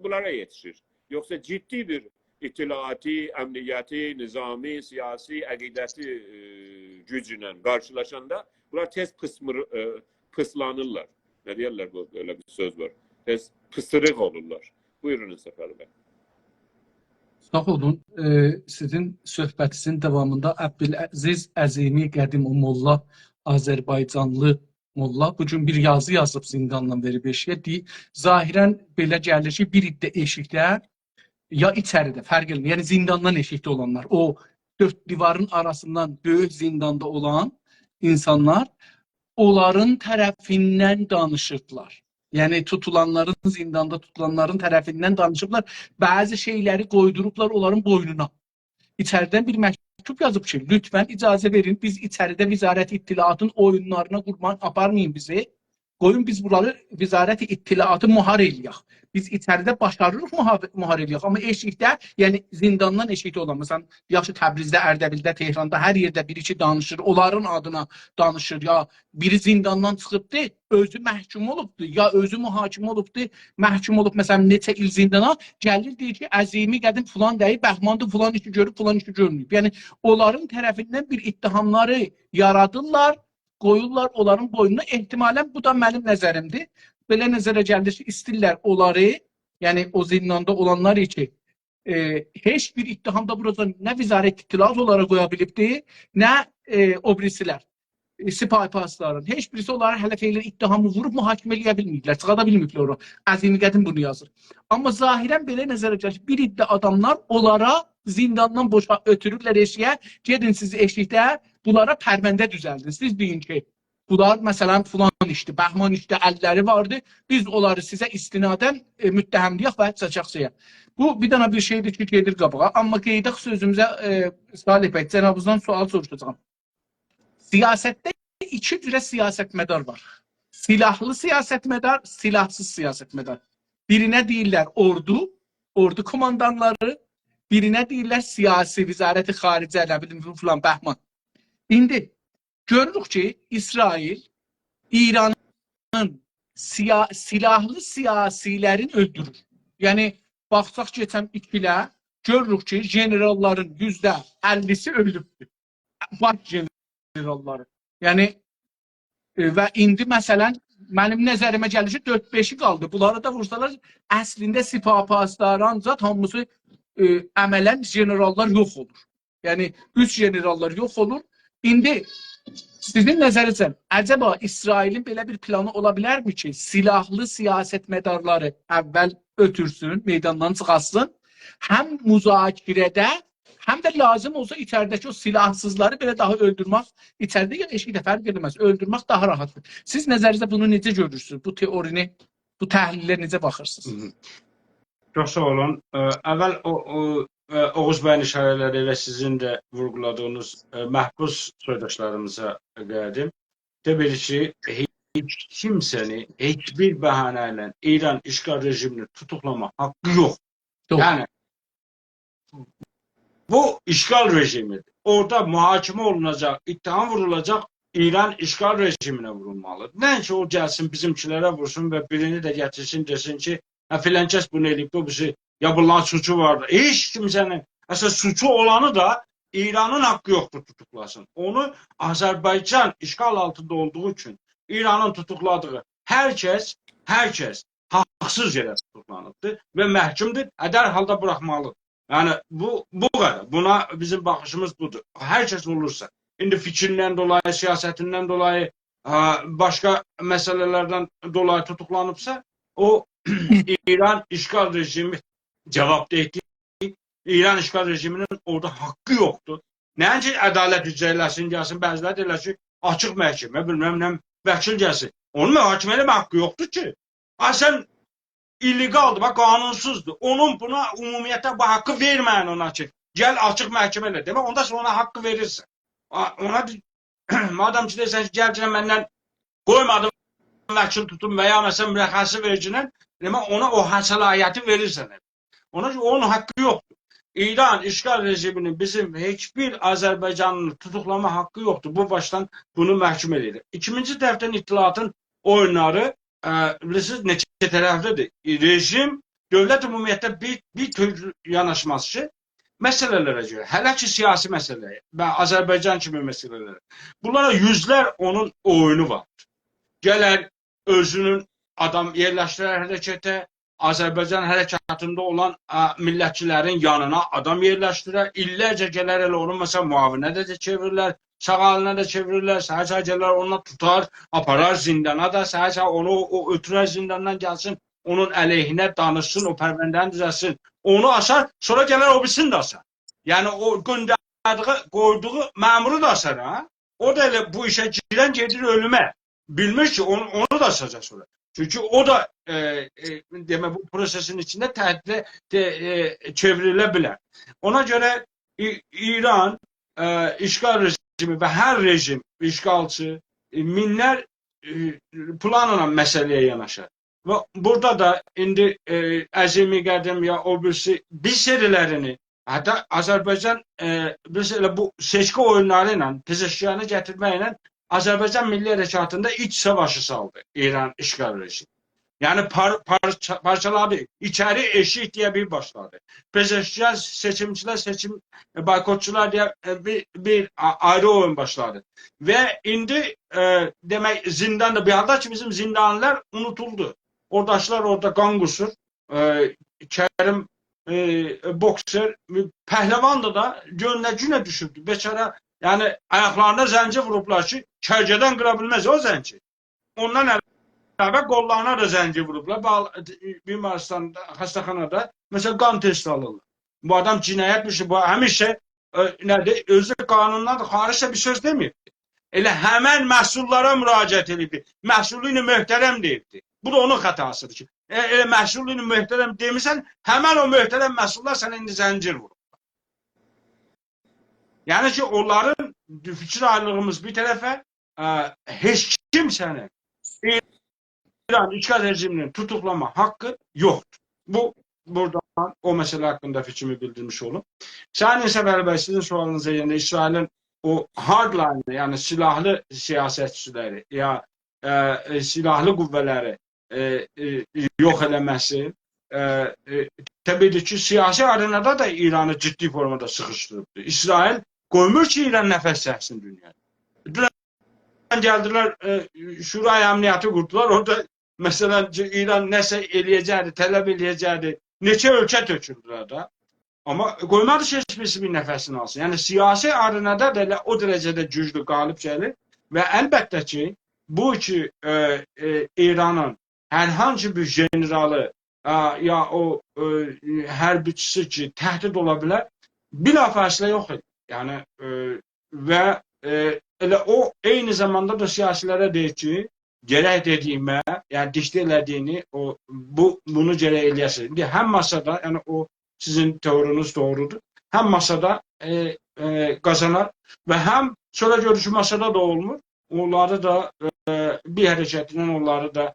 bunlara yetişir. Yoxsa ciddi bir itilaati, əmniyyəti, nizami, siyasi, əqidəti gücünə qarşılaşanda bunlar tez pıslanırlar. Ne diyorlar bu? Öyle bir söz var. Tez pısırıq olurlar. Buyurun İnsaf Əli bəy. Sağ olun. Sizin söhbətinizin davamında Əbdüləziz Əzimi Qədim Molla, Azərbaycanlı Molla bugün bir yazı yazıb zindandan verib eşiyə. Zahirən belə gəlir ki, bir iddə eşikdə ya içəridə, fərq elmir. Yəni zindandan eşikdə olanlar, o dörd divarın arasından böyük zindanda olan insanlar onların tərəfindən danışırdılar. Yəni tutulanların, zindanda tutulanların tərəfindən danışıblar. Bəzi şeyləri qoydurublar onların boynuna. İçəridən bir məktub yazıb ki, lütfən icazə verin, biz içəridə Vizarət İttilaatın oyunlarına qurban aparmayın bizi. Qoyun biz buraları Vizarət İttilaatı muhar eləyək. Biz içəridə başarırıq muhar eləyək. Amma eşikdə, yəni zindandan eşikdə olan, məsələn, yaxşı Təbrizdə, Ərdəbildə, Tehranda, hər yerdə bir-iki danışır, onların adına danışır. Ya biri zindandan çıxıbdı, özü məhkum olubdu, ya özü mühakim olubdu, məhkum olub, məsələn, neçə il zindana, gəlir deyir ki, Əzimi Qədim filan deyib, Bəhmandı filan işi görüb, filan işi görməyib. Yəni, onların tərəfindən bir ittihamları yaradırlar, qoyurlar onların boynuna. Ehtimalən bu da mənim nəzərimdir. Belə nəzərə gəldir ki, istirlər onları, yəni o zindanda olanlar ki, heç bir ittihamda burada nə Vizarət İttilaat olaraq qoya bilibdir, nə o birisilər, sipahi pasların. Heç birisi onlara hələ feylər ittihamı vurub mühakimə eləyə bilməyiblər, çıxada bilməyiblər ora. Əzimi Qədim bunu yazır. Amma zahirən belə nəzərə gəlir ki, bir iddə adamlar onlara zindandan boşa ötürürlər eşiyə, gedin siz eşikdə, bunlara pərvəndə düzəldin. Siz deyin ki, bunlar məsələn filan işdi, Bəhman işdə əlləri vardı, biz onları sizə istinadən müttəhəmliyək və çəkəksəyək. Bu bir dənə bir şeydir ki, gedir qabağa. Amma qeydək sözümüzə Salih bəy, cənabınızdan sual soruşacağım. Siyasətdə iki cürə siyasətmədar var. Silahlı siyasətmədar, silahsız siyasətmədar. Birinə deyirlər ordu, ordu komandanları, birinə deyirlər siyasi, Vizarət-i Xaricə, nə bilim, filan, Bəhman. İndi görürük ki, İsrail İranın silahlı siyasilərin öldürür. Yəni, baxsaq geçən ikilə, görürük ki, generalların %50'si ölübdür. Baş generalları. Yəni, və indi məsələn, mənim nəzərimə gəlir ki, 4-5-i qaldı. Bunları da vursalar, əslində sipah-paslar, ancaq hamısı əmələn generallar yox olur. Yəni, 3 generallar yox olur. İndi sizin nəzərinizdən, əcəba İsrailin belə bir planı ola bilərmi ki, silahlı siyasət mədarları əvvəl ötürsün, meydandan çıxasın, həm müzakirədə, həm də lazım olsa içəridəki o silahsızları belə daha öldürmək, içəridə ya eşikdə fərq edilməz, öldürmək daha rahatdır. Siz nəzərinizdə bunu necə görürsünüz? Bu teorini, bu təhlillə necə baxırsınız? Çox sağ olun. Əvvəl Oğuz bəyin işarələri və sizin də vurguladığınız məhbus soydaşlarımıza qədim. Təbii ki, heç kimsəni heç bir bəhanə ilə İran işğal rejimini tutuqlama haqqı yox. Yəni, bu işğal rejimidir. Orada mühakimə olunacaq, ittiham vurulacaq, İran işğal rejiminə vurulmalıdır. Nəinki o gəlsin bizimkilərə vursun və birini də gətirsin, desin ki, filan kəs bunu eləyib, bu bizi ya bunların suçu vardır. Heç kimsənin, əsas suçu olanı da İranın haqqı yoxdur tutuklasın. Onu Azərbaycan işğal altında olduğu üçün İranın tutukladığı hər kəs haqsız yerə tutuklanıbdır və məhkumdur, dərhal da buraxmalıdır. Yəni, bu qədər. Buna bizim baxışımız budur. Hər kəs olursa, indi fikrindən dolayı, siyasətindən dolayı, başqa məsələlərdən dolayı tutuklanıbsa, o İran işğal rejimi cavabdehdir. İran işğal rejiminin orada haqqı yoxdur. Nəinki ədalət icra eləsin, gəlsin, bəziləri deyirlər ki, açıq məhkəmə, bilməm nə, vəkil gəlsin. Onun mühakimə eləmə haqqı yoxdur ki. Sən illegaldır, bax, qanunsuzdur. Onun buna ümumiyyətlə bu haqqı verməyin ona ki, gəl açıq məhkəmə elə. Demək, ondan sonra ona haqqı verirsən. Ona madam ki, deyirsən ki, gəl məndən qoymadım vəkil tutun və ya məsələn mürəxəsi vericinin, demək, ona o səlahiyyəti verirsən. Ona ki, onun haqqı yoxdur. İran işğal rejiminin bizim heç bir Azərbaycanlı tutuklama haqqı yoxdur. Bu başdan bunu məhkum edir. İkinci tərəfdən İttihatın oyunları bilirsiniz, neçə tərəflidir. Rejim, dövlət ümumiyyətlə bir tür yanaşmaz ki, məsələlərə görə, hələ ki siyasi məsələyə və Azərbaycan kimi məsələlərə, bunlara yüzlər onun oyunu var. Gələr özünün adam yerləşdirər hərəkətə, Azərbaycan hərəkatında olan millətçilərin yanına adam yerləşdirər, illərcə gələr elə onun məsələn müavinə də çevirirlər, sağ əlinə də çevirirlər, səhər-səhər gələr onunla tutar, aparar zindana da, səhər-səhər onu ötürər zindandan gəlsin, onun əleyhinə danışsın, o pərvəndəni düzəlsin, onu asar, sonra gələr o birisini də asar. Yəni o göndərdiği, qoyduğu məmuru da asar, ha? O da elə bu işə girən gedir ölümə. Bilmir ki, onu da asacaq sonra. Çünki o da demək, bu prosesin içində təhdide çevrilə bilər. Ona görə İran işğal rejimi və hər rejim, işğalçı, minlər planla məsələyə yanaşar. Və burada da indi Əzimi Qədəm ya o birisi bir serilərini, hətta Azərbaycan bu seçki oyunları ilə, pezeşkiyanı gətirməklə Azərbaycan milli hərəkatında iç savaşı saldı İran işğal rejimi. Yəni parçaladı, içəri eşik deyə bir başladı. Pezeşkiyan seçimçilər, boykotçular deyə bir ayrı oyun başladı. Və indi demək zindanda bir halda ki bizim zindanlar unutuldu. Oradaşlar orada qan qusur, Kərim bokser, pəhləvan da gönlə düşürdü. Beçara, yəni ayaqlarına zənci vurublar ki, kərgədən qıra bilməz o zənci. Ondan əlavə qollarına da zənci vurublar. Bir Maristanda, xəstəxanada, məsələn, qan testi alırlar. Bu adam cinayətmiş, bu həmişə özü qanundan xaricdə bir söz deməyibdir. Elə həmən məhsullara müraciət edibdir. Məhsullu-i möhtərəm deyibdir. Bu da onun xətasıdır ki, elə məhsullu-i möhtərəm demirsən, həmən o möhtərəm məhsullar sənə indi zəncir vurur. Yəni ki, onların fikir ayrılığımız bir tərəfə, heç kimsənin İran işğal rejiminin tutuklama haqqı yoxdur. Bu, buradan o məsələ haqqında fikrimi bildirmiş olum. Sənin Səfər bəy, sizin sualınıza yəni İsrailin o hardline, yəni silahlı siyasətçiləri ya silahlı qüvvələri yox eləməsi təbii ki, siyasi arenada da İranı ciddi formada sıxışdırıbdır. İsrail qoymur ki, İran nəfəs çəksin dünyada. geldiler Şurayı Əmniyyəti qurdular. Orada mesela İran nəsə eləyəcəkdi, tələb eləyəcəkdi. Neçə ölkə töküldülər da. Ama qoymadı ki, heç birisi bir nəfəsini alsın. Yəni siyasi arenada da elə o dərəcədə güclü qalib gəlir və əlbəttə ki, bu ki İranın hər hansı bir generalı ya o hərbiçisi ki təhdid ola bilər, bilafasitə yox edir. Yəni və elə o eyni zamanda da siyasilərə deyir ki, gərək dediyimə, yəni dikdə elədiyini bunu gərək eləyəsin. İndi həm masada, yəni o sizin teoriniz doğrudur. Hem masada kazanar ve hem sonra görüşü masada da olmur. Onları da bir hareketinden onları da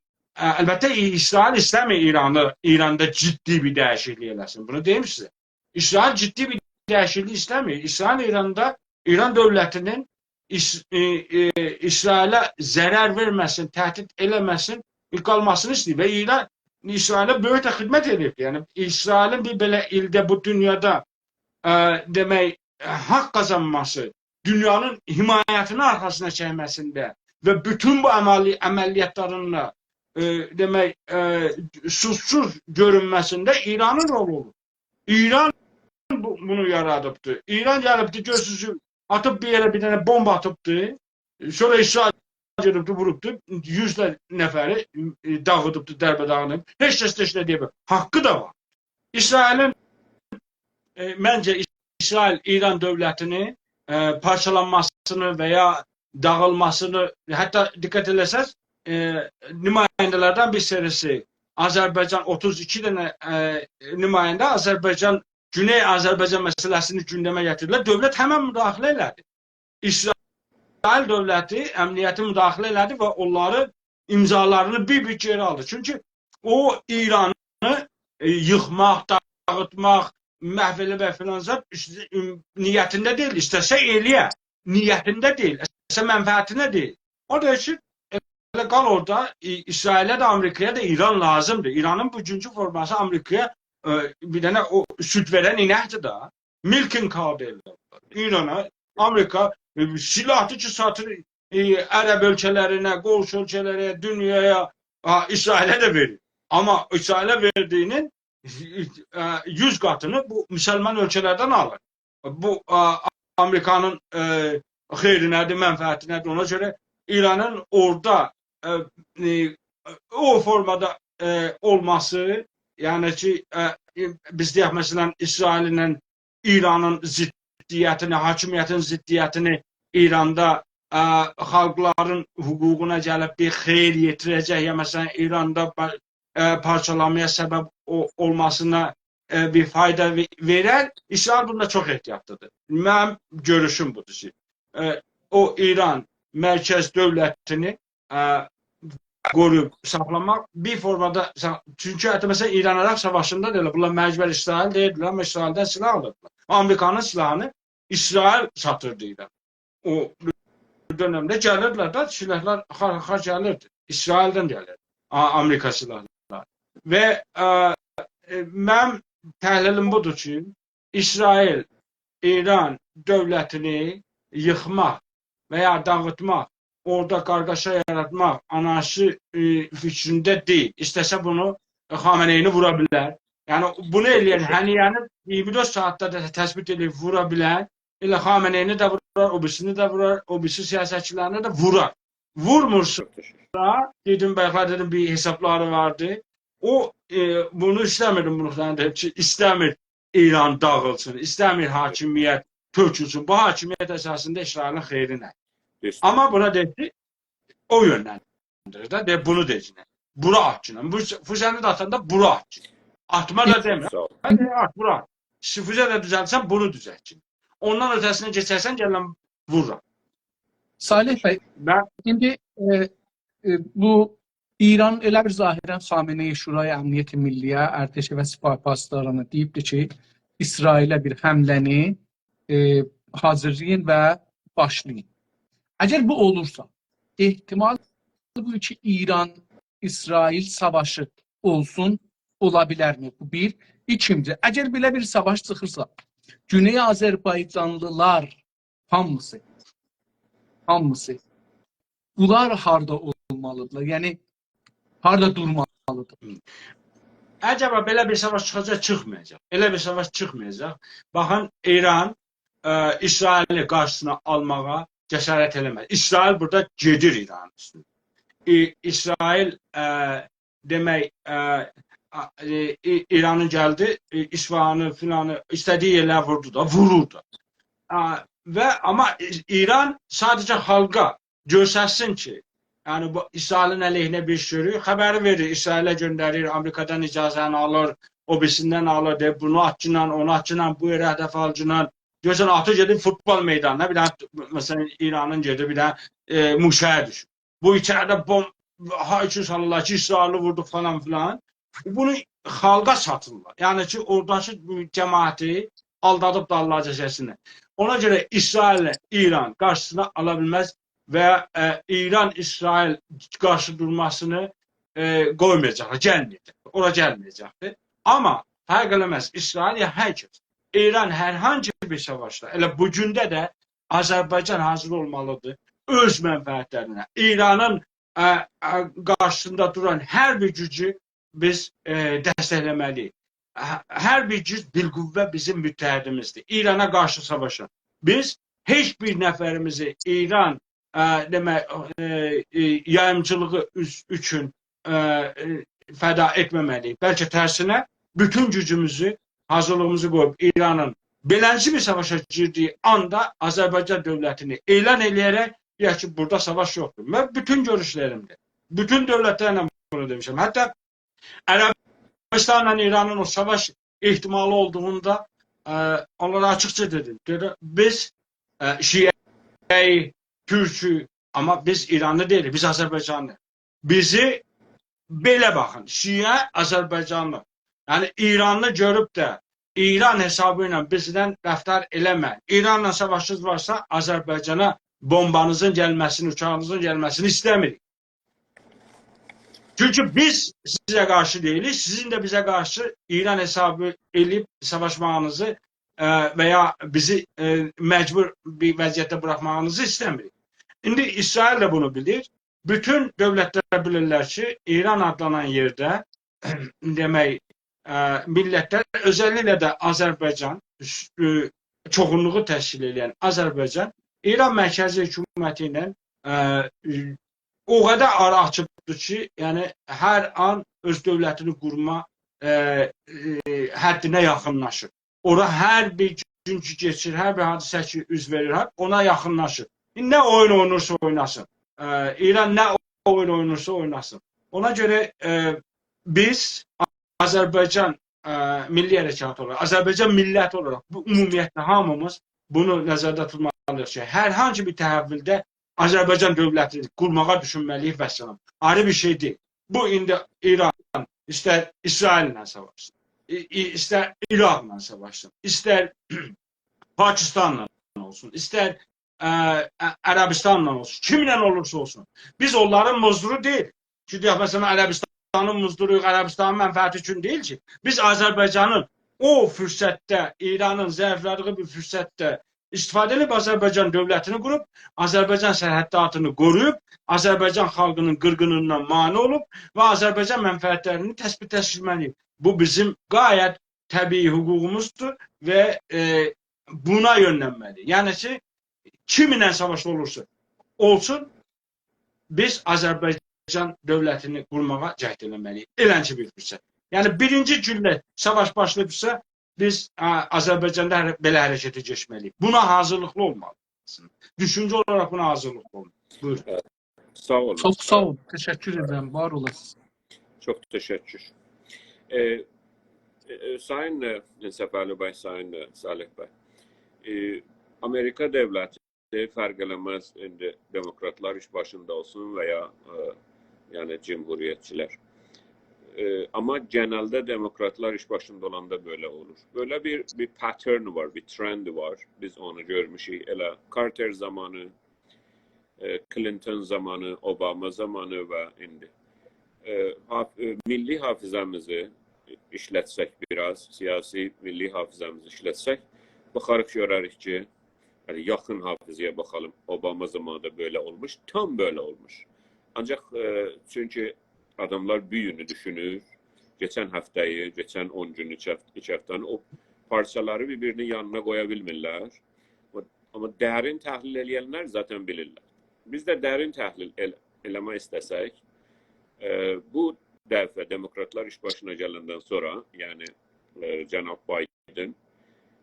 elbette İsrail istemiyor İran'da ciddi bir değişiklik eləsin. Bunu diyeyim size. İsrail ciddi bir değişiklik istemiyor. İsrail İran devletinin İsrail'e zarar vermesin, tehdit eləməsin, qalmasını istəyir ve İran İsrail'e böyük de hizmet ediyor. Yani İsrail'in bir böyle ilde bu dünyada demek hak kazanması, dünyanın himayetini arkasına çekmesinde ve bütün bu ameliyatlarınla demek suçsuz görünmesinde İran'ın rolü olur. İran bunu yaratıptı. İran yaratıptı, gözsüzü atıp bir yere bir tane bomba atıptı. Sonra İsrail gelipti, vuruptu. Yüzler neferi dağıtıptı, derbedağınıp. Hiç ses diye bir hakkı da var. İsrail'in bence İsrail İran devletini parçalanmasını veya dağılmasını, hatta dikkat ederseniz nümayendelerden bir serisi Azerbaycan 32 tane nümayende Azerbaycan Güney Azerbaycan meselesini gündeme getirdiler. Devlet hemen müdahale elədi. İsrail devleti emniyeti müdahale elədi ve onların imzalarını bir geri aldı. Çünkü o İran'ı yıkmak, dağıtmak, məhv filanca niyetinde değil. İstese eləyə, niyetinde değil. İstese menfaatine değil. O da için kal orada İsrail'e de Amerika'ya da İran lazımdır. İran'ın bugünkü forması Amerika'ya bir tane o süt veren inəkdir da. Milking cow derler. İran'a Amerika silahlı ki satır Arap ülkelerine, Golf ülkelerine, dünyaya, İsrail'e de verir. Ama İsrail'e verdiğinin 100 katını bu Müslüman ülkelerden alır. Bu Amerika'nın xeyrinədir, mənfəətinədir. Ona göre İran'ın orada o formada olması, yani ki biz deyək mesela İsrail'in İran'ın ziddiyyətini, hakimiyyətin ziddiyyətini İran'da xalqların hüququna gəlib bir xeyir yetirəcək, ya mesela İran'da parçalanmaya sebep olmasına bir fayda verer. İsrail bunda çok ehtiyatlıdır. Benim görüşüm budur. O İran merkez devletini koruyup saklamak bir formada, çünkü mesela İran-Irak savaşında da bunlar mecbur İsrail değildiler ama İsrail'den silah alırdılar. Amerika'nın silahını İsrail satırdı İran. O dönemde gelirdiler de silahlar gelirdi. İsrail'den gelirdi. Amerika silahları. Ve benim təhlilim budur ki, İsrail, İran devletini yıkmak veya dağıtmak, orada kargaşa yaratmaq anarşi fikrində deyil. İstəsə bunu Xameneyini vura bilər. Yəni bunu eləyən Həniyəni 24 saatdə də təsbit edib vura bilər. Elə Xameneyini də vurar, o birisini də vurar, o birisi siyasətçilərini də vurar. Vurmursa, dedim bayaqlar dedim bir hesapları vardı. O bunu istəmirdim, bunu ki, istəmir İran dağılsın, istəmir hakimiyyət tökülsün. Bu hakimiyyət əsasında İsrailin xeyrinə. Ama buna dedi, o yönlendirir de, de bunu dedi. Bura atçın. Bu füzeni de atanda bura atçın. Atma da demiyor. Hadi at, bura at. Füze de düzeltsen bunu düzeltçin. Ondan ötesine geçersen gelen vururum. Salih Bey, şimdi bu İran elə bir zahirən Xameneyi Şuraya Əmniyyəti Milliyə, Ərteşə və Sipah paslarını deyibdir ki, İsrailə bir həmləni hazırlayın və başlayın. Əgər bu olursa, ehtimal bu ki, İran-İsrail savaşı olsun, ola bilərmi? Bu bir. İkinci, əgər belə bir savaş çıxırsa, Güney Azərbaycanlılar hamısı bunlar harda olmalıdırlar? Yəni harda durmalıdır? Acaba belə bir savaş çıxacaq, çıxmayacaq. Elə bir savaş çıxmayacaq. Baxın, İran İsraili qarşısına almağa cəsarət eləməz. İsrail burada gedir İranın üstünə. İsrail demək İranın gəldi, İsfahanı filanı istədiyi yerlər vurdu da, vurur da. Amma İran sadəcə xalqa göstərsin ki, yani bu İsrail'in aleyhine bir sürü haberi verir. İsrail'e gönderir, Amerika'dan icazəni alır, o birisinden alır, de bunu atçınan, onu atçınan, bu yere hedef alcınan. Diyorsan atı gedib futbol meydanına, bir daha mesela İran'ın gedib bir daha Muşa'ya düşür. Bu içeride haykü salırlar ki İsrail'i vurduk falan filan. Bunu xalqa satırlar. Yani ki oradaki cemaati aldadıb dallacasına. Ona göre İsrail'le İran karşısına alabilmez ve İran-İsrail karşı durmasını qoymayacaqlar, gəlməyəcək. Ora gəlməyəcəkdir. Amma fərq eləməz, İsrail ya hər kəs. İran hər hangi bir savaşda, elə bugündə də Azərbaycan hazır olmalıdır öz mənfəətlərinə. İranın qarşısında duran hər bir gücü biz dəstəkləməliyik. Hər bir güc, bir qüvvə bizim müttəhidimizdir. İrana qarşı savaşan. Biz heç bir nəfərimizi İran demək yayımçılığı üçün fəda etməməliyik. Bəlkə tərsinə bütün gücümüzü, hazırlığımızı qoyub İranın beləncə bir savaşa girdiyi anda Azərbaycan dövlətini elan eləyərək deyək ki, burada savaş yoxdur. Mən bütün görüşlərimdə, bütün dövlətlərlə bunu demişəm. Hətta Ərəbistanla İranın o savaş ehtimalı olduğunda onlara açıqca dedim. Biz Şiəyi, Türk'ü ama biz İranlı değiliz, biz Azerbaycanlı. Bizi belə baxın, Şiə Azerbaycanlı. Yani İranlı görüb də İran hesabıyla bizdən rəftar eləmə. İranla savaşınız varsa Azerbaycana bombanızın gəlməsini, uçağınızın gəlməsini istəmirik. Çünkü biz size karşı değiliz, sizin de bize karşı İran hesabı eləyib savaşmağınızı veya bizi mecbur bir vəziyyətdə bırakmağınızı istəmirik. İndi İsrail de bunu bilir. Bütün dövlətlər bilirlər ki, İran adlanan yerdə demək millətlər, özellikle de Azərbaycan, çoxunluğu təşkil edən Azərbaycan, İran mərkəzi hökuməti ilə o qədər ara açıbdır ki, yəni hər an öz dövlətini qurma həddinə yaxınlaşır. Ora hər bir gün ki geçir, hər bir hadisə ki üz verir, ona yaxınlaşır. Ne oyun oynarsa oynasın. İran ne oyun oynarsa oynasın. Ona göre biz Azərbaycan milli hərəkatı olarak, Azərbaycan millət olarak, bu ümumiyyətlə hamımız bunu nəzərdə tutmalıyıq ki, hər hangi bir təhəvvüldə Azərbaycan dövlətini qurmağa düşünməliyik və səlam. Ayrı bir şey değil. Bu indi İran istər İsraillə savaşsın, istər İraqla savaşsın, istər Pakistanla olsun, istər Ərəbistanla olsun, kimlə olursa olsun. Biz onların muzduru deyil. Çünki məsələn Ərəbistanın muzduru Ərəbistanın mənfəəti üçün deyil ki. Biz Azərbaycanın o fürsətdə, İranın zəiflədiyi bir fürsətdə istifadə edib Azərbaycan dövlətini qurub, Azərbaycan sərhəddatını qoruyub, Azərbaycan xalqının qırğınlığından mane olub və Azərbaycan mənfəətlərini təsbit etməliyik. Bu bizim gayet təbii hüququmuzdur və buna yönlənməli. Yəni ki, kiminlə savaş olursa olsun, biz Azərbaycan dövlətini qurmağa cəhd eləməliyik. Eləncə bir fürsət. Yəni birinci güllə savaş başlayıbsa, biz Azərbaycanda belə hərəkətə keçməliyik. Buna hazırlıqlı olmalıyıq. Düşüncə olaraq buna hazırlıqlı olmalıyıq. Buyur. Sağ olun. Çok sağ olun. Teşekkür ederim. Var olasınız. Çok teşekkür. Sayın Səfərli bəy, Sayın Salih bəy, Amerika devleti fərq eləməz indi demokratlar iş başında olsun veya yani cumhuriyetçiler. Ama genelde demokratlar iş başında olanda böyle olur. Böyle bir pattern var, bir trend var. Biz onu görmüşük. Elə Carter zamanı, Clinton zamanı, Obama zamanı ve indi. Milli hafızamızı işlətsək biraz, siyasi milli hafızamızı işlətsək, baxarıq görərik ki, Yani yakın hafızaya bakalım. Obama zamanında böyle olmuş. Tam böyle olmuş. Ancak çünkü adamlar büyüğünü düşünür. Geçen haftayı, geçen 10 gün, 2 haftanı o parçaları birbirinin yanına koyabilmirler. Ama derin tahlil edenler zaten bilirler. Biz de derin tahlil eleme istesek, bu dəfə demokratlar iş başına gələndən sonra, yani Cənab Biden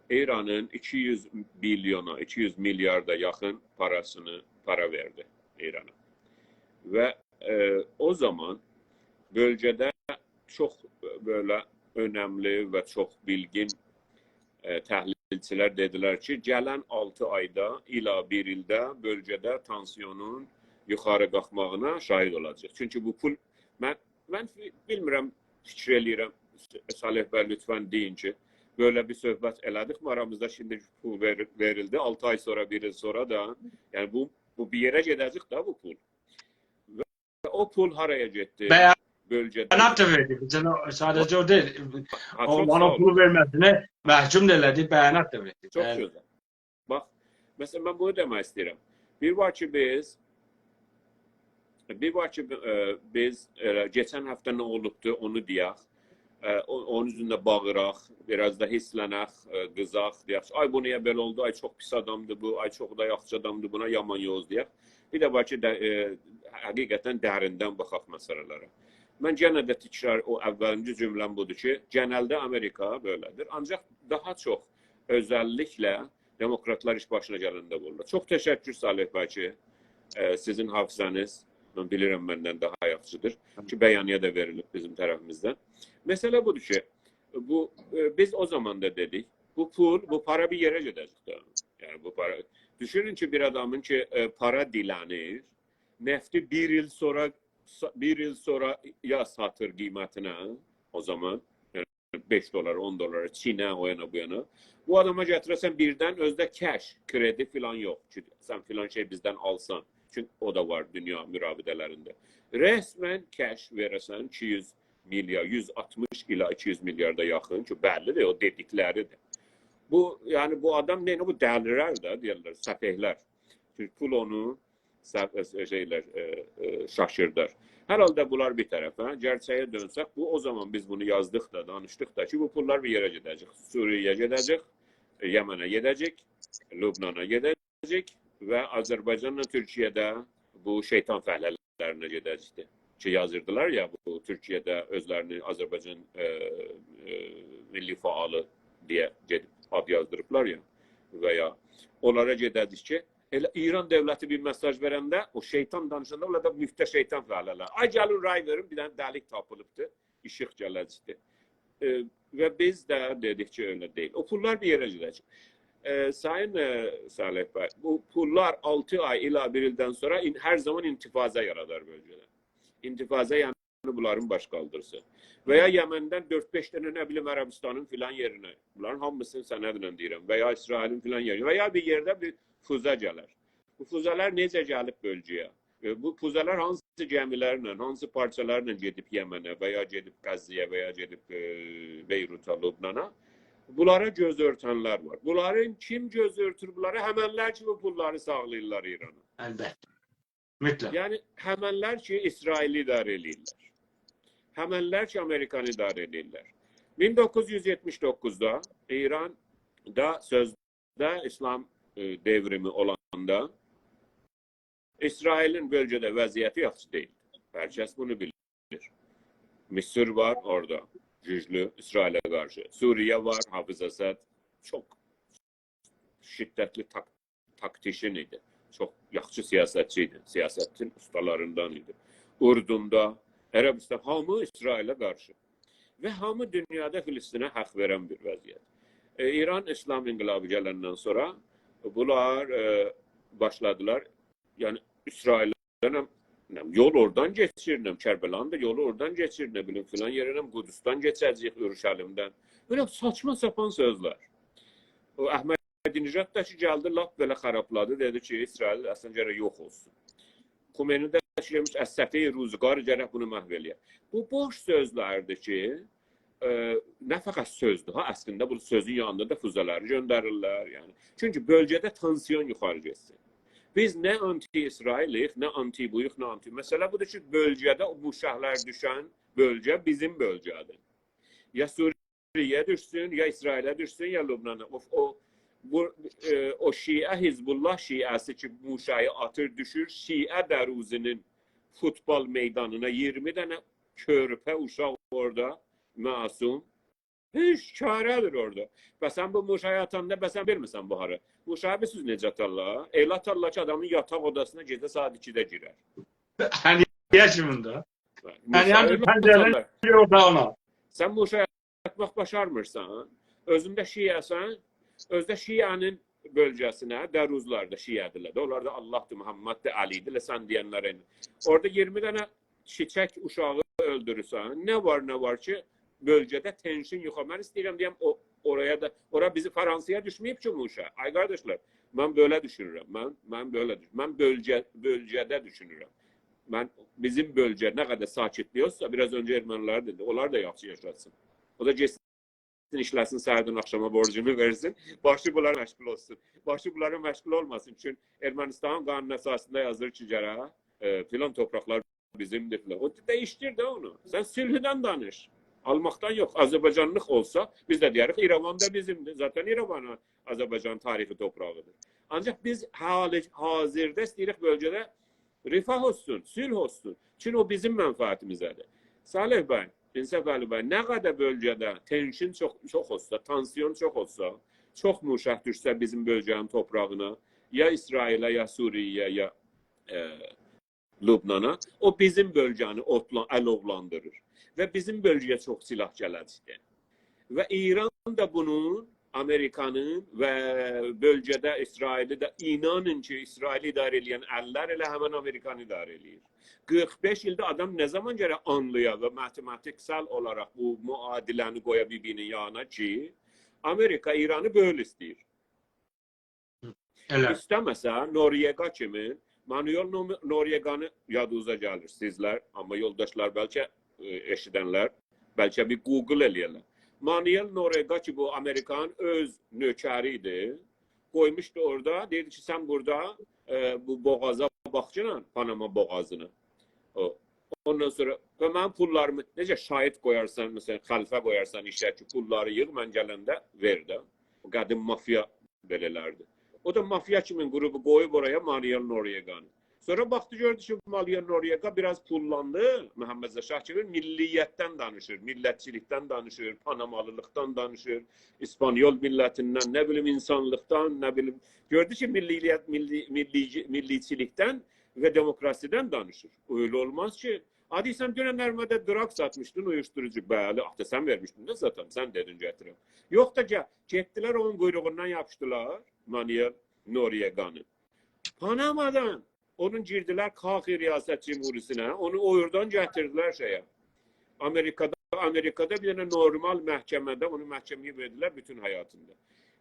İran'ın 200 milyona, 200 milyarda yakın para verdi İran'a. Ve o zaman bölgede çok böyle önemli ve çok bilgin təhlilçilər dediler ki, gələn 6 ayda ila 1 ildə bölgede tansiyonun yuxarı qalxmağına şahid olacaq. Çünkü bu pul, mən bilmirəm, fikir eləyirəm, Salih bəy lütfen deyin ki, böyle bir söhbət elədik mi aramızda, şimdi pul verildi, 6 ay sonra, 1 il sonra da, yani bu bir yere gedəcək da bu pul. Ve o pul haraya getdi? Bölgede. Bəyanat da verdi. Sadece o değil. Ona pulu vermesine məhkum da elədi, bəyanat da verdi. Çok güzel. Bak, mesela ben bunu demək istəyirəm. Bir var ki biz geçen hafta ne olubdu onu deyək. Onun üzerinde bağıraq, biraz da hislənək, qızaq, deyək. Ay bu niyə belə oldu, ay çox pis adamdı bu, ay çox da yaxşı adamdı, buna yaman yoz deyək. Bir de var ki, həqiqətən dərindən baxaq məsələlərə. Mən yenə də təkrar o əvvəlinci cümləm budur ki, genelde Amerika böyledir. Ancak daha çok özellikle demokratlar iş başına gələndə bulurlar. Çok teşekkür Salih bəy ki, sizin hafızanız, mən bilirəm məndən daha yaxşıdır ki, bəyaniyə də verilib bizim tərəfimizdən. Mesele budur ki, biz o zaman da dedik, bu para bir yere gedəcək. Yani bu para, düşünün ki bir adamın ki para dilənir, nefti bir yıl sonra ya satır qiymətinə o zaman, yani 5 dolar, 10 dolara, Çin'e, o yana bu yana. Bu adama gətirəsən birdən özdə cash, kredi filan yok. Çünkü sen filan şey bizden alsan. Çünkü o da var dünya mürabidelerinde. Resmen cash verəsən 200 milyar, 160 ila 200 milyarda yaxın. Çünkü bellidir, o dedikləridir. Bu, yani bu adam ne? Bu dəlirlər də, deyirlər, səfehlər. Çünkü pul onu şaşırdır. Herhalde bunlar bir tarafa. Gerçeğe dönsek, o zaman biz bunu yazdık da, danıştık da ki bu pullar bir yere gidecek. Suriye'ye gidecek, Yemen'e gidecek, Lübnan'a gidecek ve Azerbaycan'la Türkiye'de bu şeytan fəhlələrine gidecekti. Ki yazırdılar ya, bu Türkiye'de özlerini Azerbaycan milli faalı diye ad yazdırıblar ya veya onlara gidecek ki İran devleti bir mesaj verəndə o şeytan danışanda ola da müftə şeytan fəhlələr. Ay gəlin ray verin, bir dənə dəlik tapılıbdı, işıq gələcəkdi. Və biz də dedik ki öyle değil. O pullar bir yere gidecek. Sayın Salih bəy, bu pullar 6 ay ila 1 ildən sonra her zaman intifaza yaradar bölgede. İntifaza yani bunların baş kaldırısı. Veya Yemen'den 4-5 tane ne bileyim Arabistan'ın filan yerine. Bunların hamısını sənədlə deyirəm. Veya İsrail'in filan yerine. Veya bir yerde bir füze gələr. Bu füzeler necə gəlib bölgəyə? Bu füzeler hansı gəmilərlə, hansı parçalarla gedib Yemen'e veya gedib Qəzziyə veya gedib Beyrut'a, Lübnana? Bunlara göz örtənlər var. Bunların kim göz örtür? Bunları həmənlər ki bu pulları sağlayırlar İran'a. Əlbəttə. Mütləq. Yani həmənlər ki İsrail'i idarə edirlər. Həmənlər ki Amerikanı idarə edirlər. 1979'da İran'da sözde İslam devrimi olanda İsrail'in bölgede vəziyyəti yaxşı değil. Herkes bunu bilir. Mısır var orada, güçlü İsrail'e karşı. Suriye var, Hafız Əsəd çok şiddetli taktişin idi. Çok yaxşı siyasetçiydi. Siyasetin ustalarından idi. Urdun'da, Arabistan hamı İsrail'e karşı. Ve hamı dünyada Filistin'e hak veren bir vəziyyət. İran İslam inqilabı gələndən sonra bunlar başladılar. Yani İsrail'den yol oradan geçirirəm. Kərbəlanın da yolu oradan geçirir. Ne bileyim filan yerine Kudüs'tan geçəcəyik, Ürüşəlimdən. Böyle saçma sapan sözler. O Əhmədinəcad da ki gəldi, lap belə xarabladı. Dedi ki İsrail əslən gərək yox olsun. Xomeyni də demiş, əs-səfi ruzqar gərək bunu məhv eləyək. Bu boş sözlərdir ki, nə fəqət sözdür, əslində bu sözün yanında da füzələri göndərirlər. Yəni. Çünki bölgədə tansiyon yuxarı getsin. Biz nə anti-İsrailik, nə anti-buyuq, nə anti... Məsələ budur ki, bölgədə bu şəhərlər düşən bölgə bizim bölgədir. Ya Suriyə düşsün, ya İsrailə düşsün, ya Lübnana. O Şiə Hizbullah Şiəsi ki, Muşayı atır, düşür, Şiə dəruzinin futbol meydanına 20 dənə körpə uşaq orada, masum, heç çarədir orada. Və sən bu Muşayı atanda, sən bilmirsən bu hara. Muşayı bilirsiniz necə atarlar? Elə atarlar ki, adamın yataq odasına gecə saat 2-də girər. Hani yaşımında. Hani pəncərələr orada ona. Sən Muşayı atmaq başarmırsan, özündə Şiəsən, özdə Şiənin bölgəsinə, dəruzlar da Şiədirlər. Onlar da Allahdır, Muhammeddir, Alidir, sən deyənlərin. Orada 20 dənə çiçək uşağı öldürürsən. Nə var ki, bölgədə tension yox. Mən istəyirəm deyəm, oraya bizi Fransaya düşməyib ki, Muşa. Ay qardaşlar, mən belə düşünürəm. Mən belə düşünürəm. Mən bölgədə düşünürəm. Bizim bölgə nə qədər sakitlik olsa, biraz öncə ermənilər dedi, onlar da yaxşı yaşasın. O da geçsin, işləsin, səhərdən axşama borcunu versin, başı bunlara məşğul olsun. Başı bunlara məşğul olmasın. Çünki Ermənistanın qanun əsasında yazır ki, filan torpaqlar bizimdir filan. O dəyişdir də onu. Sən sülhüdən danış. Almaqdan yox. Azərbaycanlıq olsa, biz də deyərik, İrəvan da bizimdir. Zaten İrəvan Azərbaycan tarixi toprağıdır. Ancaq biz hazırda istəyirik bölgədə rifah olsun, sülh olsun. Çünki o bizim mənfəətimizdədir. Salih bəy, İnsaf Əli bəy, nə qədər bölgədə tension çox olsa, tansiyon çox olsa, çox muşah düşsə bizim bölgənin toprağına, ya İsrailə, ya Suriyə, ya Lübnana, o bizim bölgəni əlovlandırır. Və bizim bölgəyə çox silah gələcəkdir. Və İran da bunun, Amerikanın və bölgədə İsraili də inanın ki, İsraili idarə edən əllər elə həmən Amerikanı idarə edir. 45 ildə adam nə zaman gərək anlaya və matematiksel olaraq bu müadiləni qoya bir-birinin yanına ki, Amerika İranı böyle istəyir. İstəməsə, Noriega kimi, Manuel Norieganı yadınıza gəlir sizlər, amma yoldaşlar bəlkə eşidənlər, bəlkə bir Google eləyərlər. Manuel Noriega ki, bu Amerikanın öz nökəri idi, qoymuşdu orada, deyirdi ki, sən burada bu boğaza baxcına, Panama boğazını. Ondan sonra, və mənim pullarımı, necə şahid qoyarsan, məsələn, xəlifə qoyarsan işə ki, pulları yığ, mən gələndə ver də. O qədim mafya belələrdi. O da mafya kimin qrubu qoyub oraya Manuel Norieganı. Sonra baxdı, gördü ki, Manuel Noriega biraz pullandı, Məhəmməd Şah kimi milliyyətdən danışır, millətçilikdən danışır, Panamalılıqdan danışır, İspanyol millətindən, nə bilim insanlıqdan, nə bilim. Gördü ki, milliçilikdən və demokrasidən danışır. Öyle olmaz ki. Adi sən dönənlərmədə drag satmışdın, uyuşturucu. Bəli, sən vermişdin də zaten, sən dedin gətirəm. Yox da getdilər, onun quyruğundan yapışdılar, Manuel Norieganı. Panamadan. Onun girdilər Kaxi Riyasət Cumhurisinə, onu oradan gətirdilər şeyə. Amerikada bir dənə normal məhkəmədə onu məhkəməyə verdilər bütün həyatında.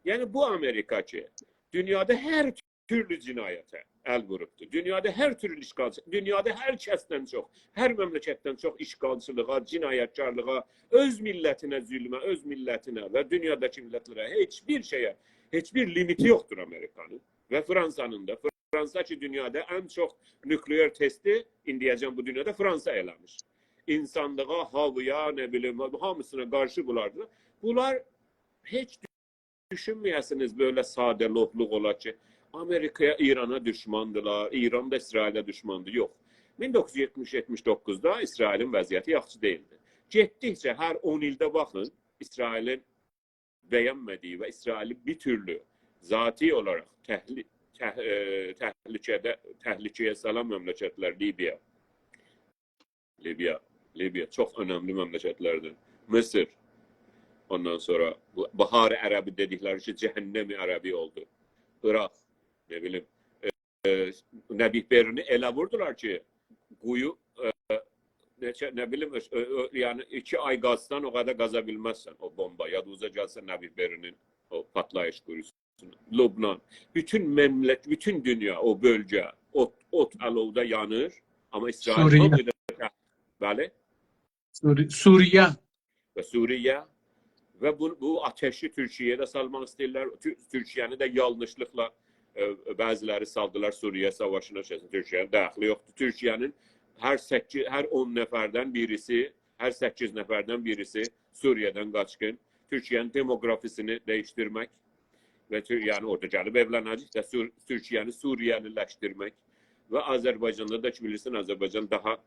Yəni bu Amerika ki, dünyada hər türlü cinayətə əl vurubdur. Dünyada hər türlü işğalçı, dünyada hər kəsdən çox, hər məmləkətdən çox işğalçılığa, cinayətkarlığa, öz millətinə zülmə, öz millətinə və dünyadakı millətlərə heç bir şeyə, heç bir limiti yoxdur Amerikanın və Fransanın da. Fransa ki, dünyada ən çox nükleer testi indiyəcən bu dünyada Fransa eləmiş. İnsanlığa, havaya, nə bilim, hamısına qarşı bulardır. Bunlar heç düşünməyəsiniz böyle sadə lofluq olar ki, Amerikaya, İrana düşmandılar, İran da İsrail'e düşmandı. Yox. 1970-79'da İsrail'in vəziyyəti yaxşı değildi. Getdikcə hər 10 ildə baxın, İsrail'in bəyənmədiyi və İsrail'i bir türlü zati olaraq təhlükəyə salan məmləkətlər Libya çox önəmli məmləkətlərdir. Mısır, ondan sonra Bahar Ərəbi dedikləri ki, cəhənnəmi Ərəbi oldu. Irak, ne bileyim, Nəbih Berrini elə vurdular ki, quyu, ne bileyim, yani 2 ay qazsan o kadar qaza bilməzsən o bomba. Yadınıza gəlsə Nəbih Berrinin o patlayış quyusuna. Lübnan, bütün dünya, o bölgə, ot alovda yanır, ama İsrail... Suriyə. Bəli? Suriyə. və Suriyə və bu ateşi Türkiyəyə də salmaq istəyirlər. Türkiyəni də yanlışlıqla bəziləri saldılar Suriyə savaşına. Türkiyənin daxili yoxdur. Türkiyənin hər 10 nəfərdən birisi, hər 8 nəfərdən birisi Suriye'den qaçqın. Türkiye'nin demografisini değiştirmek ve yani orada gəlib evlənəcək də Türkiye'ni Suriyeliləşdirmək və Azərbaycanda da ki bilirsin, Azərbaycan daha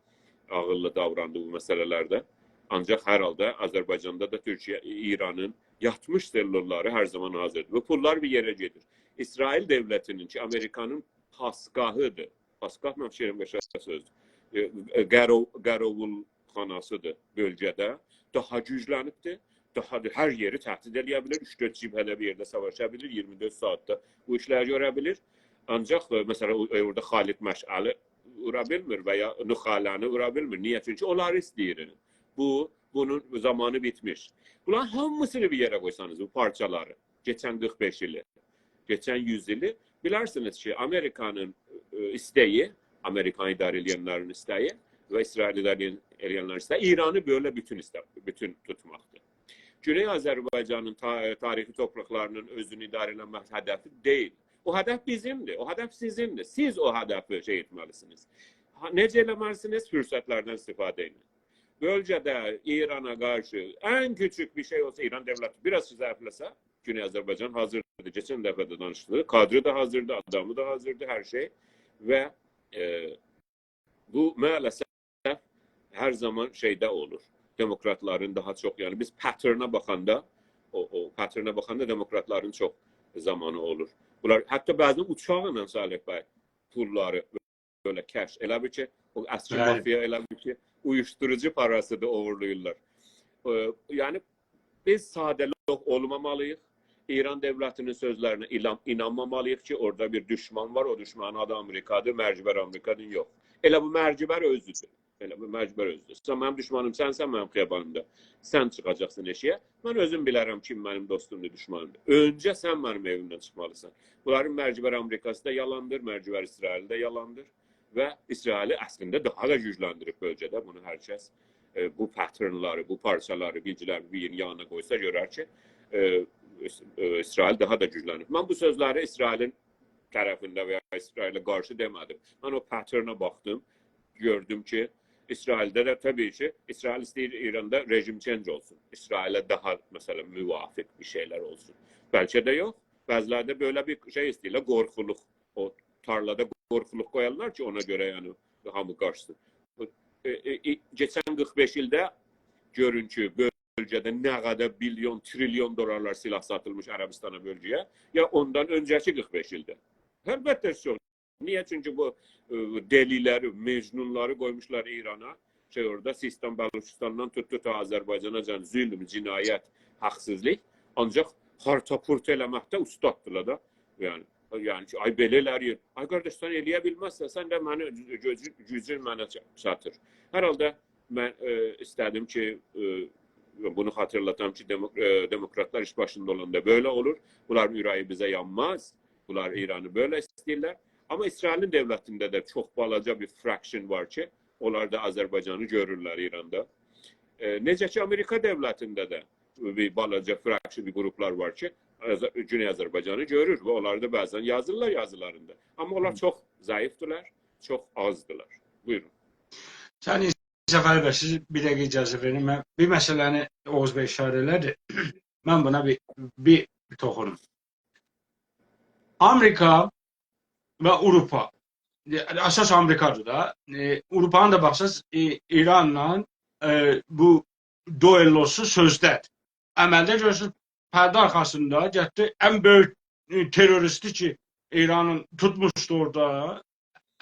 ağıllı davrandı bu məsələlərdə. Ancaq hər halda Azərbaycanda da Türkiye, İranın yatmış sellulları hər zaman hazırdır. Və pullar bir yerə gedir. İsrail devletinin ki Amerikanın pasgahıdır. Pasgah mı şirin bir sözdür. Qərovulxanasıdır bölgədə. Daha güclənibdir. Daha hər yeri təhdid edə bilir. 3-4 cibhədə bir yerdə savaşa bilir. 24 saatdə bu işləri görə bilir. Ancaq məsələn orada Xalid Məşəli vura bilmir və ya Nuxalanı vura bilmir. Niyə? Çünki onlar istəyir. Bunun zamanı bitmiş. Bunların hamısını bir yerə qoysanız bu parçaları, geçen 45 ili, geçen 100 ili bilərsiniz ki Amerikanın istəyi, Amerikan idarə edənlərin istəyi və İsrail idarə edənlərin istəyi İranı böyle bütün tutmaqdır. Güney Azərbaycanın tarixi topraklarının özünü idarə etmək hədəfi deyil. O hədəf bizimdir, o hədəf sizindir. Siz o hədəfi etməlisiniz. Necə eləməlisiniz? Fürsətlərdən istifadə edin. Bölgədə İrana qarşı ən küçük bir şey olsa, İran devleti biraz zəifləsə, Güney Azərbaycan hazırdır. Geçen dəfə də danışdıq. Kadri də hazırdır, adamı da hazırdır, hər şey. Və bu maalesef her zaman şeyde olur. Demokratların daha çok, yani biz pattern'a bakanda, o pattern'a bakanda demokratların çok zamanı olur. Bunlar hatta bazen uçağıyla Salih Bey pulları böyle cash. Elə bir ki o əsri mafya, elə bir ki uyuşturucu parası da uğurluyurlar. Yani biz sadəlıq olmamalıyıq. İran devletinin sözlerine inanmamalıyıq ki orada bir düşman var. O düşmanın adı Amerikadır, mərcibər Amerikadır, yox. Elə bu mərcibər özüdür. Elə bu mərcibər özüdür. Sən mənim düşmanım, sənsən mənim xiyabanımda. Sən çıxacaqsın eşiyə. Mən özüm bilərəm kim mənim dostumdur, düşmanımdır. Öncə sən mənim evimdən çıxmalısan. Bunların mərcibər Amerikası da yalandır, mərcibər İsrail də yalandır. Və İsraili əslində daha da gücləndirib bölgədə. Bunu hər kəs bu patternları, bu parçaları, bilgiləri bir yanına qoysa görər ki, İsrail daha da güclənir. Mən bu sözləri İsrailin tərəfində və ya İsrailə qarşı demədim. Mən o pattern'a baxdım, gördüm ki, İsraildə də təbii ki, İsrail istəyir İranda rejim change olsun. İsrailə daha məsələn müvafiq bir şeylər olsun. Bəlkə də yox. Bəzilərdə böyle bir şey istəyirlər, qorxuluq. O tarlada qorxuluq qoyarlar ki, ona görə yəni hamı qarşısın. Geçen 45 ildə görün ki, bölgədə nə qədər bilyon, trilyon dolarlar silah satılmış Ərəbistana bölgəyə, ya ondan öncəki 45 ildə. Əlbəttə çox. Niyə? Çünki bu deliləri, mecnunları qoymuşlar İrana. Orada Sistan, Balışistandan tuttu ta Azərbaycana can zülm, cinayət, haqsızlıq. Ancaq harta-purt eləməkdə ustaddılar da. Yəni ki, ay belələr yer. Ay qardaş, sən eləyə bilməzsən, sən də mənə gücün mənə çatır. Hər halda mən istədim ki, bunu hatırlatam ki, demokratlar iş başında olanda böyle olur. Bunlar ürəyi bizə yanmaz. Bunlar İran'ı böyle istəyirlər. Amma İsrailin devletində də çox balaca bir fraction var ki, onlar da Azərbaycanı görürlər İranda. Necə ki, Amerika devletində də bir balaca fraction bir gruplar var ki, Güney Azərbaycanı görür və onlar da bəzən yazırlar yazılarında. Amma onlar çox zayıfdılar, çox azdılar. Buyurun. Sən Səfər bəy, siz bir dəqiqə icazə verin. Mən bir məsələni Oğuz bəy işarə elədi. Mən buna bir toxunum. Amerika ve Avrupa, əsas Amerikadır da, Avrupanın da baxsaz İranla bu duellosu sözdədir. Əməldə görürsünüz, pərdə arxasında getdi, ən böyük teröristi ki İranın tutmuşdu orada,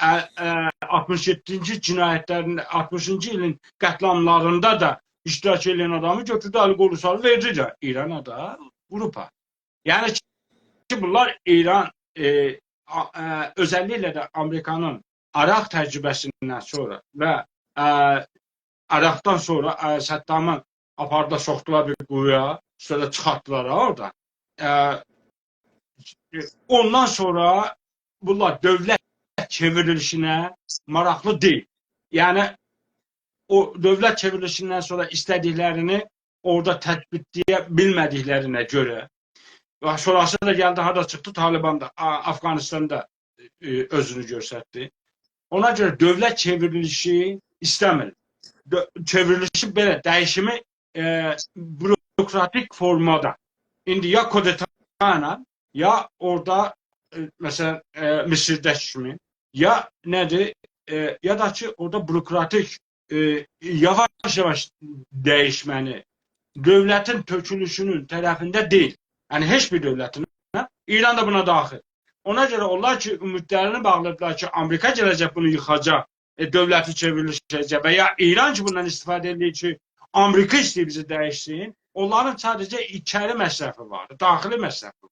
67-ci cinayətlərin, 60-cı ilin qətlamlarında da iştirak edən adamı götürdü, əli qolu sarı verdi də İrana da, Avrupa. Yəni ki, bunlar İran, özellikle de Amerika'nın Irak tecrübesinden sonra ve Irak'tan sonra Saddam'ın aparda soktular bir kuyuya, sonra çıkarttılar orada. Ondan sonra bunlar devlet çevrilişine maraqlı değil. Yani o devlet çevrilişinden sonra istediklerini orada tətbiqləyə bilmədiklərinə görə və sonrası da gəldi, harda çıxdı, Taliban da Afqanistanda özünü göstərdi. Ona görə dövlət çevrilişi istəmir. Çevrilişi belə, dəyişimi bürokratik formada. İndi ya kodetayla, ya orada mesela Mısır'daki kimi, ya nedir, ya da ki orada bürokratik yavaş yavaş değişmeni, devletin tökülüşünün tərəfində değil. Yani hiçbir devletin. İran da buna daxil. Ona görə onlar ki, ümidlərini bağladılar ki, Amerika gələcək bunu yıxacaq, dövləti çevrilişəcək və ya İran ki, bundan istifadə edir ki, Amerika istəyir bizi dəyişsin, onların sadəcə içəri məsrəfi var, daxili məsrəfi var.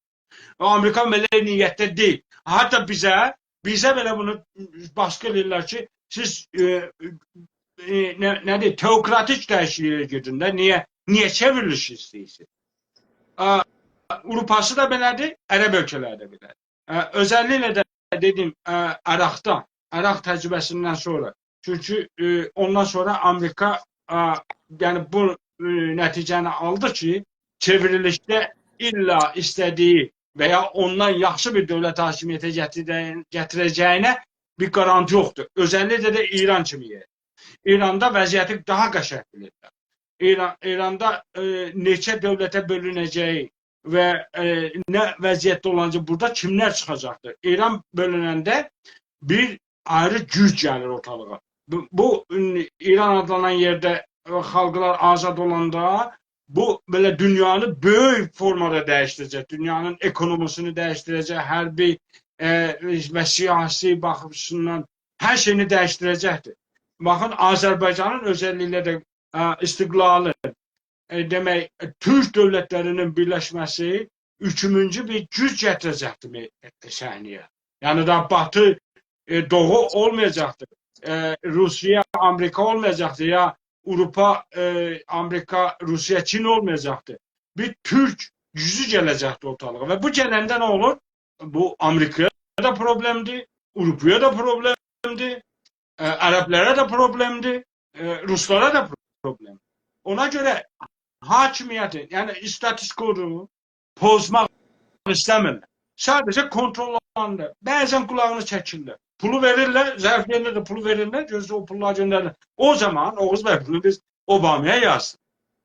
Amerika belə niyyətdə deyil. Hatta bizə belə bunu baskı edirlər ki, siz nədir, teokratik dəyişikliyə gedin də, niyə çevriliş istəyirsiniz? Avrupası da belədir, Ərəb ölkələri də belədir. Özellikle de dedim Irak tecrübesinden sonra. Çünkü ondan sonra Amerika yani bu neticeni aldı ki çevrilişte illa istediği veya ondan yaxşı bir devlet hakimiyyətə getireceğine bir garanti yoktur. Özellikle de İran kimi yer. İran'da vəziyyəti daha qəşəng bilirlər. İran'da neçə dövlətə bölüneceği ve ne vəziyyətdə olunca burada kimler çıkacaktır? İran bölünəndə bir ayrı güc gəlir ortalığa. Bu İran adlanan yerde xalqlar azad olanda bu böyle dünyanı böyük formada değiştirecek. Dünyanın ekonomisini değiştirecek. Hərbi ve siyasi baxımından her şeyini değiştirecektir. Bakın Azerbaycan'ın özelliğiyle de istiqlalı, demək, Türk dövlətlərinin birləşməsi üçüncü bir güc gətirəcəkdir səhnəyə. Yəni da Batı, Doğu olmayacaqdır. Rusya, Amerika olmayacaqdır. Ya Avrupa, Amerika, Rusya, Çin olmayacaqdır. Bir Türk yüzü gələcəkdir ortalığa. Və bu gələndə nə olur? Bu Amerikaya da problemdir, Avrupaya da problemdir, Ərəblərə də problemdir, Ruslara da problemdir. Ona göre hakimiyeti, yani statüskodu pozmak istəmirlər. Sadece kontrollandı. Bazen kulağını çəkirlər. Pulu verirler, zərflerine de pulu verirler, gözde o pulları gönderirler. O zaman Oğuz Bey bunu biz Obama'ya yazdık.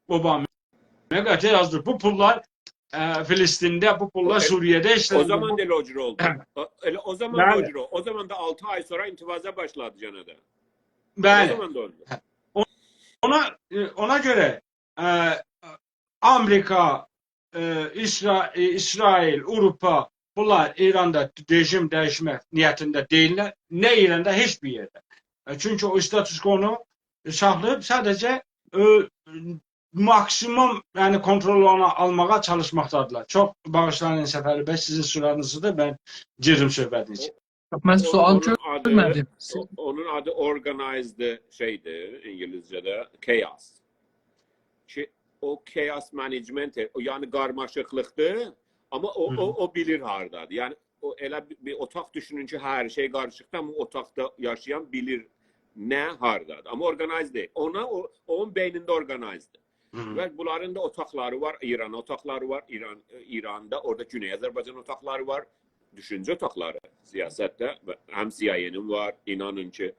Obama'ya yazdık. Bu pullar Filistin'de, bu pullar Suriye'de işte. O zaman da locur oldu. O zaman locur oldu. O zaman da 6 ay sonra intifaza başladı Canada. O zaman da oldu. Ona göre Amerika, İsrail, Avrupa bunlar İran'da rejim değişme niyetinde değiller. Ne İran'da hiçbir yerde. Çünkü o statüskonu saxlayıp sadece maksimum yani kontrolünü almağa çalışmaktadırlar. Çok bağışlanın Səfəri bəy, sizin süranızdır. Ben girdim söhbətin için. Ben sual görmedim. Onun adı organized şeydir İngilizce'de, chaos. O chaos management, yani karmaşıklıktır ama o bilir hardadır. Yani o elə bir otaq düşünün ki, hər şey qarışıqdır ama otaqda yaşayan bilir ne hardadır. Ama organized değil. Onun beyninde organizeddir. Ve bunların da otaqları var. İran otaqları var. İran'da orada Güney Azərbaycan otaqları var. Düşünce otaqları siyasette hem CIA'nın var, inanın ki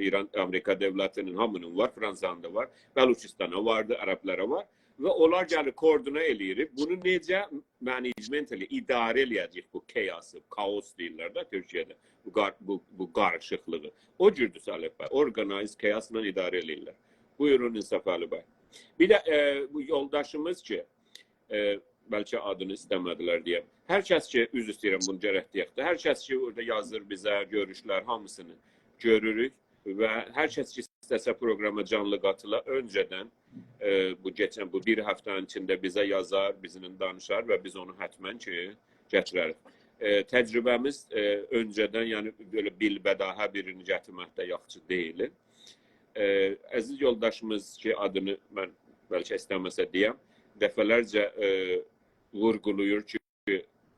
İran, Amerika devletinin hamının var, Fransa'nın da var, Beluçistan'a vardı, Araplara var ve onlar gəlir koordine eləyir. Bunu necə management ilə, idarə eləyəcək bu chaosu, kaos deyirlər də Türkiyədə, bu qarışıqlığı. O cürdür Salih bəy, organized chaosla idarə eləyirlər. Buyurun İnsaf Ali bəy. Bir də bu yoldaşımız ki, belki adını istemediler diye. Her kəs ki, üz istəyirəm bunu cərəh deyəkdə, hər kəs ki orada yazır bizə görüşlər, hamısını görürük və hər kəs ki istəsə programa canlı qatıla, öncədən bu bir həftənin içində bizə yazar, bizimlə danışar və biz onu hətmən ki gətirərik. Təcrübəmiz öncədən, yəni böyle bilbədahə birini gətirməkdə yaxşı deyil. Əziz yoldaşımız ki, adını mən bəlkə istəməsə deyəm, dəfələrcə vurguluyor ki,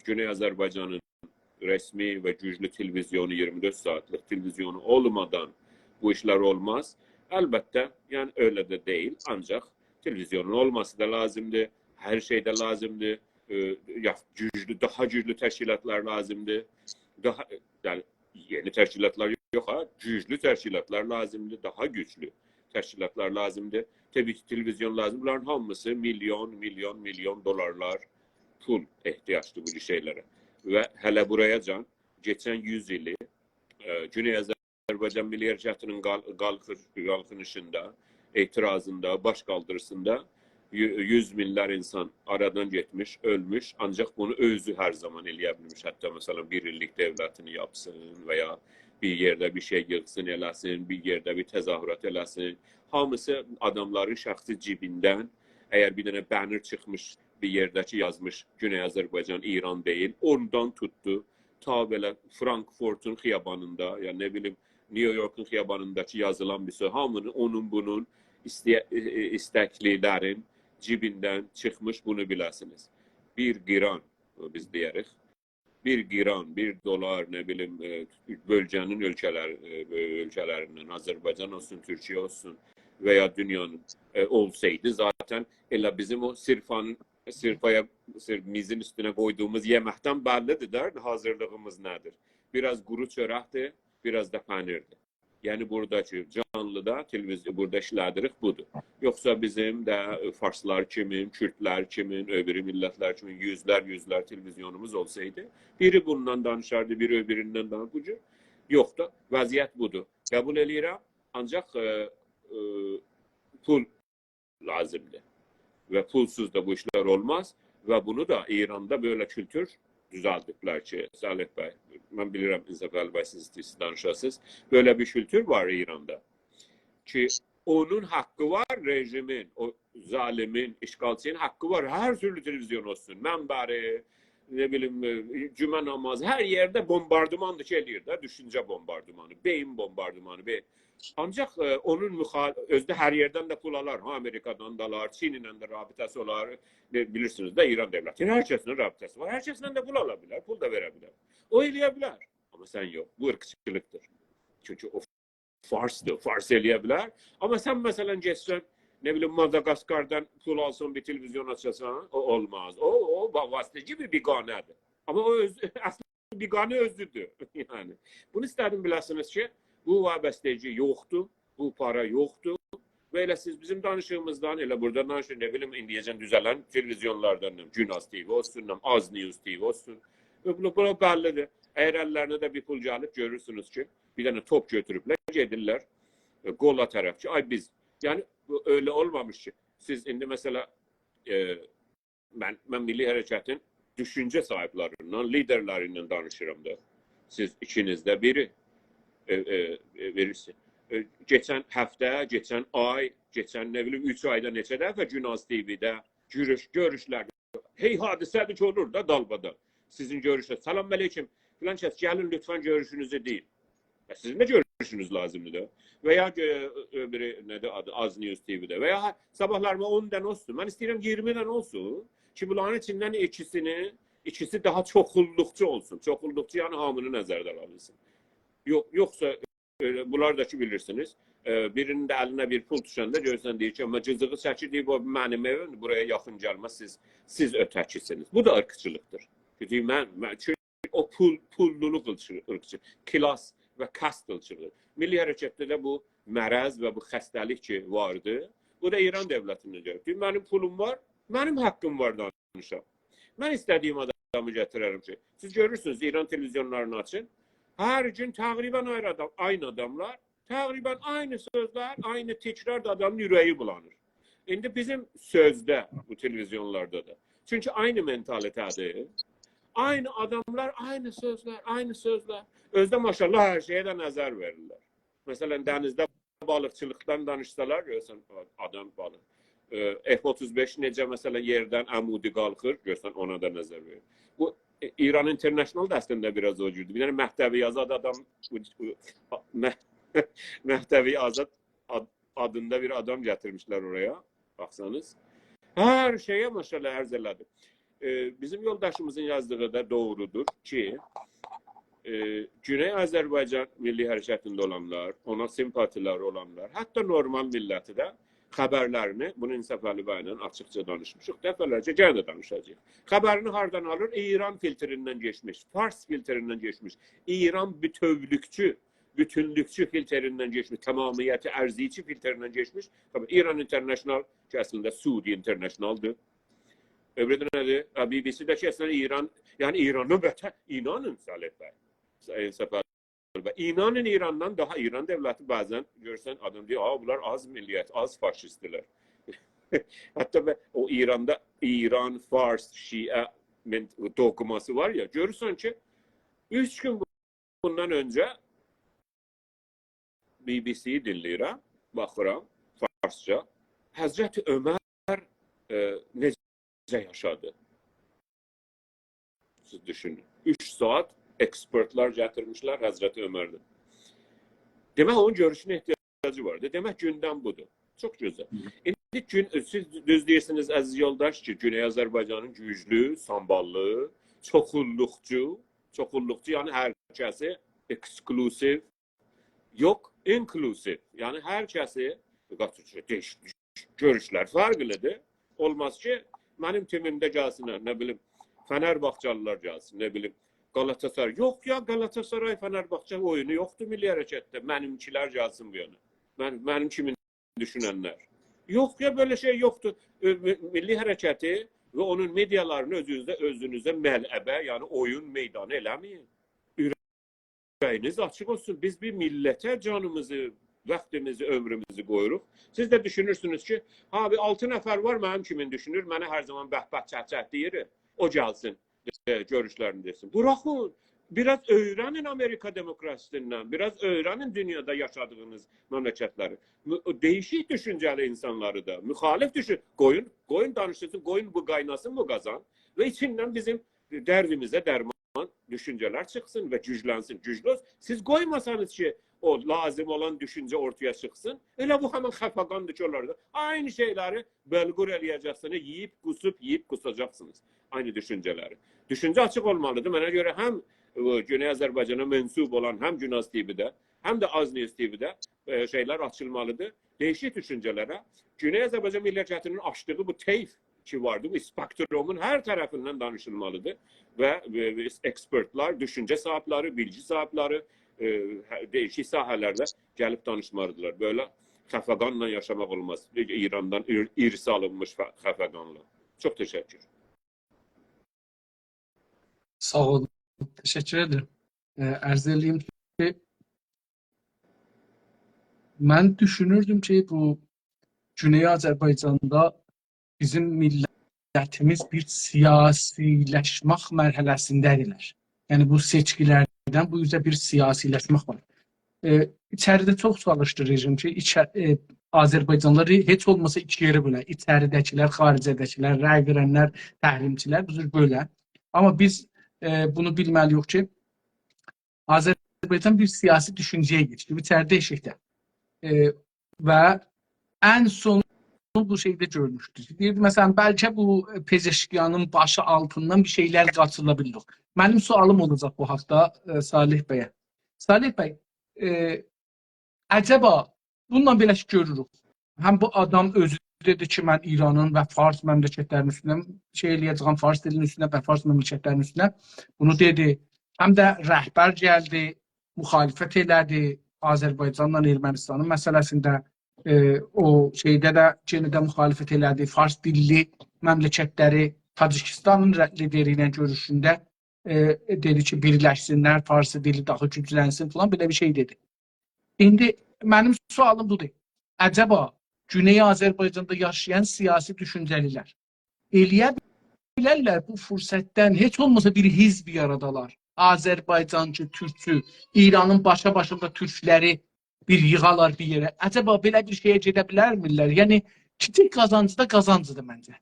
Güney Azərbaycanın resmi ve güçlü televizyonu, 24 saatlik televizyonu olmadan bu işler olmaz. Elbette yani öyle de değil. Ancak Televizyonun olması da lazımdır. Her şey de lazımdır. Daha güçlü teşkilatlar lazımdır. Yani yeni teşkilatlar yok ha. Güçlü teşkilatlar lazımdır. Daha güçlü teşkilatlar lazımdır. Tabii ki televizyon lazım. Bunların hamısı milyon dolarlar pul ihtiyaçlı bu şeylere. Ve hele buraya can geçen 100 yılı Güney Azerbaycan Milli Hərəkatının qalxınışında, etirazında, baş kaldırısında 100 minlər insan aradan getmiş, ölmüş. Ancak bunu özü her zaman eləyə bilmiş. Hatta mesela bir illik devletini yapsın veya bir yerde bir şey yıksın, eləsin, bir yerde bir tezahürat eləsin. Hamısı adamların şəxsi cibinden, eğer bir tane banner çıkmış, bir yerdeki yazmış Güney Azerbaycan, İran değil, ondan tuttu. Ta belə Frankfurt'un xiyabanında, ya ne bileyim New York'un xiyabanındaki yazılan bir söz, hamının onun bunun isteklilerin cibinden çıkmış, bunu biləsiniz. Bir giran, biz deyirik, bir giran, bir dolar, ne bileyim bölgenin ölkəlerinden, Azerbaycan olsun, Türkiye olsun veya dünyanın olsaydı zaten elə bizim o mizin üstüne koyduğumuz yemekten bellidir der, hazırlığımız nedir? Biraz kuru çörekti, biraz da panirdi. Yani buradaki canlıda televizyon burada işledirik budur. Yoksa bizim de Farslar kimin, Kürtler kimin, öbürü milletler kimin yüzler televizyonumuz olsaydı biri bundan danışardı, biri öbüründen danışardı. Yok da vaziyet budur. Kabul eləyirəm, ancak pul lazımdır. Ve pulsuz da bu işler olmaz. Ve bunu da İran'da böyle kültür düzelttikler ki Salih Bey, ben bilirim galiba siz danışasınız. Böyle bir kültür var İran'da. Ki onun hakkı var rejimin, o zalimin, işgalçinin hakkı var. Her türlü televizyon olsun. Menbari, ne bileyim cüme namazı, her yerde bombardımandı ki eləyir, düşünce bombardımanı, beyin bombardımanı. Ancak onun özde her yerden de pul alar. Amerika'dan da alar, Çin'le de rabitesi olar. Bilirsiniz de İran devleti. Herkesinin rabitesi var. Herkesinden de pul alabilir, pul da verebilir. O eleyebilir. Ama sen yok. Bu ırkçılıktır. Çünkü o Fars'tır. Fars eleyebilir. Ama sen mesela geçsen ne bileyim Madagaskar'dan pul alsın bir televizyon açasan o olmaz. O vasıtacı bir biganedir. Ama o aslında bigane özlüdür. Yani. Bunu istedim bilesiniz ki bu vabesteci yoktu, bu para yoktu. Böyle siz bizim danışığımızdan, elə burada danışın, ne bileyim indiyəcən düzələn televizyonlardan, Günas TV olsun, Az News TV olsun. Bu bellidir. Eğer ellerine de bir pul gelip görürsünüz ki, bir tane top götürüpler, gedirlər, gola tarafçı. Ay biz, yani öyle olmamış ki. Siz indi mesela, ben Milli Hərəkatın düşünce sahiplerinden, liderlerinden danışırım da. Siz ikiniz de biri. Verirsin. Geçen hafta, geçen ay, geçen ne bileyim 3 ayda neçə dəfə Günas TV'de görüşler. Hey hadisədir ki olur da dalbada. Sizin görüşler. Salam aleyküm. Filan kəs gəlin lütfen görüşünüzü deyin. Sizin de görüşünüz lazımdır da. Veya öbürü nedir adı Az News TV'de. Veya sabahlarıma 10 tane olsun. Ben istəyirəm 20 tane olsun. Ki bunların içinden ikisi daha çoxulluqçu olsun. Çoxulluqçu yani hamını nəzərdə alabilsin. Yoksa bunlar da ki bilirsiniz. Birinin de eline bir pul düşəndə görürsən deyir ki, ama cızığı çəkir deyib, o mənim evim buraya yaxın gəlməz, siz ötəkisiniz. Bu da ırkçılıqdır. Çünkü o pulluluk ırkçı, klas ve kast ırkçılığı. Milli Hərəkatda da bu mərəz ve bu xəstəlik ki vardı. Bu da İran devletinde diyor. Benim pulum var, benim hakkım var danışam. Ben istediğim adamı getiririm ki. Siz görürsünüz İran televizyonlarını açın. Her gün təqribən aynı adamlar, təqribən aynı sözler, aynı tekrar da adamın yüreği bulanır. Şimdi bizim sözde, bu televizyonlarda da. Çünkü aynı mentalitedir. Aynı adamlar, aynı sözler. Özde maşallah her şeye de nazar verirler. Mesela denizde balıkçılıktan danışsalar, görürsən adam balık. F-35 necə mesela yerden amudi qalxır, görürsən ona da nazar verir. Bu İran International da aslında biraz o cürdü. Bir tane Mehtevi Azad adam, Mehtevi Azad adında bir adam getirmişler oraya. Baksanız. Her şeye maşallah erzeladı. Bizim yoldaşımızın yazdığı da doğrudur ki Güney Azerbaycan Milli Hərəkatında olanlar, ona simpatiler olanlar, hatta normal milleti de xəbərlərini, bunu İnsaf Əliyev ilə açıqca danışmışıq, dəfələrcə gənə də danışacağıq. Xəbərini hardan alır? İran filtrindən geçmiş, Fars filtrindən geçmiş, İran bütövlükçü, bütünlükçü filtrindən geçmiş, tamamiyyəti ərziçi filtrindən geçmiş. İran International ki, əslində Suudi Internationaldır. Öbürü nədir? BBC-də ki, əslində İran, yəni İranın vətən, inanın Salih bəy, İnsaf Əliyev. İnanın İrandan daha İran devleti bazen görsen adam diyor, bunlar az milliyet, az faşistler. Hatta o İran'da İran, Fars, Şia dokuması var ya, görürsen ki 3 gün bundan önce BBC'yi dinləyirəm, baxıram Farsça. Hazreti Ömer necə yaşadı? Siz düşünün. 3 saat ekspertler gətirmişlər Hazreti Ömer'den. Demək onun görüşünə ihtiyacı vardı. Demək gündəm budur. Çox gözəl. İndi siz düz deyirsiniz əziz yoldaş ki, Güney Azərbaycanın güclü, samballı, çoxulluqçu, yəni hər kəsi eksklusiv, yox, inklusiv. Yəni hər kəsi görüşlər fərqlidir. Olmaz ki, mənim timimdə gəlsin, nə bilim, Fenerbahçalılar gəlsin, nə bilim, Galatasaray. Yox ya, Galatasaray, Fenerbahçe oyunu yoxdur milli hərəkətdə. Mənimkilər gəlsin bu yana. Mənim kimin düşünənlər. Yox ya, böyle şey yoxdur. Milli hərəkəti və onun medialarını özünüzə mələbə, yəni oyun meydanı eləməyin. Ürəyiniz açıq olsun. Biz bir millətə canımızı, vaxtımızı, ömrümüzü qoyuruq. Siz də düşünürsünüz ki, abi 6 nəfər var, mənim kimin düşünür, mənə hər zaman bəhbət çət deyir. O gəlsin. Görüşlerini desin. Bırakın. Biraz öğrenin Amerika demokrasisinden. Biraz öğrenin dünyada yaşadığınız memleketleri. Değişik düşünceli insanları da. Muhalif düşün. Koyun danışırsın. Koyun bu kaynasın bu kazan. Ve içinden bizim derdimize derman düşünceler çıksın ve güçlensin. Güçlü olsun. Siz koymasanız ki o lazım olan düşünce ortaya çıksın. Öyle bu hemen xəfəqandır ki onlarda. Aynı şeyleri belgur eləyəcəksiniz. Yiyip kusacaksınız. Aynı düşünceleri. Düşünce açık olmalıdır. Bana göre hem Güney Azərbaycana mensup olan hem Günas TV'de hem de Az News TV'de şeyler açılmalıdır. Değişik düşüncelere. Güney Azərbaycan millətinin açtığı bu teyf ki vardı, bu spektrumun her tarafından danışılmalıdır. Ve ekspertler, düşünce sahipleri, bilgi sahipleri değişik sahalarda gelip danışmalıdırlar. Böyle xəfəqanla yaşamak olmaz. İran'dan irsi alınmış xəfəqanla. Çok teşekkür. Sağ olun. Teşekkür ederim. Arz edeyim ki ben düşünürdüm ki bu Güney Azərbaycanda bizim millətimiz bir siyasiləşmək mərhələsindədirlər. Yəni bu seçkilərdən bu yüzden bir siyasiləşmək var. İçəridə çox çalışdı rejim ki, Azərbaycanlıları heç olmasa iki yere bölə. İçəridəkilər, xaricədəkilər, rəy verənlər, təhrimçilər, bu cür bölə. Ama biz bunu bilməliyik ki, Azərbaycan bir siyasi düşünceye geçti. İçeride eşikte. Ve en son bu şeyde görmüşdük. Deyirdi, məsələn, bəlkə bu Pezeşkiyanın başı altından bir şeyler qaçırılabilir. Mənim sualım olacaq bu haqda Salih Bəy'e. Salih Bəy, acaba bununla belə görürük. Həm bu adam özü dedi ki, mən İranın və Fars məmləkətlərinin üstünə şey eləyəcəm, Fars dilinin üstünə və Fars məmləkətlərinin üstünə bunu dedi. Həm də rəhbər gəldi, müxalifət elədi Azərbaycanla Ermənistanın məsələsində. O şeydə də yenə müxalifət elədi. Fars dilli məmləkətləri Tacikistanın lideri ilə görüşündə dedi ki, birləşsinlər, Farsı dili daha güclənsin falan, belə bir şey dedi. İndi mənim sualım budur. Acaba Güney Azərbaycanda yaşayan siyasi düşüncəlilər eləyə bilərlər bu fürsətdən heç olmasa bir hizb yaradalar. Azərbaycancı, Türkçü, İranın başında Türkləri bir yığalar bir yerə. Acaba belə bir şeyə gedə bilərmirlər? Yəni kiçik qazancı da qazancıdır məncə.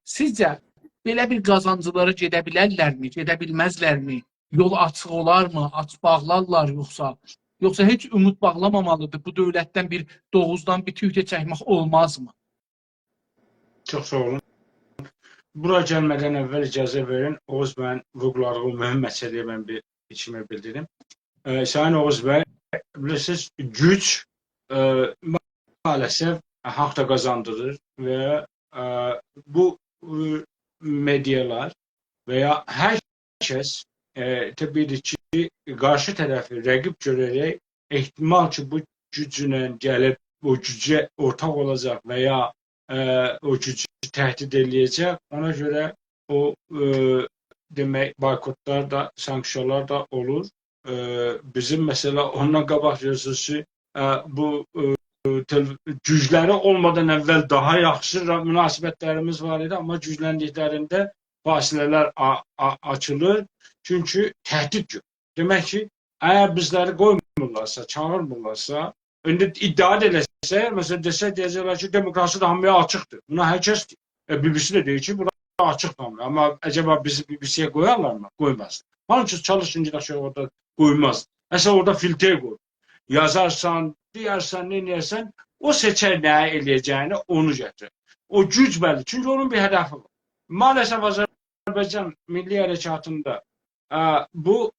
Sizcə belə bir qazancılara gedə bilərlərmi, gedə bilməzlərmi? Yol açıq olarmı, aç bağlarlar yoxsa heç ümid bağlamamalıdır? Bu dövlətdən bir doğuzdan bir tüytə çəkmək olmazmı? Çox sağ olun. Bura gəlmədən əvvəl icazə verin. Oğuz bəyin vurğuladığı mühüm məsələyə mən bir içimə bildirim. Sayın Oğuz bəy, bilirsiniz, güc maalesef hak da kazandırır ve bu medyalar veya herkes tabii ki karşı tarafı rəqib görərək ehtimal ki bu gücünə gəlib o gücə ortaq olacaq veya o gücü tehdit edəcək. Ona göre o demek boykotlar da, sanksiyalar da olur. Bizim mesela ondan qabaq görürsünüz ki, bu gücləri olmadan əvvəl daha yaxşı münasibətlərimiz var idi, amma gücləndiklərində fasilələr açılır. Çünki təhdid yok. Demək ki, əgər bizləri qoymurlarsa, çağırmırlarsa, indi iddia edilsə, mesela deyəcəklər ki, demokrasi da hamıya açıqdır. Buna hər kəs BBC də deyir ki, bura açıq hamıya. Amma acaba bizi BBC-yə qoyarlar mı? Qoymaz. Onun üçün çalışınca da orada qoymaz. Mesela orada filtre qoy. Yazarsan, deyərsən, ne deyərsən, o seçər nə eləyəcəyini onu gətirir. O güc bəli. Çünki onun bir hədəfi var. Maalesef Azərbaycan Milli Hərəkatında bu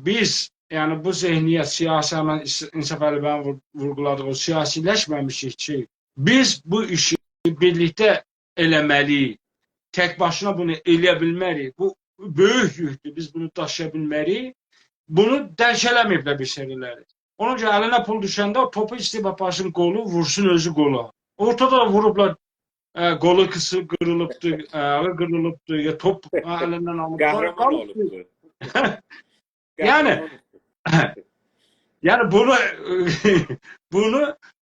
biz, yani bu zihniyet siyasi, hemen İnsaf Əlibəyin vurguladığı o siyasileşmemişik ki, biz bu işi birlikte eləməliyik. Tek başına bunu eləyə Bu böyük yükdür. Biz bunu daşıya bilməliyik. Bunu dərk eləməyiblər bir seriləri. Onun üçün əlinə pul düşəndə o topu istəyib aparsın qolu, vursun özü qola. Ortada vurublar, qolu qırılıbdır, ya top əlindən alınıb. Qəhrəman olubdur. Yani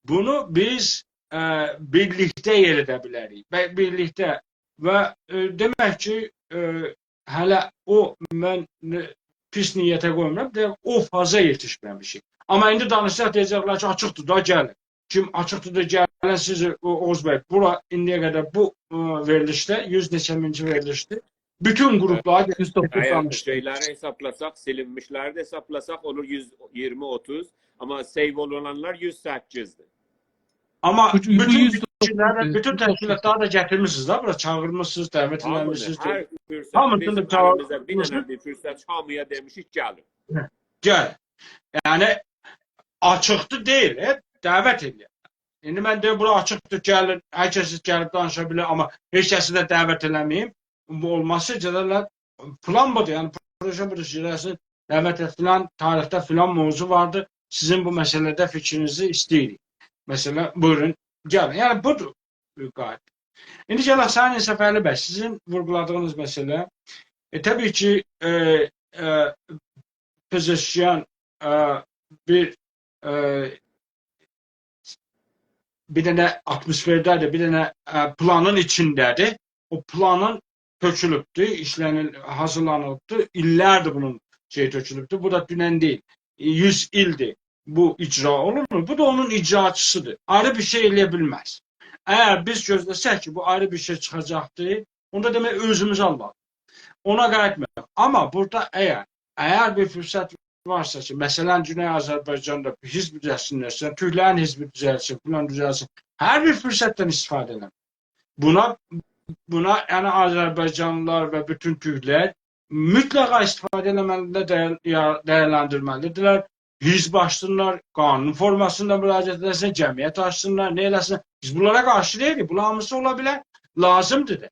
bunu biz birlikte yer edə bilərik. Birlikte ve demək ki, hələ o mən pis niyyətə qoymuram, o faza yetişməmişik. Amma indi danışsaq deyəcəklər ki, açıqdır da gəlin. Kim açıqdır da gəlin, siz Oğuz bəy, bura indiyə qədər bu verilişdə, 100 neçə minci verilişdir. Bütün gruplar şeyləri hesaplasaq, silinmişləri də hesaplasaq olur 120-30, amma save olunanlar 108'dir. Ama bütün təşkilatları da gətirmişsiniz da, bura çağırmışsınız, dəvət eləmişsiniz. Hər fürsət bizim əlimizə bir dənə bir fürsət hamıya demişik, gəlin. Gəl. Yəni açıqdır deyil, dəvət edir. İndi mən deyim, bura açıqdır, gəlin, hər kəs gəlib danışa bilər, amma heç kəsi də dəvət eləməyim. Bu olması gələrlər, plan budur, yəni proje budur, girəsin, dəvət et filan, tarixdə filan mövzu vardır, sizin bu məsələdə fikrinizi istəyirik. Mesela buyurun, gəlin. Yəni budur qayda. İndi gələk Sayın İnsaf Əli bəy, sizin vurguladığınız məsələ, təbii ki, Pezeşkiyan bir dənə atmosferdədir, bir dənə planın içindədir. O planın tökülübdür, hazırlanıbdır, illərdir bunun tökülübdür. Bu da dünən deyil, 100 ildir. Bu icra olunur. Bu da onun icraçısıdır. Ayrı bir şey eləyə bilməz. Eğer biz gözləsək ki, bu ayrı bir şey çıxacaqdır, onda demək özümüz almalıyıq. Ona qayıtmayaq. Amma burada eğer bir fürsət varsa ki, məsələn, Güney Azərbaycanda hizb düzəlsinlərsə, Türklərin hizbi düzəlsin, filan düzəlsin, hər bir fürsətdən istifadə edin. Buna yəni Azərbaycanlılar və bütün Türklər mütləqa istifadə eləməlidirlər, dəyərləndirməlidirlər. Hizb açsınlar, kanun formasında müraciət edəsin, cəmiyyət açsınlar, ne eləsin. Biz bunlara qarşı deyilik, bunlar hamısı ola bilər, lazımdır da.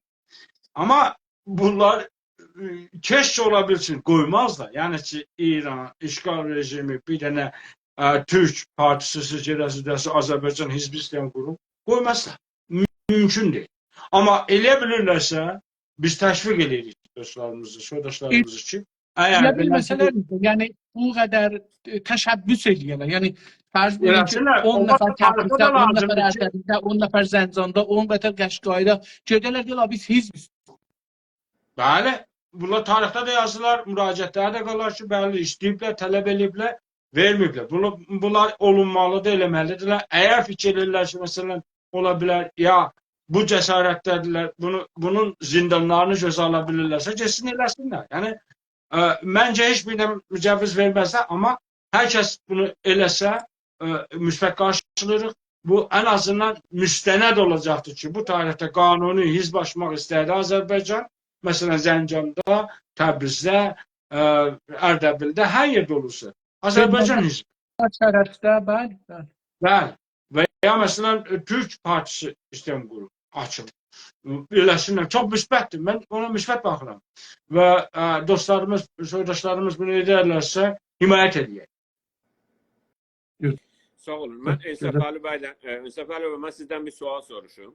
Amma bunlar keşke olabilsin, qoymazlar. Yəni ki, İran, işgal rejimi, bir dənə Türk partisi, gedəsi Azərbaycan hizbi istəyən qurum, qoymazlar. Mümkün deyil. Amma elə bilirlərsə, biz təşviq edirik dostlarımızı, soydaşlarımızı ki, yani bu kadar təşəbbüs edirlər. Yəni fərz edin ki, 10 nəfər Təbrizdə, 10 nəfər Ərdəbildə, 10 nəfər Zəncanda, 10 nəfər Qəşqayda gedərlər deyirlər biz hizbiz. Bəli, bunlar tarixdə də yazılar, müraciətləri də qalır ki, bəli istəyiblər, tələb ediblər, verməyiblər. Bunlar olunmalıdır, eləməlidirlər. Əgər fikir edirlər ki, məsələn, ola bilər, ya bu cəsarətdədirlər, bunun zindanlarını gözə ala bilirlərsə, geçsin eləsinlər. Yəni məncə heç birine mücəviz verməzlər, amma hər kəs bunu eləsə, müsbət qarşılayırıq. Bu ən azından müstənəd olacaqdır ki, bu tarixdə qanuni hizb açmaq istəyirdi Azərbaycan. Məsələn, Zəncanda, Təbrizdə, Ərdəbildə, hər yerdə olursa. Azərbaycan hizbi. Şərəfdə, bəli. Bəli. Və ya məsələn Türk Partisi istəyən qrup açılır. Birləşsinlər. Çox müsbətdir. Mən ona müsbət baxıram. Və dostlarımız, soydaşlarımız bunu edərlərsə himayət edəyək. Sağ olun. Mən Ensəfəli bəy, mən sizdən bir sual soruşum.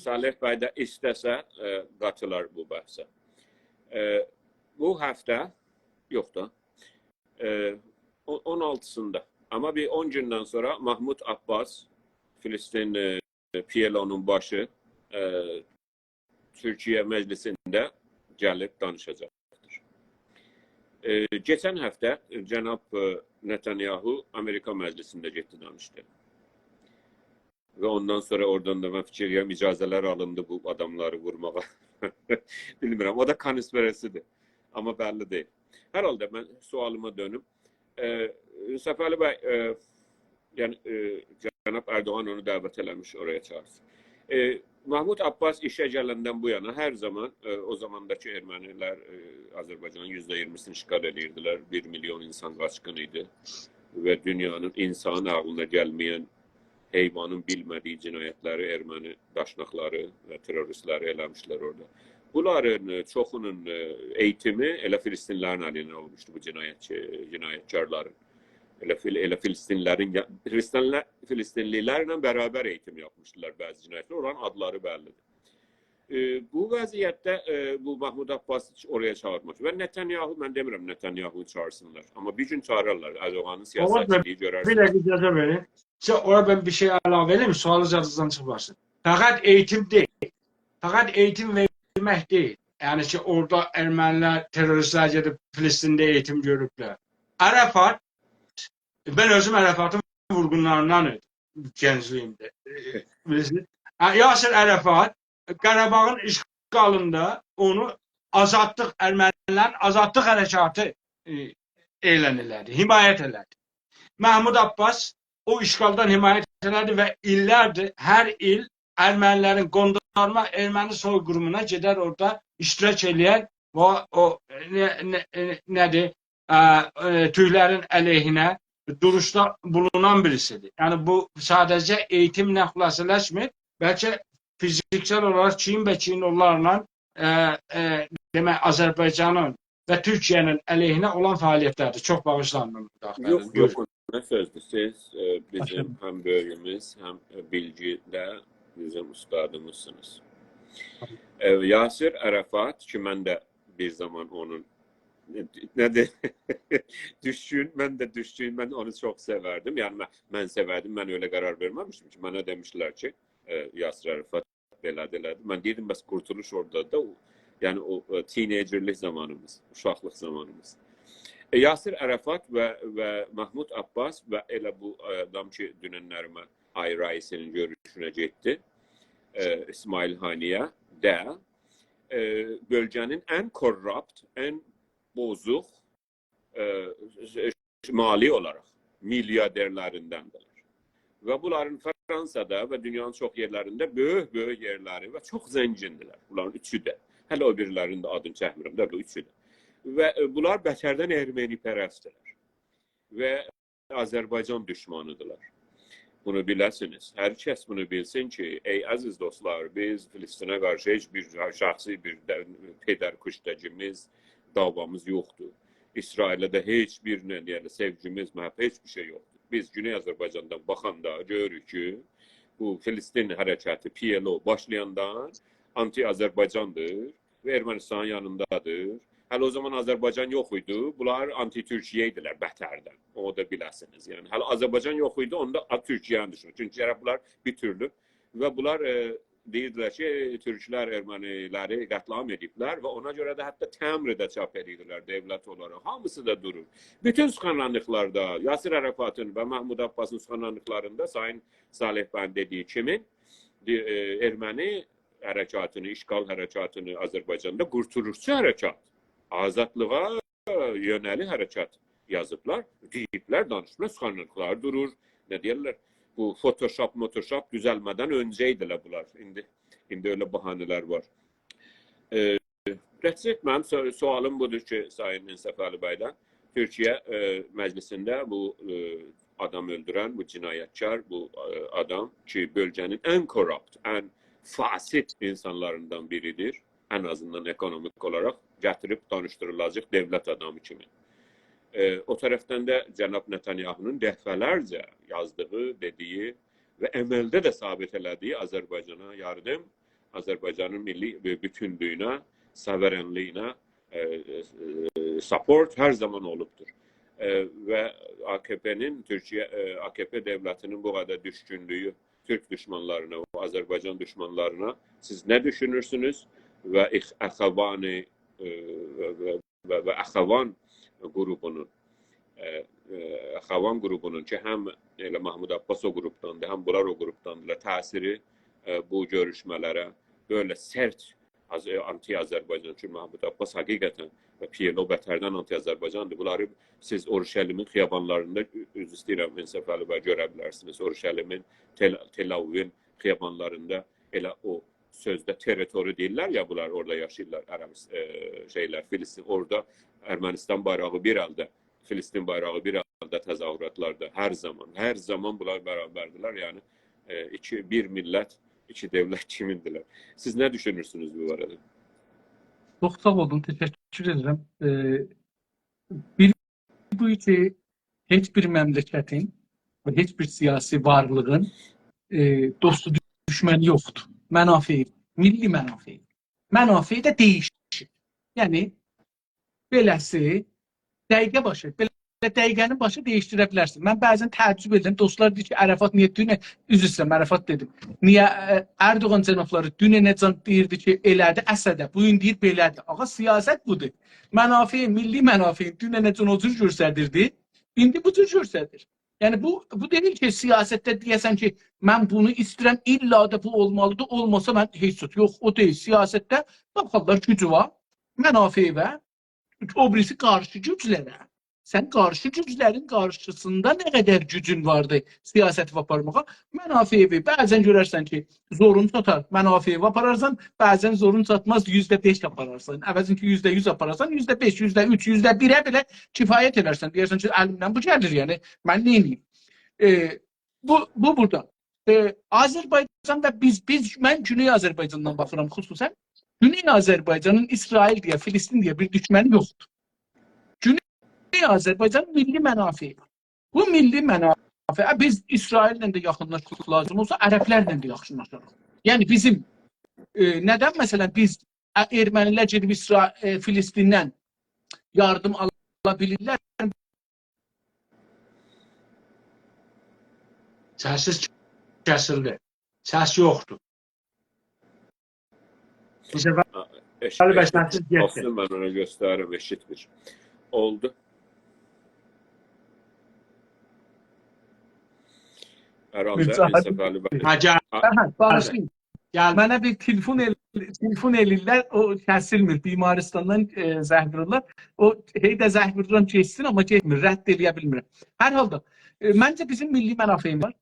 Salih bəy də istəsə qatılar bu bəhsə. Bu həftə, yox da, 16-sında, amma bir 10 gündən sonra Mahmud Abbas, Filistin PLO-nun başı, Türkiyə məclisində gəlib danışacaqdır. Geçən həftə cənab Netanyahu Amerika məclisində getdi danışdı. Və ondan sonra oradan da mən fikirləyəm, icazələr alındı bu adamları vurmağa. Bilmirəm, o da konspirasidir. Amma bəlli deyil. Hər halda mən sualıma dönüm. Səfəli bəy, yəni cənab Erdoğan onu dəvət eləmiş, oraya çağırsın. Mahmud Abbas işə gələndən bu yana hər zaman, o zamandakı ermənilər Azərbaycanın %20'sini işgal edirdilər. 1 milyon insan qaçqın idi. Və dünyanın insan ağlına gəlməyən, heyvanın bilmədiyi cinayətləri erməni daşnaqları və teröristləri eləmişlər orada. Bunların çoxunun eğitimi elə Filistinlərin əlinə olmuşdu, bu cinayətkarların. Elə Filistinlilərlə bərabər eğitim yapmışdılar bəzi cinayətlər, olan adları bəllidir. Bu vəziyyətdə bu Mahmud Abbas oraya çağırmaq və Netanyahu, mən demirəm Netanyahu çağırsınlar, amma bir gün çağırırlar, Erdoğan'ın siyasətçiliyi görərsiniz. Bir dakika icazə verin. Orada ben bir şey əlavə edeyim, sualı cadızdan çıxmasın. Fəqət eğitim deyil, fəqət eğitim vermək deyil. Yəni ki, orada ermənilər, teröristlər gedib Filistində eğitim görüblər. Ərəfat, ben özüm Ərəfatın vurğunlarından gəncliyimdə. Yasir Ərəfat, Qarabağın işğalında onu azadlıq, ermənilərin azadlıq hərəkatı elan elədi, himayət elədi. Mahmud Abbas o işğaldan himayət elədi və illərdir, hər il ermənilərin qondarma erməni soyqurumuna gedər orada iştirak eləyər və o nədir, Türklərin əleyhinə duruşda bulunan birisidir. Yəni bu sadəcə eğitimlə xülasələşmir, bəlkə fiziksel olarak Çin və Çin onlarla demək Azərbaycanın və Türkiyənin əleyhinə olan fəaliyyətlərdir. Çox bağışlanmır. Yox, nə sözdür? Siz bizim həm böyüyümüz, həm bilgidə bizim ustadımızsınız. Yasir Ərəfat, ki mən də bir zaman onun nədir? Mən də düşkün, mən onu çox sevərdim. Yəni mən sevərdim, mən öyle qərar verməmişdim ki, mənə demişlər ki, Yasir Ərəfat belədir. Mən deyirdim, bəs qurtuluş orada da, yəni o teenagerlik zamanımız, uşaqlıq zamanımız. Yasir Ərəfat və Mahmud Abbas və elə bu adam ki, dünənlərimə Ay Raisinin görüşünə getdi, İsmail Haniyə də bölgənin ən korrupt, ən bozuq mali olaraq milyarderlərindəndir. Və bunların Fransada və dünyanın çox yerlərində böyük yerləri və çox zəngindirlər. Bunların üçü də. Hələ o birilərinin də adını çəkmirəm də, bu üçü də. Və bunlar bətərdən ermənipərəstdirlər. Və Azərbaycan düşmanıdırlar. Bunu biləsiniz. Hər kəs bunu bilsin ki, ey əziz dostlar, biz Filistinə qarşı heç bir şəxsi bir pedər-kuştəcimiz, davamız yoxdur. İsrailə də heç bir sevgimiz, heç bir şey yoxdur. Biz Güney Azərbaycandan baxanda görürük ki, bu Filistin hərəkəti PLO başlayandan anti-Azərbaycandır və Ermənistanın yanındadır. Hələ o zaman Azərbaycan yox idi, bunlar anti-Türkiyə idilər bətərdən. O da biləsiniz. Yəni, hələ Azərbaycan yox idi, onda Türkiyəni düşünür. Çünki bunlar bir türlü və bunlar deyirdilər ki, Türklər erməniləri qətlam ediblər və ona görə də hətta təmri də çap edirlər dövlət olaraq. Hamısı da durur. Bütün sıxanlandıqlarda, Yasir Ərəfatın və Mahmud Abbasın sıxanlandıqlarında Sayın Salih bəyin dediyi kimi erməni hərəkatını, işğal hərəkatını Azərbaycanda qurtuluşçu hərəkat, azadlığa yönəli hərəkat yazıblar, deyiblər, danışma sıxanlandıqları durur, nə deyirlər? Bu Photoshop düzəlmədən öncəydilə bunlar. İndi öyle bahaneler var. Mənim sualım budur ki, Sayın Ensəfəli bəydən, Türkiyə məclisində bu adam öldürən, bu cinayətkar, bu adam ki, bölgənin ən korrupt, ən fasid insanlarından biridir. Ən azından ekonomik olaraq gətirib danışdırılacaq dövlət adamı kimi. O tərəfdən də cənab Netanyahu'nun dəfələrcə yazdığı, dediyi və əməldə də sabit elədiyi Azərbaycana yardım, Azərbaycanın milli bütünlüyünə, suverenliyinə support hər zaman olubdur. Və AKP'nin, AKP devletinin bu kadar düşkünlüğü Türk düşmanlarına, Azerbaycan düşmanlarına siz ne düşünürsünüz? Ve ve Axavan grubunun ki hem Mahmud Abbas o gruptandır, hem bunlar o gruptandılar. Təsiri bu görüşmelere böyle sert anti-Azərbaycan çünki Mahmud Abbas həqiqətən və PLO bətərdən anti-Azərbaycandır. Bunları siz Uruşəlimin xiyabanlarında üzr istəyirəm İnsaf Əlibəy görə bilərsiniz. Uruşəlimin, Tel Avivin xiyabanlarında elə o sözdə territori deyirlər ya, bunlar orada yaşayırlar, Filistin. Orada Ermənistan bayrağı bir əldə, Filistin bayrağı bir əldə təzahüratlarda hər zaman bunlar bərabərdirlər. Yəni bir millət, iki devlet kimindiler? Siz ne düşünürsünüz bu arada? Çok sağ olun, teşekkür ederim. Bu ki hiçbir memleketin ve hiçbir siyasi varlığın dostu düşməni yoxdur. Mənafi, milli mənafi. Mənafi də değişir. Yani beləsi dəqiqə başı, dəqiqənin başı değiştirə bilərsin. Mən bəzən təəccüb edirəm. Dostlar deyir ki, Ərəfat niyə dünə, üzr istəyirəm, Ərəfat dedim. Niyə Erdoğan cənabları dünə necə deyirdi ki, elədi Əsədə, bu gün deyir belədir. Ağa, siyasət budur. Mənafi, milli mənafi dünə necə o cür göstərdirdi, indi bu cür göstərir. Yəni bu deyil ki, siyasətdə deyəsən ki, mən bunu istəyirəm, illa da bu olmalıdır, olmasa mən heç yox, o deyil. Siyasətdə baxarlar gücü var, mənafi və o birisi qarşı güclərə. Sen karşı güclerin karşısında ne kadar gücün vardı siyaseti aparmağa? Mənafiyevi bazen görürsen ki zorun satar, mənafiyevi apararsan, bazen zorun satmaz %5 yapararsan. Əvəzin ki %100 yapararsan, %5, %3, %1'e bile kifayet edersen. Diyersen ki elimden bu gelir yani. Ben neyim? Bu burada. Azerbaycan'da ben Güney Azerbaycan'dan bakıram xüsusən. Güney Azerbaycan'ın İsrail diye, Filistin diye bir düşməni yoxdur. Azərbaycan milli mənafi var. Bu milli mənafi, biz İsraillə də yaxınlaşmaq lazım olsa, ərəblərlə də yaxınlaşırıq. Yəni bizim, nədən məsələn biz ermənilər gedib Filistindən yardım ala bilirlər? Səssiz kəsildi. Səs yoxdur. Bu səfər Əlibəy səssiz getdi. Mən ona göstərim, eşitmir. Oldu. Bağışlayın. Mənə bir telefon elirlər, o kəsilmir. Bimaristandan zəh vururlar. O heydə zəh vururam geçsin, amma getmir, rədd eləyə bilmirəm. Hər halda, məncə bizim milli mənafeyim var.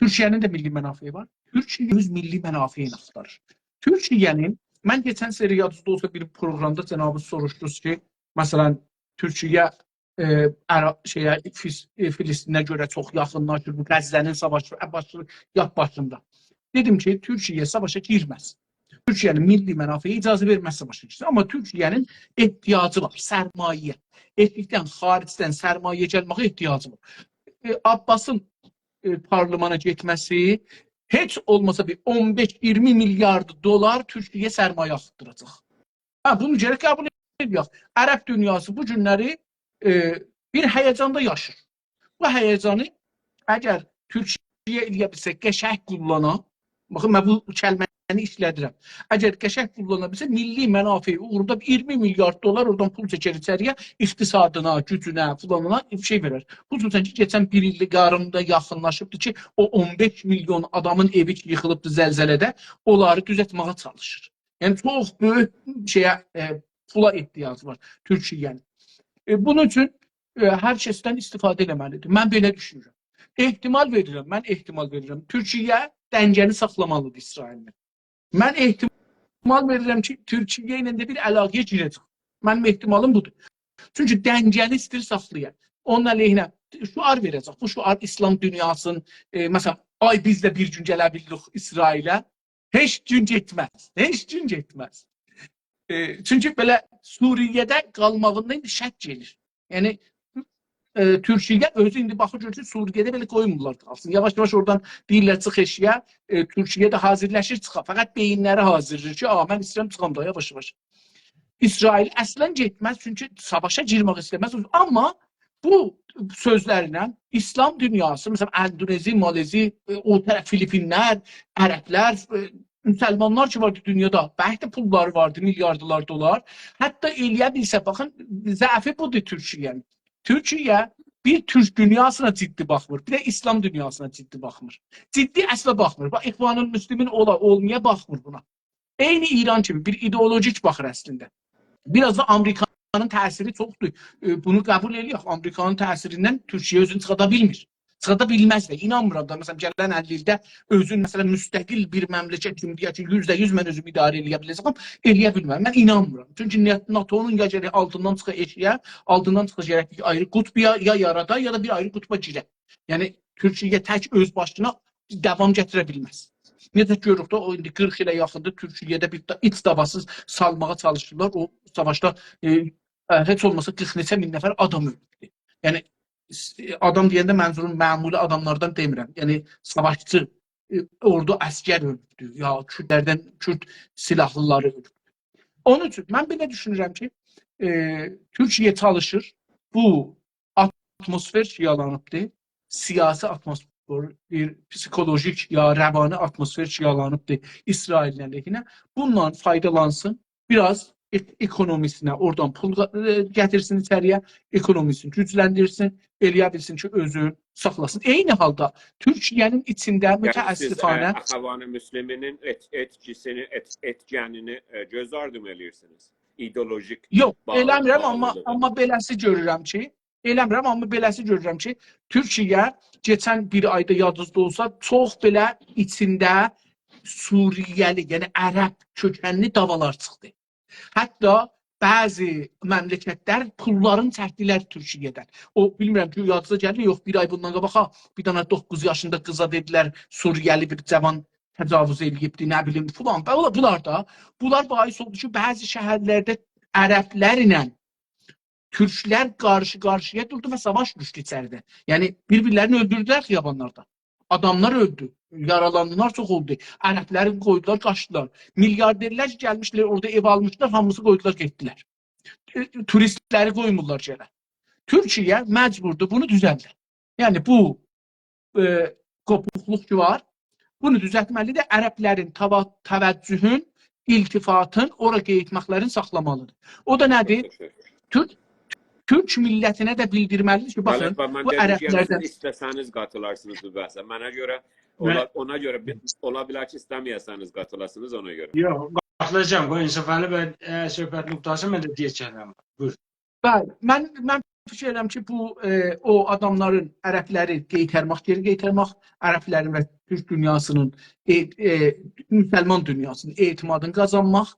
Türkiyənin də milli mənafeyi var. Türkiyə öz milli mənafeyini axtarır. Türkiyənin, mən geçən seri yadınızda olsa bir proqramda cənabınız soruşdunuz ki, məsələn, Türkiyə Filistinə görə çox yaxınlaşır, bu Qəzzənin savaşı başında. Dedim ki, Türkiyə savaşa girməz. Türkiyənin milli mənafeyi icazə verməz savaşa girsin. Amma Türkiyənin ehtiyacı var, sərmayə. Etlikdən, xaricdən sərmayə gəlməyə ehtiyacı var. Abbasın parlamana getməsi heç olmasa bir 15-20 milyard dolar Türkiyə sərmayə axıtdıracaq. Bunu gərək qəbul edək. Ərəb dünyası bu günləri bir həyəcanda yaşır. Bu həyəcanı əgər Türkiyə eləyə bilsə, qəşəng qullana, baxın, mən bu kəlməni işlədirəm. Əgər qəşəng qullana bilsə, milli mənafi uğrunda 20 milyard dolar oradan pul çəkər içəriyə, iqtisadına, gücünə, filanına bir şey verər. Xüsusən ki, geçən bir illik qarında yaxınlaşıbdır ki, o 15 milyon adamın evi yıxılıbdır zəlzələdə, onları düzətməyə çalışır. Yəni, çox böyük pula ehtiyacı var Türkiyənin. Bunun üçün hər kəsdən istifadə eləməlidir. Mən belə düşünürəm. Ehtimal verirəm. Türkiyə dəngəni saxlamalıdır İsraillə. Mən ehtimal verirəm ki, Türkiyə ilə də bir əlaqəyə girəcək. Mənim ehtimalım budur. Çünki dəngəni istəyir saxlayır. Onun əleyhinə şuar verəcək. Bu şuar İslam dünyasının, məsələn, ay biz də bir gün gələ bildik İsrailə. Heç gün getməz. Heç gün getməz. Çünki belə Suriyədə qalmağında indi şək gelir. Yəni Türkiyə özü indi baxır ki, Suriyədə belə qoymurlar qalsın. Yavaş-yavaş oradan deyirlər çıx eşiyə. Türkiyə də hazırlaşır çıxa. Fəqət beyinləri hazırdır ki, mən istəyirəm çıxam da yavaş-yavaş. İsrail əslən getməz çünki savaşa girmək istəməz. Amma bu sözlərlə İslam dünyası, məsələn, Endonezi, Malezi, o tərəf Filipinlər, Ərəblər, müsəlmanlar ki vardı dünyada, bəlkə pulları vardı, milyardılar dolar. Hətta eləyə bilsə, baxın, zəfi budur Türkiyənin. Türkiyə bir Türk dünyasına ciddi baxmır, bir də İslam dünyasına ciddi baxmır. Ciddi əslə baxmır. Bax, İxvanül Müslimin olmaya baxmır buna. Eyni İran kimi bir ideolojik baxır əslində. Biraz da Amerikanın təsiri çoxdur. Bunu qəbul edirik. Amerikanın təsirindən Türkiyə özünü çıxada bilmir. Çıxada bilməz də. İnanmıram da. Məsələn, gələn 50 ildə özün məsələn müstəqil bir məmləkət kimi deyək ki, %100 mən özümü idarə eləyə biləcəm, eləyə bilmərəm. Mən inanmıram. Çünki NATO-nun ya gərək altından çıxa eşiyə, altından çıxa gərək ayrı qutbuya ya yarada, ya da bir ayrı qutba girə. Yəni Türkiyə tək öz başına davam gətirə bilməz. Necə görürük də, o indi 40 ilə yaxındır Türkiyədə bir iç davasız salmağa çalışırlar. O savaşda heç olmasa 40 neçə min nəfər adam öldü. Yəni adam deyəndə mənzurum məmuli adamlardan demirəm. Yəni savaşçı, ordu əskər öldü ya Kürt silahlıları öldü. Onun üçün mən belə düşünürəm ki, Türkiyə çalışır. Bu atmosfer yalanıbdır. Siyasi atmosfer, bir psikolojik ya rəvani atmosfer yalanıbdır İsrailin əleyhinə. Bundan faydalansın. Biraz ekonomisinə oradan pul gətirsin içəriyə, ekonomisini gücləndirsin, eləyə bilsin ki, özü saxlasın. Eyni halda Türkiyənin içində mütəəssifanə... Siz İxvanül Müsliminin etkənini göz ardı mı eləyirsiniz? İdeolojik... Yox, eləmirəm, amma beləsi görürəm ki, Türkiyə geçən bir ayda yadınızda olsa, çox belə içində Suriyəli, yəni Ərəb kökənli davalar çıxdı. Hətta bəzi məmləkətlər pulların çəkdilər Türkiyədən. O, bilmirəm ki, yadınıza gəlir, yox, bir ay bundan qabaxa bir dənə 9 yaşında qıza dedilər, Suriyəli bir cavan təcavüz eləyibdi, nə bilim, filan. Bunlar bahis oldu ki, bəzi şəhərlərdə ərəblərlə Türklər qarşı-qarşıya durdu və savaş düşdü içəridə. Yəni, bir-birlərini öldürdülər xiyabanlarda. Adamlar öldü, yaralandılar, çox oldu. Ərəbləri qoydular, qaçdılar. Milyarderlər gəlmişlər, orada ev almışlar, hamısı qoydular, getdilər. Turistləri qoymurlar gələ. Türkiyə məcburdur bunu düzəldir. Yəni, bu qopuqluq ki var, bunu düzəltməlidir. Ərəblərin təvəccühün, iltifatın, ora qeytməklərin saxlamalıdır. O da nədir? Türk millətinə də bildirməlidir ki, baxın, bu ərəblərdən... İstəsəniz qatılarsınız bu bəhsə. Mənə görə, ona görə ola bilər ki, istəməyəsəniz qatılasınız ona görə. Yox, qatılacağım. Qoyun səfəli və söhbət nöqtəsi mən də deyəcəm. Buyur. Bəli, mən fikir edirəm ki, bu o adamların, ərəbləri geri qeytərmək, ərəblərin və Türk dünyasının, müsəlman dünyasının etimadını qazanmaq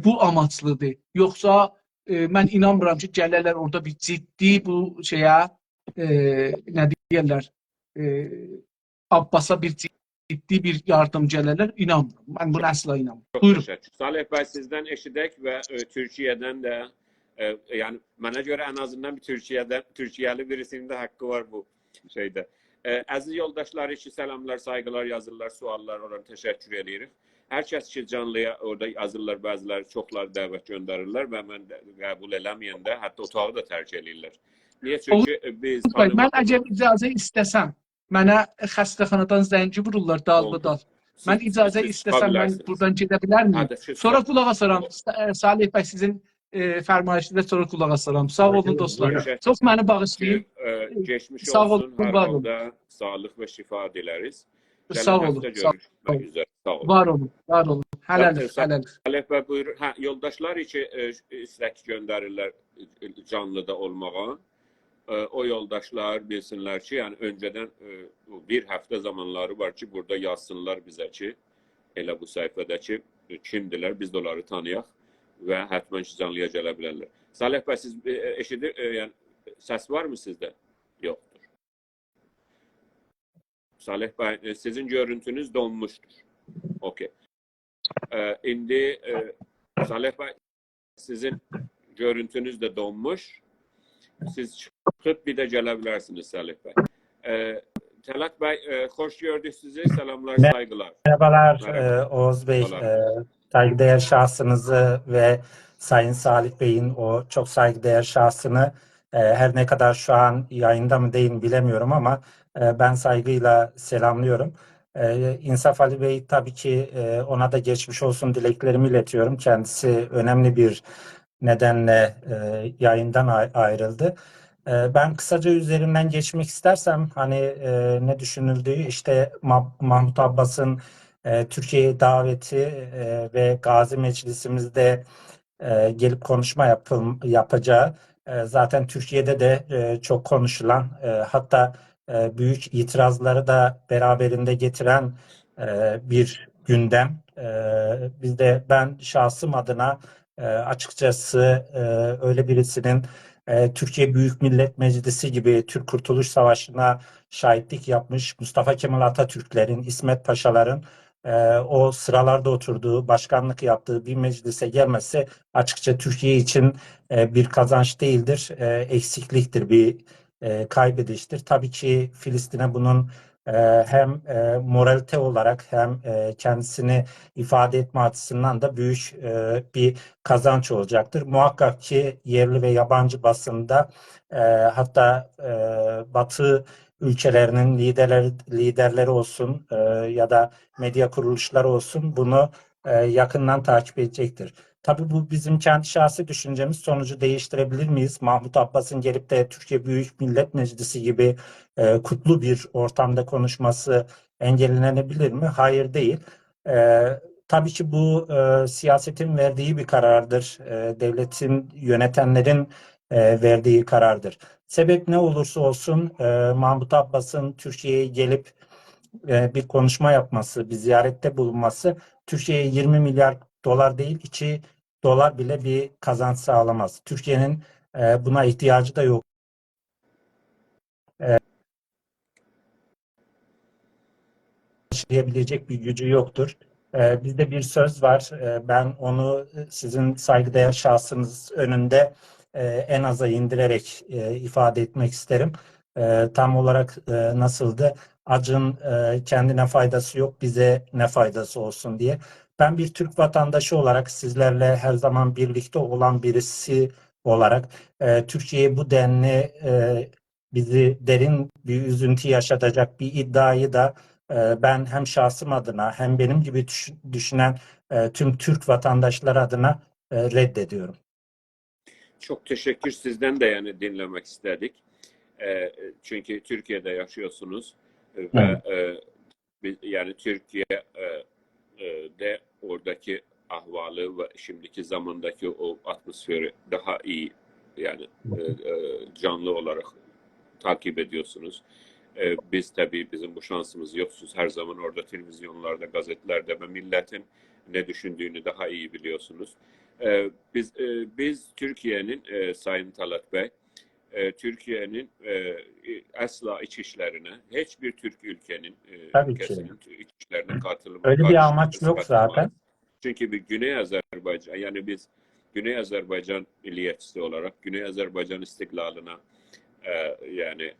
bu amaçlıdır. Yoxsa mən inanmıram ki, gələrlər orada bir ciddi bu şeyə, nə deyərlər, Abbas'a bir ciddi bir yardım gələrlər, inanmıram. Mən buna əsla inanmıram. Buyurun. Salih bəy, sizdən eşidək və Türkiyədən də, yəni mənə görə ən azından bir Türkiyəli birisinin də haqqı var bu şeydə. Əziz yoldaşlar, salamlar, saygılar yazırlar, suallar, onlara təşəkkür edirik. Hər kəs ki, canlıya orada yazırlar, bəziləri çoxlar dəvət göndərirlər və mən qəbul eləməyəndə hətta otağı da tərk edirlər. Niyə? Çünki biz... Mən əgər icazə istəsəm, mənə xəstəxanadan zəngi vururlar dal-dal. Mən icazə istəsəm, mən buradan gedə bilərmiyim? Sonra qulaq asaram. Salih bəy, sizin fərmayişində sonra qulaq asaram. Sağ olun dostlar. Çox məni bağışlayın. Geçmiş olsun, hər halda sağlıq və şifa dileriz. Sağ olun. Var olun. Hələlik. Salih bəy, buyurun. Yoldaşlar ki, istək göndərirlər canlıda olmağa. O yoldaşlar bilsinlər ki, yəni öncədən bir həftə zamanları var ki, burada yazsınlar bizə ki, elə bu səhifədəki kimdirlər, biz də onları tanıyaq və həttəmən ki, canlıya gələ bilərlər. Salih bəy, siz eşidir, yəni səs var mı sizdə? Yoxdur. Salih Bey, sizin görüntünüz donmuştur. Okey. İndi Salih Bey, sizin görüntünüz de donmuş. Siz çıkıp bir de gelebilirsiniz Salih Bey. Talat Bey, hoş gördük sizi. Selamlar, saygılar. Merhabalar Merhaba. Oğuz Bey. Saygıdeğer şahsınızı ve Sayın Salih Bey'in o çok saygıdeğer şahsını her ne kadar şu an yayında mı değil mi bilemiyorum ama ben saygıyla selamlıyorum. İnsaf Ali Bey tabii ki ona da geçmiş olsun dileklerimi iletiyorum. Kendisi önemli bir nedenle yayından ayrıldı. Ben kısaca üzerinden geçmek istersem hani ne düşünüldüğü işte Mahmut Abbas'ın Türkiye'ye daveti ve Gazi Meclisimizde gelip konuşma yapacağı zaten Türkiye'de de çok konuşulan hatta büyük itirazları da beraberinde getiren bir gündem. Ben şahsım adına açıkçası öyle birisinin Türkiye Büyük Millet Meclisi gibi Türk Kurtuluş Savaşı'na şahitlik yapmış Mustafa Kemal Atatürk'lerin, İsmet Paşaların o sıralarda oturduğu, başkanlık yaptığı bir meclise gelmesi açıkça Türkiye için bir kazanç değildir, eksikliktir, bir kaybediştir. Tabii ki Filistin'e bunun hem moralite olarak hem kendisini ifade etme açısından da büyük bir kazanç olacaktır. Muhakkak ki yerli ve yabancı basında hatta Batı ülkelerinin liderleri olsun ya da medya kuruluşları olsun bunu yakından takip edecektir. Tabii bu bizim kendi şahsi düşüncemiz, sonucu değiştirebilir miyiz? Mahmut Abbas'ın gelip de Türkiye Büyük Millet Meclisi gibi kutlu bir ortamda konuşması engellenebilir mi? Hayır, değil. Tabii ki bu siyasetin verdiği bir karardır. Devletin, yönetenlerin verdiği karardır. Sebep ne olursa olsun Mahmut Abbas'ın Türkiye'ye gelip bir konuşma yapması, bir ziyarette bulunması Türkiye'ye 20 milyar dolar değil, 2 dolar bile bir kazanç sağlamaz. Türkiye'nin buna ihtiyacı da yok. Taşıyabilecek bir gücü yoktur. Bizde bir söz var. Ben onu sizin saygıdeğer şahsınız önünde en aza indirerek ifade etmek isterim. Tam olarak nasıldı? Acın kendine faydası yok, bize ne faydası olsun diye. Ben bir Türk vatandaşı olarak sizlerle her zaman birlikte olan birisi olarak Türkiye'ye bu denli bizi derin bir üzüntü yaşatacak bir iddiayı da ben hem şahsım adına hem benim gibi düşünen tüm Türk vatandaşları adına reddediyorum. Çok teşekkür, sizden de yani dinlemek istedik. Çünkü Türkiye'de yaşıyorsunuz ve yani Türkiye'de oradaki ahvalı ve şimdiki zamandaki o atmosferi daha iyi yani canlı olarak takip ediyorsunuz. Biz tabii bizim bu şansımız yoksuz. Her zaman orada televizyonlarda, gazetelerde ve milletin ne düşündüğünü daha iyi biliyorsunuz. Biz Türkiye'nin Sayın Talat Bey, Türkiye'nin asla iç işlerine, hiçbir Türk ülkenin ülkesinin iç işlerine öyle bir amaç yok zaten. Çünkü bir Güney Azerbaycan, yani biz Güney Azerbaycan milliyetçisi olarak Güney Azerbaycan istiklalına yani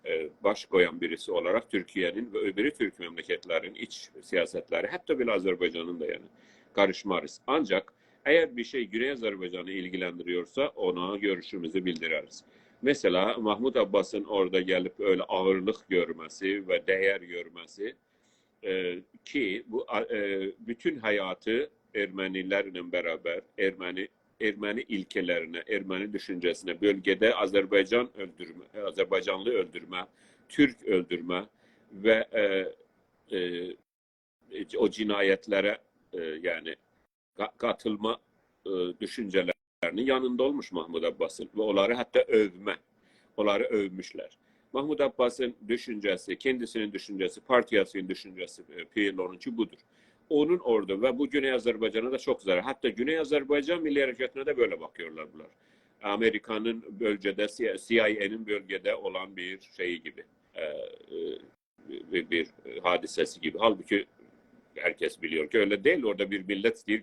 baş koyan birisi olarak Türkiye'nin ve öbürü Türk memleketlerin iç siyasetleri, hatta bile Azerbaycan'ın da yani karışmarız. Ancak eğer bir şey Güney Azerbaycan'ı ilgilendiriyorsa ona görüşümüzü bildiririz. Mesela Mahmut Abbas'ın orada gelip öyle ağırlık görmesi ve değer görmesi ki bu bütün hayatı Ermenilerle beraber Ermeni ilkelerine, Ermeni düşüncesine, bölgede Azerbaycanlı öldürme, Türk öldürme ve o cinayetlere yani katılma düşüncelerinin yanında olmuş Mahmut Abbas'ın ve onları hatta onları övmüşler. Mahmut Abbas'ın düşüncesi, kendisinin düşüncesi, partiyasının düşüncesi, PLO'nunki budur. Onun orada ve bu Güney Azerbaycan'a da çok zarar. Hatta Güney Azerbaycan Milli Hareketi'ne de böyle bakıyorlar bunlar. Amerika'nın bölgede, CIA'nin bölgede olan bir şeyi gibi. bir hadisesi gibi. Halbuki herkes biliyor ki öyle değil. Orada bir millet istiyor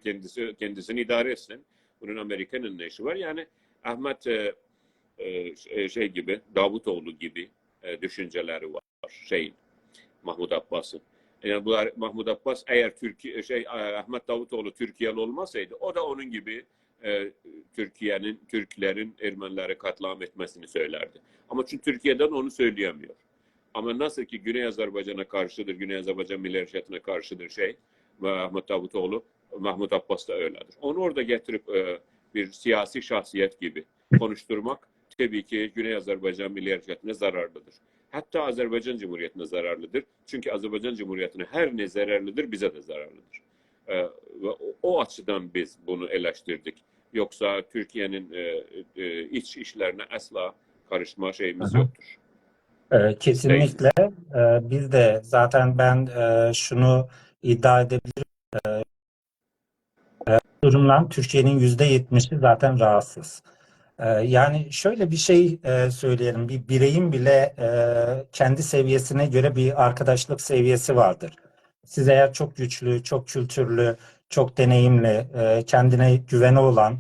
kendisini idare etsin. Bunun Amerika'nın ne işi var? Yani Ahmet şey gibi, Davutoğlu gibi düşünceleri var. Mahmud Abbas'ın. Yani bu Mahmud Abbas eğer Ahmet Davutoğlu Türkiye'li olmasaydı o da onun gibi Türklerin Ermenileri katliam etmesini söylerdi. Ama çünkü Türkiye'den onu söyleyemiyor. Ama nasıl ki Güney Azerbaycan'a karşıdır, Güney Azerbaycan Milli Hareketi'ne karşıdır Ahmet Davutoğlu, Mahmud Abbas da öyledir. Onu orada getirip bir siyasi şahsiyet gibi konuşturmak tabii ki Güney Azerbaycan Milli Hareketi'ne zararlıdır. Hatta Azerbaycan Cumhuriyeti'ne zararlıdır. Çünkü Azerbaycan Cumhuriyeti'ne her ne zararlıdır, bize de zararlıdır. Ve o açıdan biz bunu eleştirdik. Yoksa Türkiye'nin iç işlerine asla karışma şeyimiz yoktur. Kesinlikle. Biz de zaten ben şunu iddia edebilirim. Durumdan Türkiye'nin %70'i zaten rahatsız. Yani şöyle bir şey söyleyelim. Bir bireyin bile kendi seviyesine göre bir arkadaşlık seviyesi vardır. Siz eğer çok güçlü, çok kültürlü, çok deneyimli, kendine güveni olan,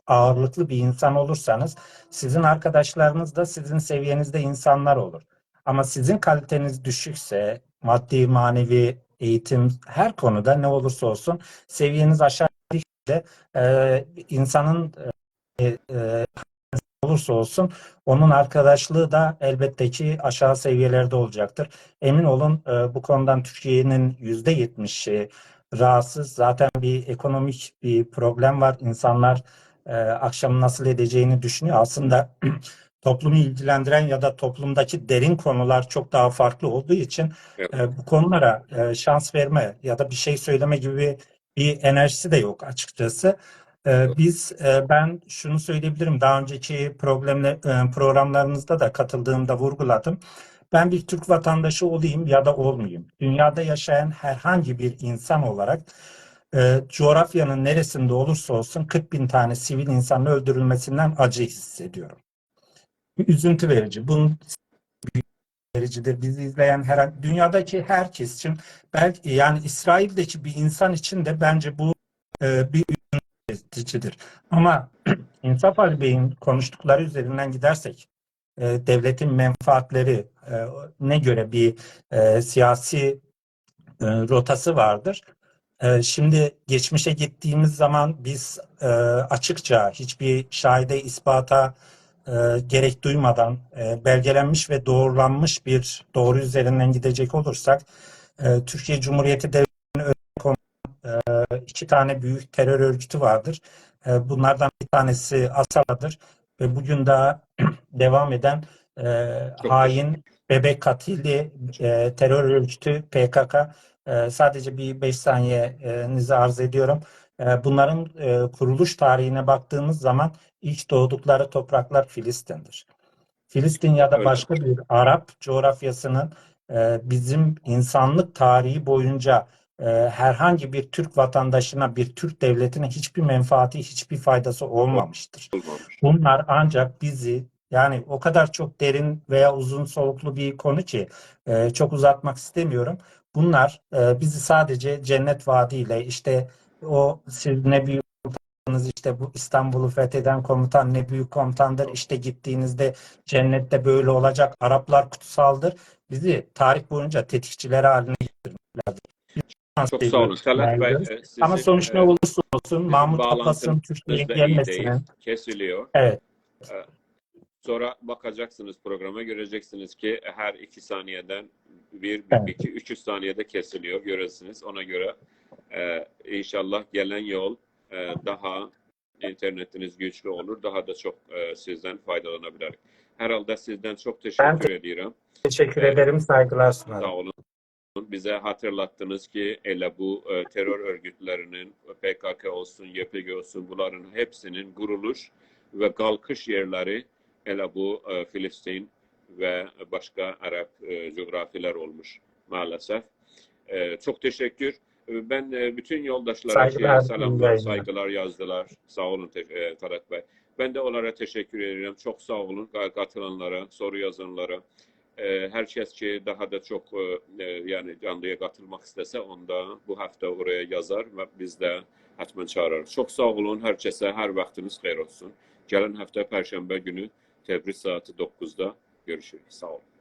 ağırlıklı bir insan olursanız sizin arkadaşlarınız da sizin seviyenizde insanlar olur. Ama sizin kaliteniz düşükse maddi, manevi, eğitim her konuda ne olursa olsun seviyeniz aşağı gittikçe insanın olursa olsun onun arkadaşlığı da elbette ki aşağı seviyelerde olacaktır. Emin olun bu konudan Türkiye'nin %70'i rahatsız. Zaten bir ekonomik bir problem var. İnsanlar akşam nasıl edeceğini düşünüyor. Aslında toplumu ilgilendiren ya da toplumdaki derin konular çok daha farklı olduğu için bu konulara şans verme ya da bir şey söyleme gibi bir enerjisi de yok açıkçası. Ben şunu söyleyebilirim. Daha önceki programlarınızda da katıldığımda vurguladım. Ben bir Türk vatandaşı olayım ya da olmayayım. Dünyada yaşayan herhangi bir insan olarak coğrafyanın neresinde olursa olsun 40 bin tane sivil insanın öldürülmesinden acı hissediyorum. Üzüntü verici. Bunun vericidir. Bizi izleyen dünyadaki herkes için belki yani İsrail'deki bir insan için de bence bu bir üzüntücüdür. Ama İnsaf Ali Bey'in konuştukları üzerinden gidersek devletin menfaatleri ne göre bir siyasi rotası vardır. Şimdi geçmişe gittiğimiz zaman biz açıkça hiçbir şahide ispata gerek duymadan belgelenmiş ve doğrulanmış bir doğru üzerinden gidecek olursak Türkiye Cumhuriyeti Devleti'nin iki tane büyük terör örgütü vardır. Bunlardan bir tanesi Asala'dır ve bugün daha devam eden hain bebek katili terör örgütü PKK. Sadece bir 5 saniyenizi arz ediyorum. Bunların kuruluş tarihine baktığımız zaman ilk doğdukları topraklar Filistin'dir. Filistin ya da başka bir Arap coğrafyasının bizim insanlık tarihi boyunca herhangi bir Türk vatandaşına, bir Türk devletine hiçbir menfaati, hiçbir faydası olmamıştır. Bunlar ancak bizi yani o kadar çok derin veya uzun soluklu bir konu ki çok uzatmak istemiyorum. Bunlar bizi sadece cennet vaadiyle işte o siz ne büyük komutanınız işte bu İstanbul'u fetheden komutan ne büyük komutandır işte gittiğinizde cennette böyle olacak Araplar kutsaldır. Bizi tarih boyunca tetikçiler haline getirdiler. Çok sağ olun. Talat Bey, ama sonuç ne olursa olsun Mahmut Abbas'ın Türkiye'ye gelmesinin kesiliyor. Evet. Sonra bakacaksınız programa göreceksiniz ki her 2 saniyeden 2-3 saniyede kesiliyor görürsünüz. Ona göre inşallah gelen yol daha internetiniz güçlü olur. Daha da çok sizden faydalanabilir. Herhalde sizden çok teşekkür ediyorum. Teşekkür ederim. Saygılar sunarım. Sağ olun. Bize hatırlattınız ki hele bu terör örgütlerinin PKK olsun, YPG olsun bunların hepsinin kuruluş ve kalkış yerleri hele bu Filistin ve başka Arap coğrafyalar olmuş maalesef. Çok teşekkür. Ben bütün yoldaşlara selamlar, saygılar yazdılar. Sağ olun Talat Bey. Ben de onlara teşekkür ederim. Çok sağ olun katılanlara, soru yazanlara. Hər kəs ki, daha da çox yəni canlıya qatılmaq istəsə, onda bu həftə oraya yazar və biz də həttəmən çağırarıq. Çox sağ olun, hər kəsə hər vaxtınız xeyir olsun. Gələn həftə Pərşənbə günü Təbriz saatı 9-da görüşürük. Sağ olun.